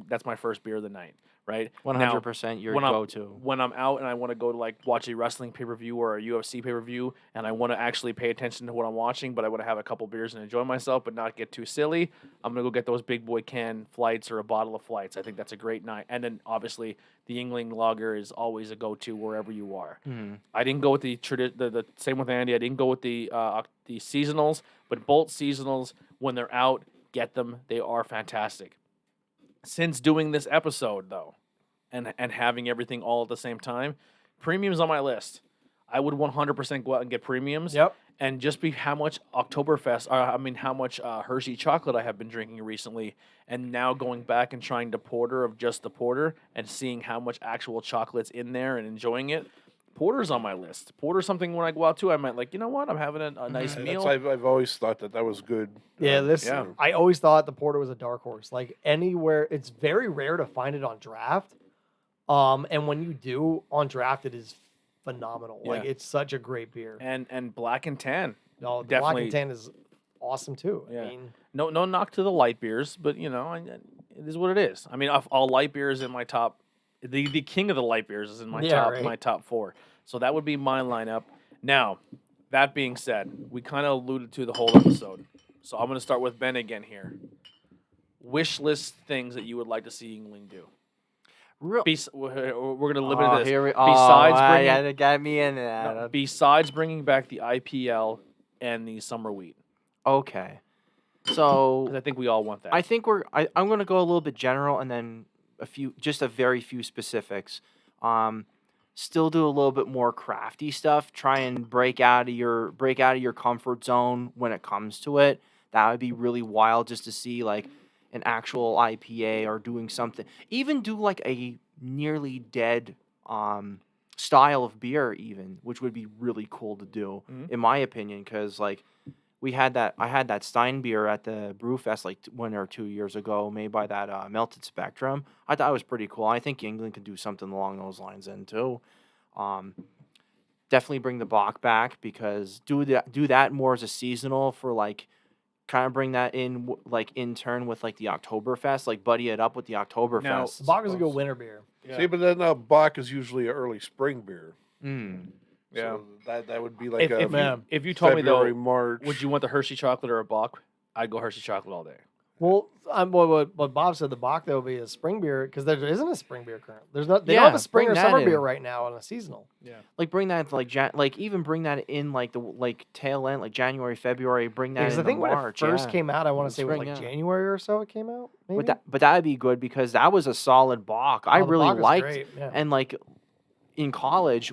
that's my first beer of the night, right? 100% your when go-to. When I'm out and I want to go to like watch a wrestling pay-per-view or a UFC pay-per-view, and I want to actually pay attention to what I'm watching, but I want to have a couple beers and enjoy myself, but not get too silly, I'm gonna go get those big boy can Flights or a bottle of Flights. I think that's a great night. And then obviously the Yingling lager is always a go-to wherever you are. I didn't go with the same with Andy. I didn't go with the seasonals, but both seasonals when they're out, get them. They are fantastic. Since doing this episode though, and having everything all at the same time, premiums on my list. I would 100% go out and get premiums. Yep. And just be how much Oktoberfest, how much Hershey chocolate I have been drinking recently, and now going back and trying to porter of just the porter and seeing how much actual chocolate's in there and enjoying it. Porter's on my list. Porter's something when I go out too, I might like, you know what, I'm having a nice meal. I've always thought that was good. Yeah, Yeah. I always thought the porter was a dark horse. Like anywhere, it's very rare to find it on draft. And when you do on draft, it is phenomenal. Like Yeah. it's such a great beer. And Black and Tan. No, the Black definitely- and Tan is awesome too. Yeah. I mean, No knock to the light beers, but you know, it is what it is. I mean, all light beers in my top. The king of the light beers is in my Yeah, top four. So that would be my lineup. Now, that being said, we kind of alluded to the whole episode. So I'm going to start with Ben again here. Wish list things that you would like to see Yingling do. Real. We're going to limit it to this. Here we, Besides bringing- yeah, they got me in that. No, besides bringing back the IPL and the summer wheat, Okay. So 'cause I think we all want that. I think I'm going to go a little bit general and then a very few specifics. Still do a little bit more crafty stuff. Try and break out of your comfort zone when it comes to it. That would be really wild just to see like an actual IPA or doing something. Even do like a nearly dead style of beer even, which would be really cool to do in my opinion, because like I had that Stein beer at the Brewfest like 1 or 2 years ago, made by that Melted Spectrum. I thought it was pretty cool. I think England could do something along those lines then too. Definitely bring the Bock back, because do that more as a seasonal for like kind of bring that in like in turn with like the Oktoberfest, like buddy it up with the Oktoberfest. Bock is a good winter beer. Yeah. See, but then Bock is usually an early spring beer. Yeah. So that would be like If you told February, me though, March. would you want the Hershey chocolate or a Bock? I'd go Hershey chocolate all day. Well, what Bob said, the Bock though would be a spring beer, because there isn't a spring beer currently. They don't have a spring bring or that summer in. beer right now on a seasonal. Yeah. Like bring that like even bring that in like the like tail end, like January, February. Bring that Because in I think March. when it first yeah. came out, I want In to say it was spring, like yeah. January or so it came out. Maybe? But that would be good, because that was a solid Bock. I the really Bock is liked, great, yeah. and like in college,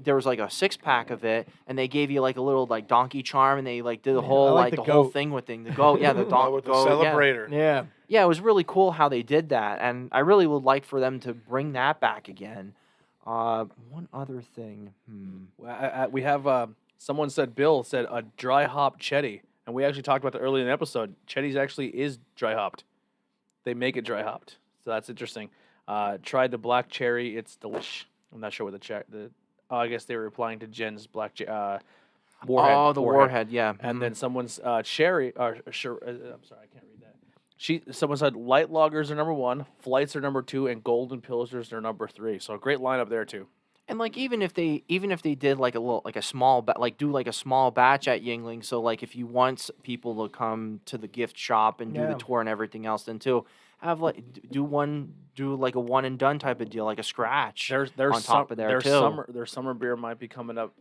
there was like a 6-pack of it, and they gave you like a little like donkey charm, and they like did the whole like like the the whole goat. thing with the goat. Yeah, the donkey with the goat. Yeah. celebrator. Yeah. Yeah, it was really cool how they did that, and I really would like for them to bring that back again. One other thing. Well, we have someone said Bill said a dry hop Chetty, and we actually talked about that earlier in the episode. Chetty's actually is dry hopped. They make it dry hopped, so that's interesting. Tried the black cherry. It's delish. I'm not sure what the I guess they were replying to Jen's black warhead. Oh, the warhead, yeah. And then someone's cherry. I'm sorry, I can't read that. Someone said light lagers are number 1, flights are number 2, and golden pilsners are number 3. So a great lineup there too. And like even if they did like a small do like a small batch at Yingling, so like if you want people to come to the gift shop and do the Yeah. tour and everything else, then too have like do like a one and done type of deal, like a scratch. There's on top of there too. Their summer beer might be coming up.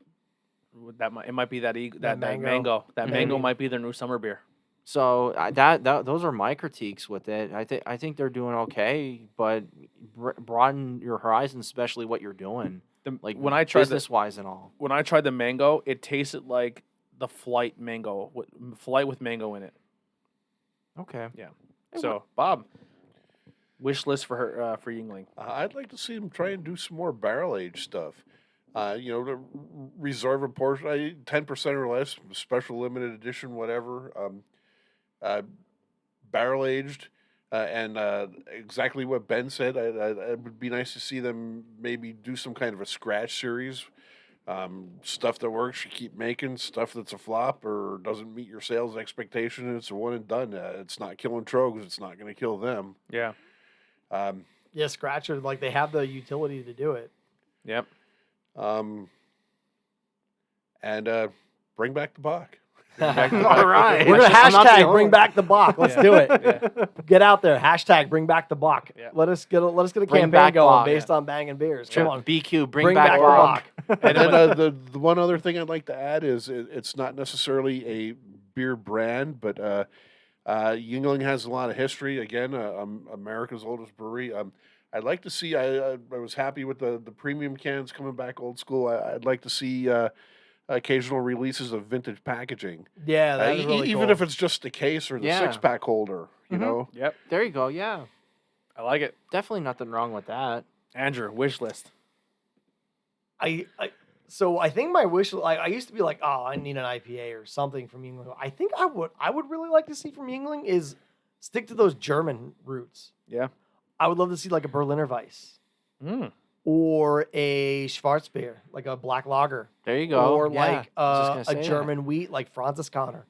It might be that mango. mango. That mango Maybe. might be their new summer beer. So those are my critiques with it. I think they're doing okay, but broaden your horizons, especially what you're doing, like When I tried business wise and all. when I tried the mango, it tasted like the flight mango, flight with mango in it. Okay. Yeah. So Bob, wish list for her for Yingling. I'd like to see them try and do some more barrel age stuff. To reserve a portion, 10% or less, special limited edition, whatever. Barrel aged, and exactly what Ben said. It would be nice to see them maybe do some kind of a scratch series. Stuff that works, you keep making. Stuff that's a flop or doesn't meet your sales expectation, it's a one and done. It's not killing trogs. It's not going to kill them. Yeah. Yeah, Scratcher, like they have the utility to do it. Yep. And bring back the Bach. All right. We're gonna I'm not the hashtag only bring one. back the Bock. Let's do it. Get out there. Hashtag bring back the Bock. Yeah. Let us get a Bring campaign back going Bock. based on banging beers. Come on. BQ, Bring back the Bock. And then the one other thing I'd like to add is it's not necessarily a beer brand, but Yingling has a lot of history. Again, America's oldest brewery. I'd like to see. I was happy with the premium cans coming back old school. I'd like to see occasional releases of vintage packaging. Yeah, that is really even cool. if it's just the case or the Yeah. 6-pack holder. You know. Yep. There you go. Yeah, I like it. definitely nothing wrong with that. Andrew, wish list. So I think my wish, like I used to be like, oh, I need an IPA or something from Yingling. I think I would really like to see from Yingling is stick to those German roots. Yeah. I would love to see like a Berliner Weiss Mm. or a Schwarzbier, like a black lager, There you go. or Yeah, like I was just gonna a say that. German wheat, like Franziskaner,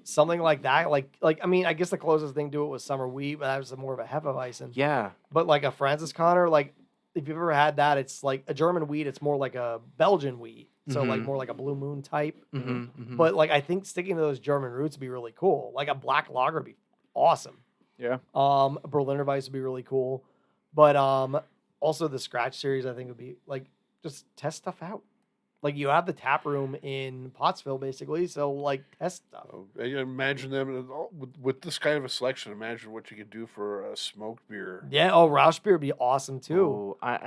something like that. Like I mean, I guess the closest thing to it was summer wheat, but that was more of a Hefeweizen. Yeah. But like a Franziskaner, like if you've ever had that, it's like a German wheat. It's more like a Belgian wheat, so like more like a Blue Moon type. Mm-hmm. But like I think sticking to those German roots would be really cool. Like a black lager would be awesome. Yeah. A Berliner Weiss would be really cool. But also the Scratch series I think would be like just test stuff out. Like you have the tap room in Pottsville basically, so like test stuff. Imagine them with this kind of a selection. Imagine what you could do for a smoked beer. Yeah, Rausch beer would be awesome too. Oh,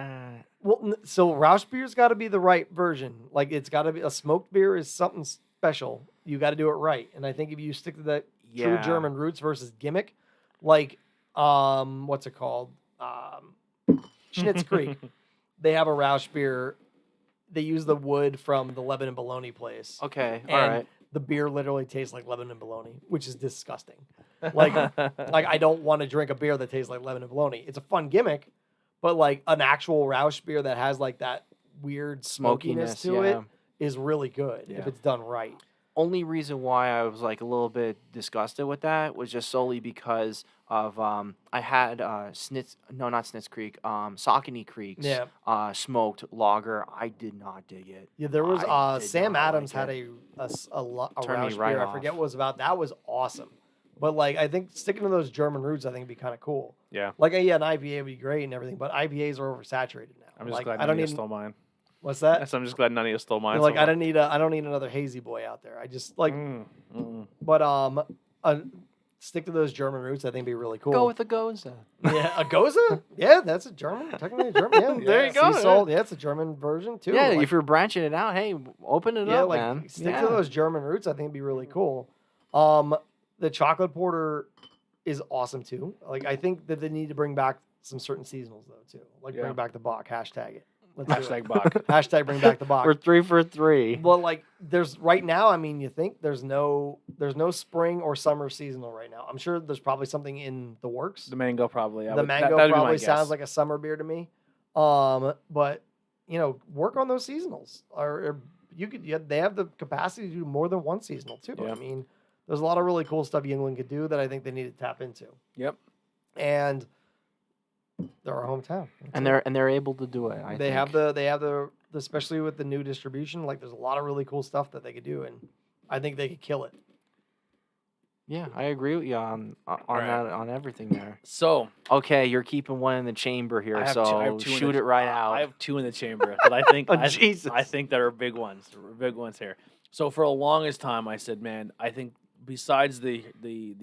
Well, so Rausch beer's got to be the right version. Like it's got to be a smoked beer is something special. You got to do it right. And I think if you stick to that true Yeah. German roots versus gimmick. Like, what's it called? Schnitz Creek. They have a Rausch beer. They use the wood from the Lebanon Bologna place. Okay. All And right. the beer literally tastes like Lebanon Bologna, which is disgusting. Like, I don't want to drink a beer that tastes like Lebanon Bologna. It's a fun gimmick, but like an actual Rausch beer that has like that weird smokiness to it is really good if Yeah. it's done right. Only reason why I was like a little bit disgusted with that was just solely because of I had not Snitz Creek, Saucony Creek's Yeah. smoked lager. I did not dig it. Yeah, there was I did Sam not Adams like had it. a Turned me Rausch right beer. I off. forget what it was about. That was awesome. But like, I think sticking to those German roots, I think would be kind of cool. Yeah. Like, yeah, an IPA would be great and everything, but IPAs are oversaturated now. I'm just like, glad I none don't of you need. stole mine. What's that? So I'm just glad none of you stole mine. You're like, so I don't need another hazy boy out there. I just like, but stick to those German roots. I think would be really cool. Go with the Goza. Yeah, a Goza. Yeah, that's a German. Technically a German. Yeah, There you go, Sea salt. Yeah, it's a German version too. Yeah, Like, if you're branching it out, hey, open it yeah, up, like man. stick to those German roots. I think it'd be really cool. The chocolate porter is awesome too. Like, I think that they need to bring back some certain seasonals though too. Like Yeah. bring back the Bach. Hashtag it. Let's do it. Hashtag Bach. Hashtag bring back the Bach. We're 3 for 3. Well, like there's right now. I mean, you think there's no spring or summer seasonal right now. I'm sure there's probably something in the works. The mango probably. The mango that'd be my probably guess. sounds like a summer beer to me. But work on those seasonals. Or you could. Yeah, they have the capacity to do more than one seasonal too. Yeah. I mean, there's a lot of really cool stuff Yingling could do that I think they need to tap into. Yep. And they're our hometown. And they're able to do it. They have the especially with the new distribution. Like, there's a lot of really cool stuff that they could do, and I think they could kill it. Yeah, I agree with you on Right. that, on everything there. So Okay, you're keeping one in the chamber here, I have so two- I have two in shoot the- it right out. I have two in the chamber, but I think Oh, Jesus. I think there are big ones here. So for the longest time, I said, man, I think besides the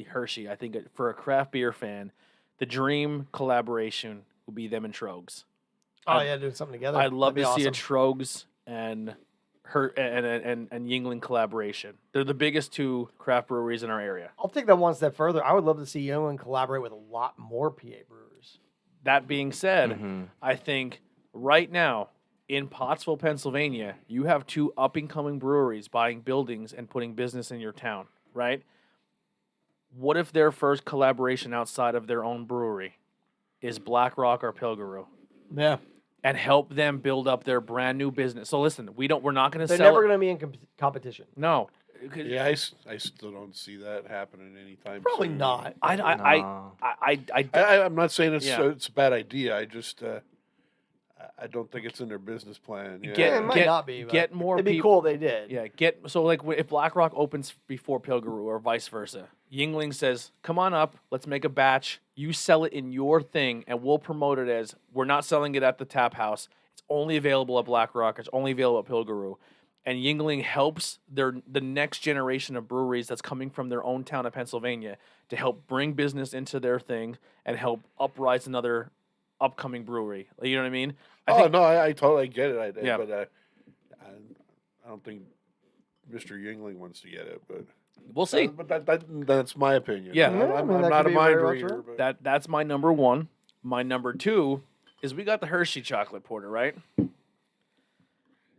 Hershey, I think for a craft beer fan, the dream collaboration would be them and Trogs. Oh yeah, doing something together. I'd love That'd to be see a awesome. Trogs and Yingling collaboration. They're the biggest two craft breweries in our area. I'll take that one step further. I would love to see Yuengling collaborate with a lot more PA brewers. That being said, Mhm. I think right now in Pottsville, Pennsylvania, you have two up and coming breweries buying buildings and putting business in your town, right? What if their first collaboration outside of their own brewery is Black Rock or Pilgrim, Yeah, and help them build up their brand new business? So listen, we're not going to they're sell never it. going to be in competition. No. Yeah, I still don't see that happening anytime Probably soon. not. No. I'm not saying it's Yeah. it's a bad idea. I just I don't think it's in their business plan. Yeah. Yeah, it might not be. But get more It'd be people. cool if they did. Yeah, if BlackRock opens before Pilgrim or vice versa, Yingling says, "Come on up, let's make a batch. You sell it in your thing, and we'll promote it as we're not selling it at the tap house. It's only available at BlackRock. It's only available at Pilgrim." And Yingling helps the next generation of breweries that's coming from their own town of Pennsylvania to help bring business into their thing and help uprise another upcoming brewery. You know what I mean? I totally get it. Yeah. But I don't think Mr. Yingling wants to get it. But We'll see. But that's my opinion. Yeah. I'm that not could a be mind very much reader. true. But That's my number one. My number two is we got the Hershey chocolate porter, right?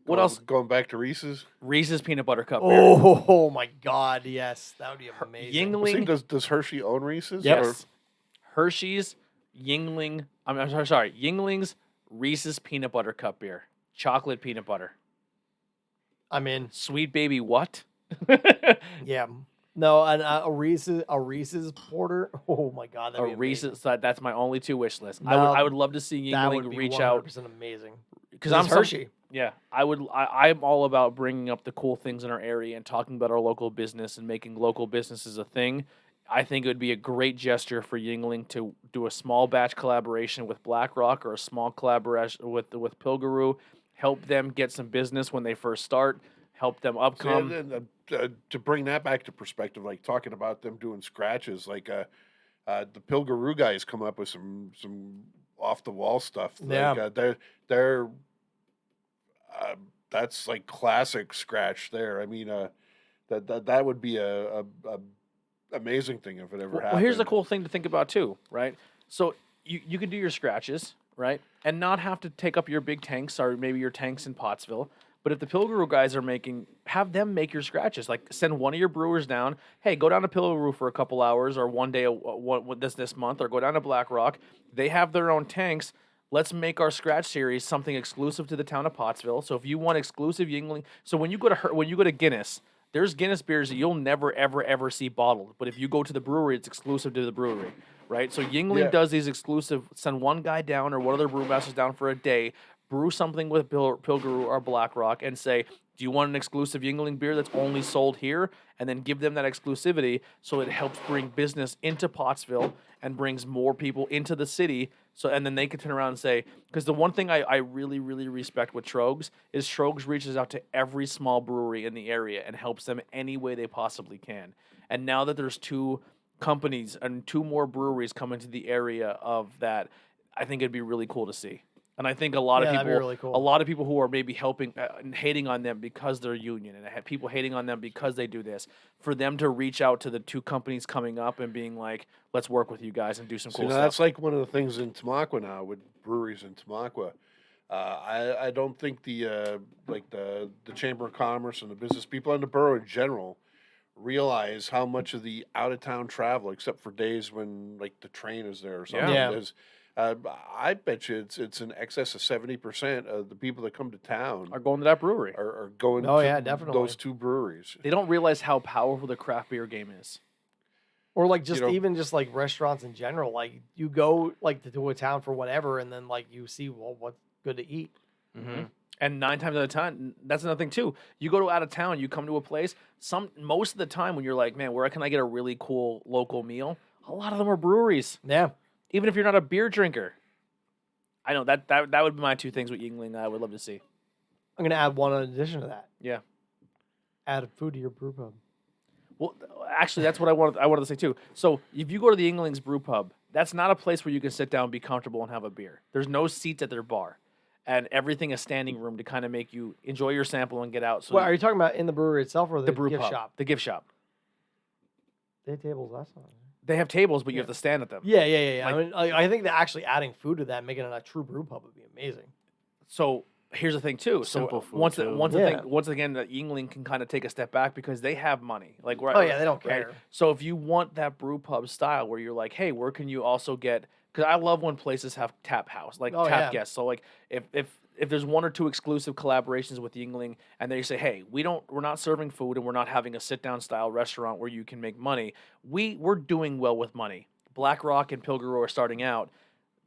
What else? Going back to Reese's. Reese's peanut butter cup. beer. Oh my God! Yes, that would be amazing. Yingling. Does Hershey own Reese's? Yes. Hershey's, Yingling. I'm sorry. Yingling's Reese's peanut butter cup beer. Chocolate peanut butter. I'm in. Sweet baby what? Yeah. No, and a Reese's porter. Oh my God, that'd A be amazing. Reese's. That's my only two wish list. No, I would love to see That would Yingling be reach out 100% amazing. because It's Hershey. Yeah, I'm all about bringing up the cool things in our area and talking about our local business and making local businesses a thing. I think it would be a great gesture for Yingling to do a small batch collaboration with BlackRock or a small collaboration with Pilgrim. Help them get some business when they first start. Help them upcome. To bring that back to perspective, like talking about them doing scratches, like the Pilgrim guys come up with some off the wall stuff. Yeah. Like, they're that's like classic scratch there. I mean, that would be a amazing thing if it ever happened. Well, here's the cool thing to think about too, right? So you can do your scratches, right, and not have to take up your big tanks or maybe your tanks in Pottsville. But if the Pilgrim guys are have them make your scratches. Like send one of your brewers down. Hey, go down to Pilgrim for a couple hours or one day this month, or go down to Black Rock. They have their own tanks. Let's make our scratch series something exclusive to the town of Pottsville. So if you want exclusive Yingling, so when you go to Guinness, there's Guinness beers that you'll never ever see bottled. But if you go to the brewery, it's exclusive to the brewery, right? So Yingling does these exclusive. Send one guy down or one of their brewmasters down for a day, brew something with Pilgrim or Black Rock, and say, do you want an exclusive Yingling beer that's only sold here? And then give them that exclusivity so it helps bring business into Pottsville and brings more people into the city. So, and then they can turn around and say, because the one thing I really, really respect with Trogs is Trogs reaches out to every small brewery in the area and helps them any way they possibly can. And now that there's two companies and two more breweries coming to the area of that, I think it'd be really cool to see. And I think a lot of that'd be people, really cool. a lot of people who are maybe helping and hating on them because they're union, and people hating on them because they do this, for them to reach out to the two companies coming up and being like, "Let's work with you guys and do some cool stuff." That's like one of the things in Tamaqua now with breweries in Tamaqua. I don't think the Chamber of Commerce and the business people in the borough in general realize how much of the out of town travel, except for days when like the train is there or something. Yeah. Is, I bet you it's in excess of 70% of the people that come to town Are going to that brewery. are going Oh, to yeah, definitely. those two breweries. They don't realize how powerful the craft beer game is. Or like just You know- even just like restaurants in general. Like you go like to a town for whatever, and then like you see what's good to eat. Mm-hmm. And 9 times out of 10, that's another thing too. You go to out of town, you come to a place. Most of the time, when you're like, man, where can I get a really cool local meal? A lot of them are breweries. Yeah. Even if you're not a beer drinker. I know that would be my two things with Yingling that I would love to see. I'm gonna add one in addition to that. Yeah. Add food to your brew pub. Well, actually, that's what I wanted to say too. So if you go to the Yingling's Brew Pub, that's not a place where you can sit down, be comfortable, and have a beer. There's no seats at their bar, and everything is standing room to kind of make you enjoy your sample and get out. So Well, are you talking about in the brewery itself or the brew gift pub, shop? the gift shop. They have tables. That's not. They have tables, but you have to stand at them. Yeah. Like- I mean, I think that actually adding food to that, making it a true brew pub, would be amazing. So here's the thing too. Simple So food, once too. once again, that Yingling can kind of take a step back because they have money. Like Oh yeah, they don't right? care. So if you want that brew pub style where you're like, hey, where can you also get? Because I love when places have tap house, like Oh, tap yeah. guests. So like if there's one or two exclusive collaborations with Yingling, and they say, hey, we're not serving food and we're not having a sit down style restaurant where you can make money. We're doing well with money. Black Rock and Pilgrim are starting out.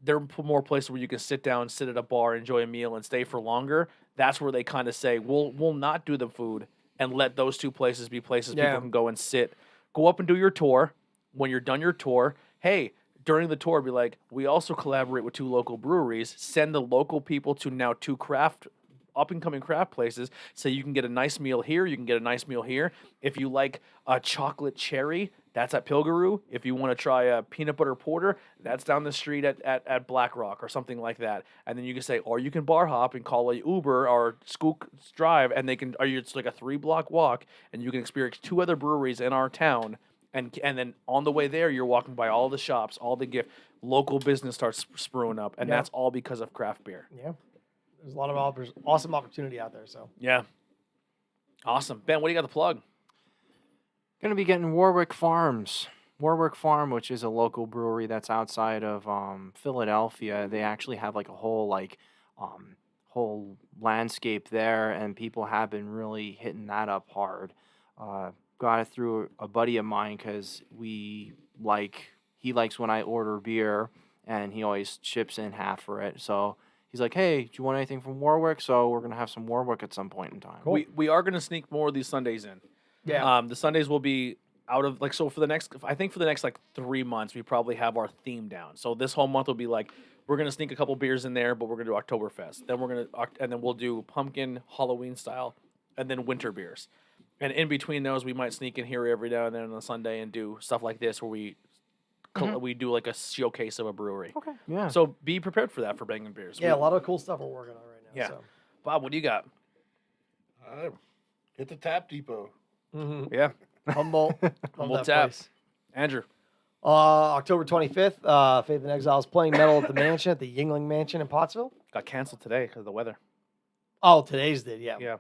There are more places where you can sit down, sit at a bar, enjoy a meal, and stay for longer. That's where they kind of say, we'll not do the food and let those two places be places Yeah. people can go and sit. Go up and do your tour. When you're done your tour, hey, during the tour, be like, we also collaborate with two local breweries. Send the local people to now two up-and-coming craft places so you can get a nice meal here, you can get a nice meal here. If you like a chocolate cherry, that's at Pilgaroo. If you want to try a peanut butter porter, that's down the street at Black Rock or something like that. And then you can say, or you can bar hop and call a Uber or Skook Drive, and it's like a 3-block walk, and you can experience 2 other breweries in our town. And then on the way there, you're walking by all the shops, all the local business starts spruing up, and Yeah. that's all because of craft beer. Yeah. There's a lot of awesome opportunity out there. So Yeah. Awesome. Ben, what do you got to plug? Going to be getting Warwick Farms. Warwick Farm, which is a local brewery that's outside of Philadelphia. They actually have like a whole landscape there, and people have been really hitting that up hard. Got it through a buddy of mine because he likes when I order beer, and he always chips in half for it. So he's like, hey, do you want anything from Warwick? So we're going to have some Warwick at some point in time. Cool. We are going to sneak more of these Sundays in. yeah. The Sundays will be out of for the next 3 months, we probably have our theme down. So this whole month will be like, we're going to sneak a couple beers in there, but we're going to do Oktoberfest. Then we'll do pumpkin Halloween style, and then winter beers. And in between those, we might sneak in here every now and then on a Sunday and do stuff like this where we do like a showcase of a brewery. Okay. Yeah. So be prepared for that for Bangin Beers. Yeah, a lot of cool stuff we're working on right now. Yeah. So. Bob, what do you got? Hit the Tap Depot. Mm-hmm. Yeah. Humboldt. Love Humboldt that Tap. place. Andrew. October 25th, Faith and Exiles playing metal at the mansion, at the Yingling Mansion in Pottsville. Got canceled today because of the weather. Oh, today's did, yeah. Yeah.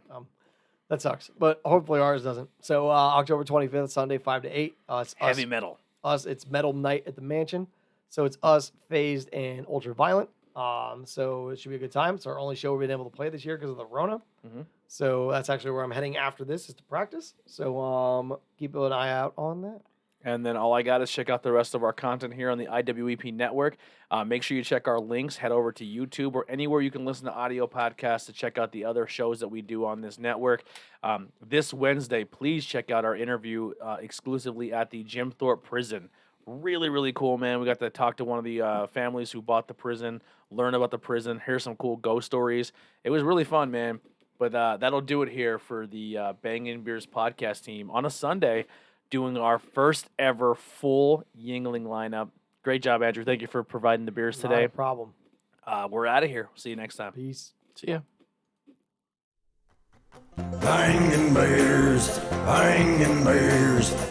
That sucks, but hopefully ours doesn't. So October 25th, Sunday, 5 to 8. It's Heavy us, metal. It's metal night at the mansion. So it's us, Phased, and Ultraviolent. So it should be a good time. It's our only show we've been able to play this year because of the Rona. Mhm. So that's actually where I'm heading after this is to practice. So keep an eye out on that. And then all I got is check out the rest of our content here on the IWEP network. Make sure you check our links. Head over to YouTube or anywhere you can listen to audio podcasts to check out the other shows that we do on this network. This Wednesday, please check out our interview exclusively at the Jim Thorpe Prison. Really, really cool, man. We got to talk to one of the families who bought the prison, learn about the prison, hear some cool ghost stories. It was really fun, man. But that'll do it here for the Bangin Beers podcast team on a Sunday, doing our first ever full Yingling lineup. Great job, Andrew. Thank you for providing the beers Not today. a problem. We're out of here. See you next time. Peace. See ya. Bangin' beers,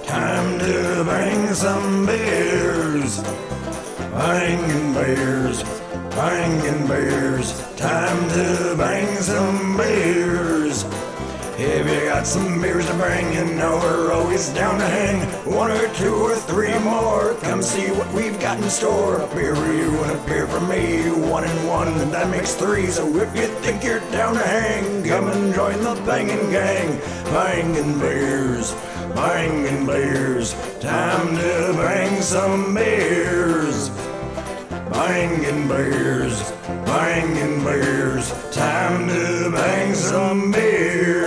time to bang some beers. Bangin' beers, time to bang some beers. If you got some beers to bring, you know we're always down to hang. 1 or 2 or 3 more, come see what we've got in store. A beer for you and a beer for me, 1 and 1, and that makes 3. So if you think you're down to hang, come and join the bangin' gang. Bangin' beers, time to bang some beers. Bangin' beers, time to bang some beers.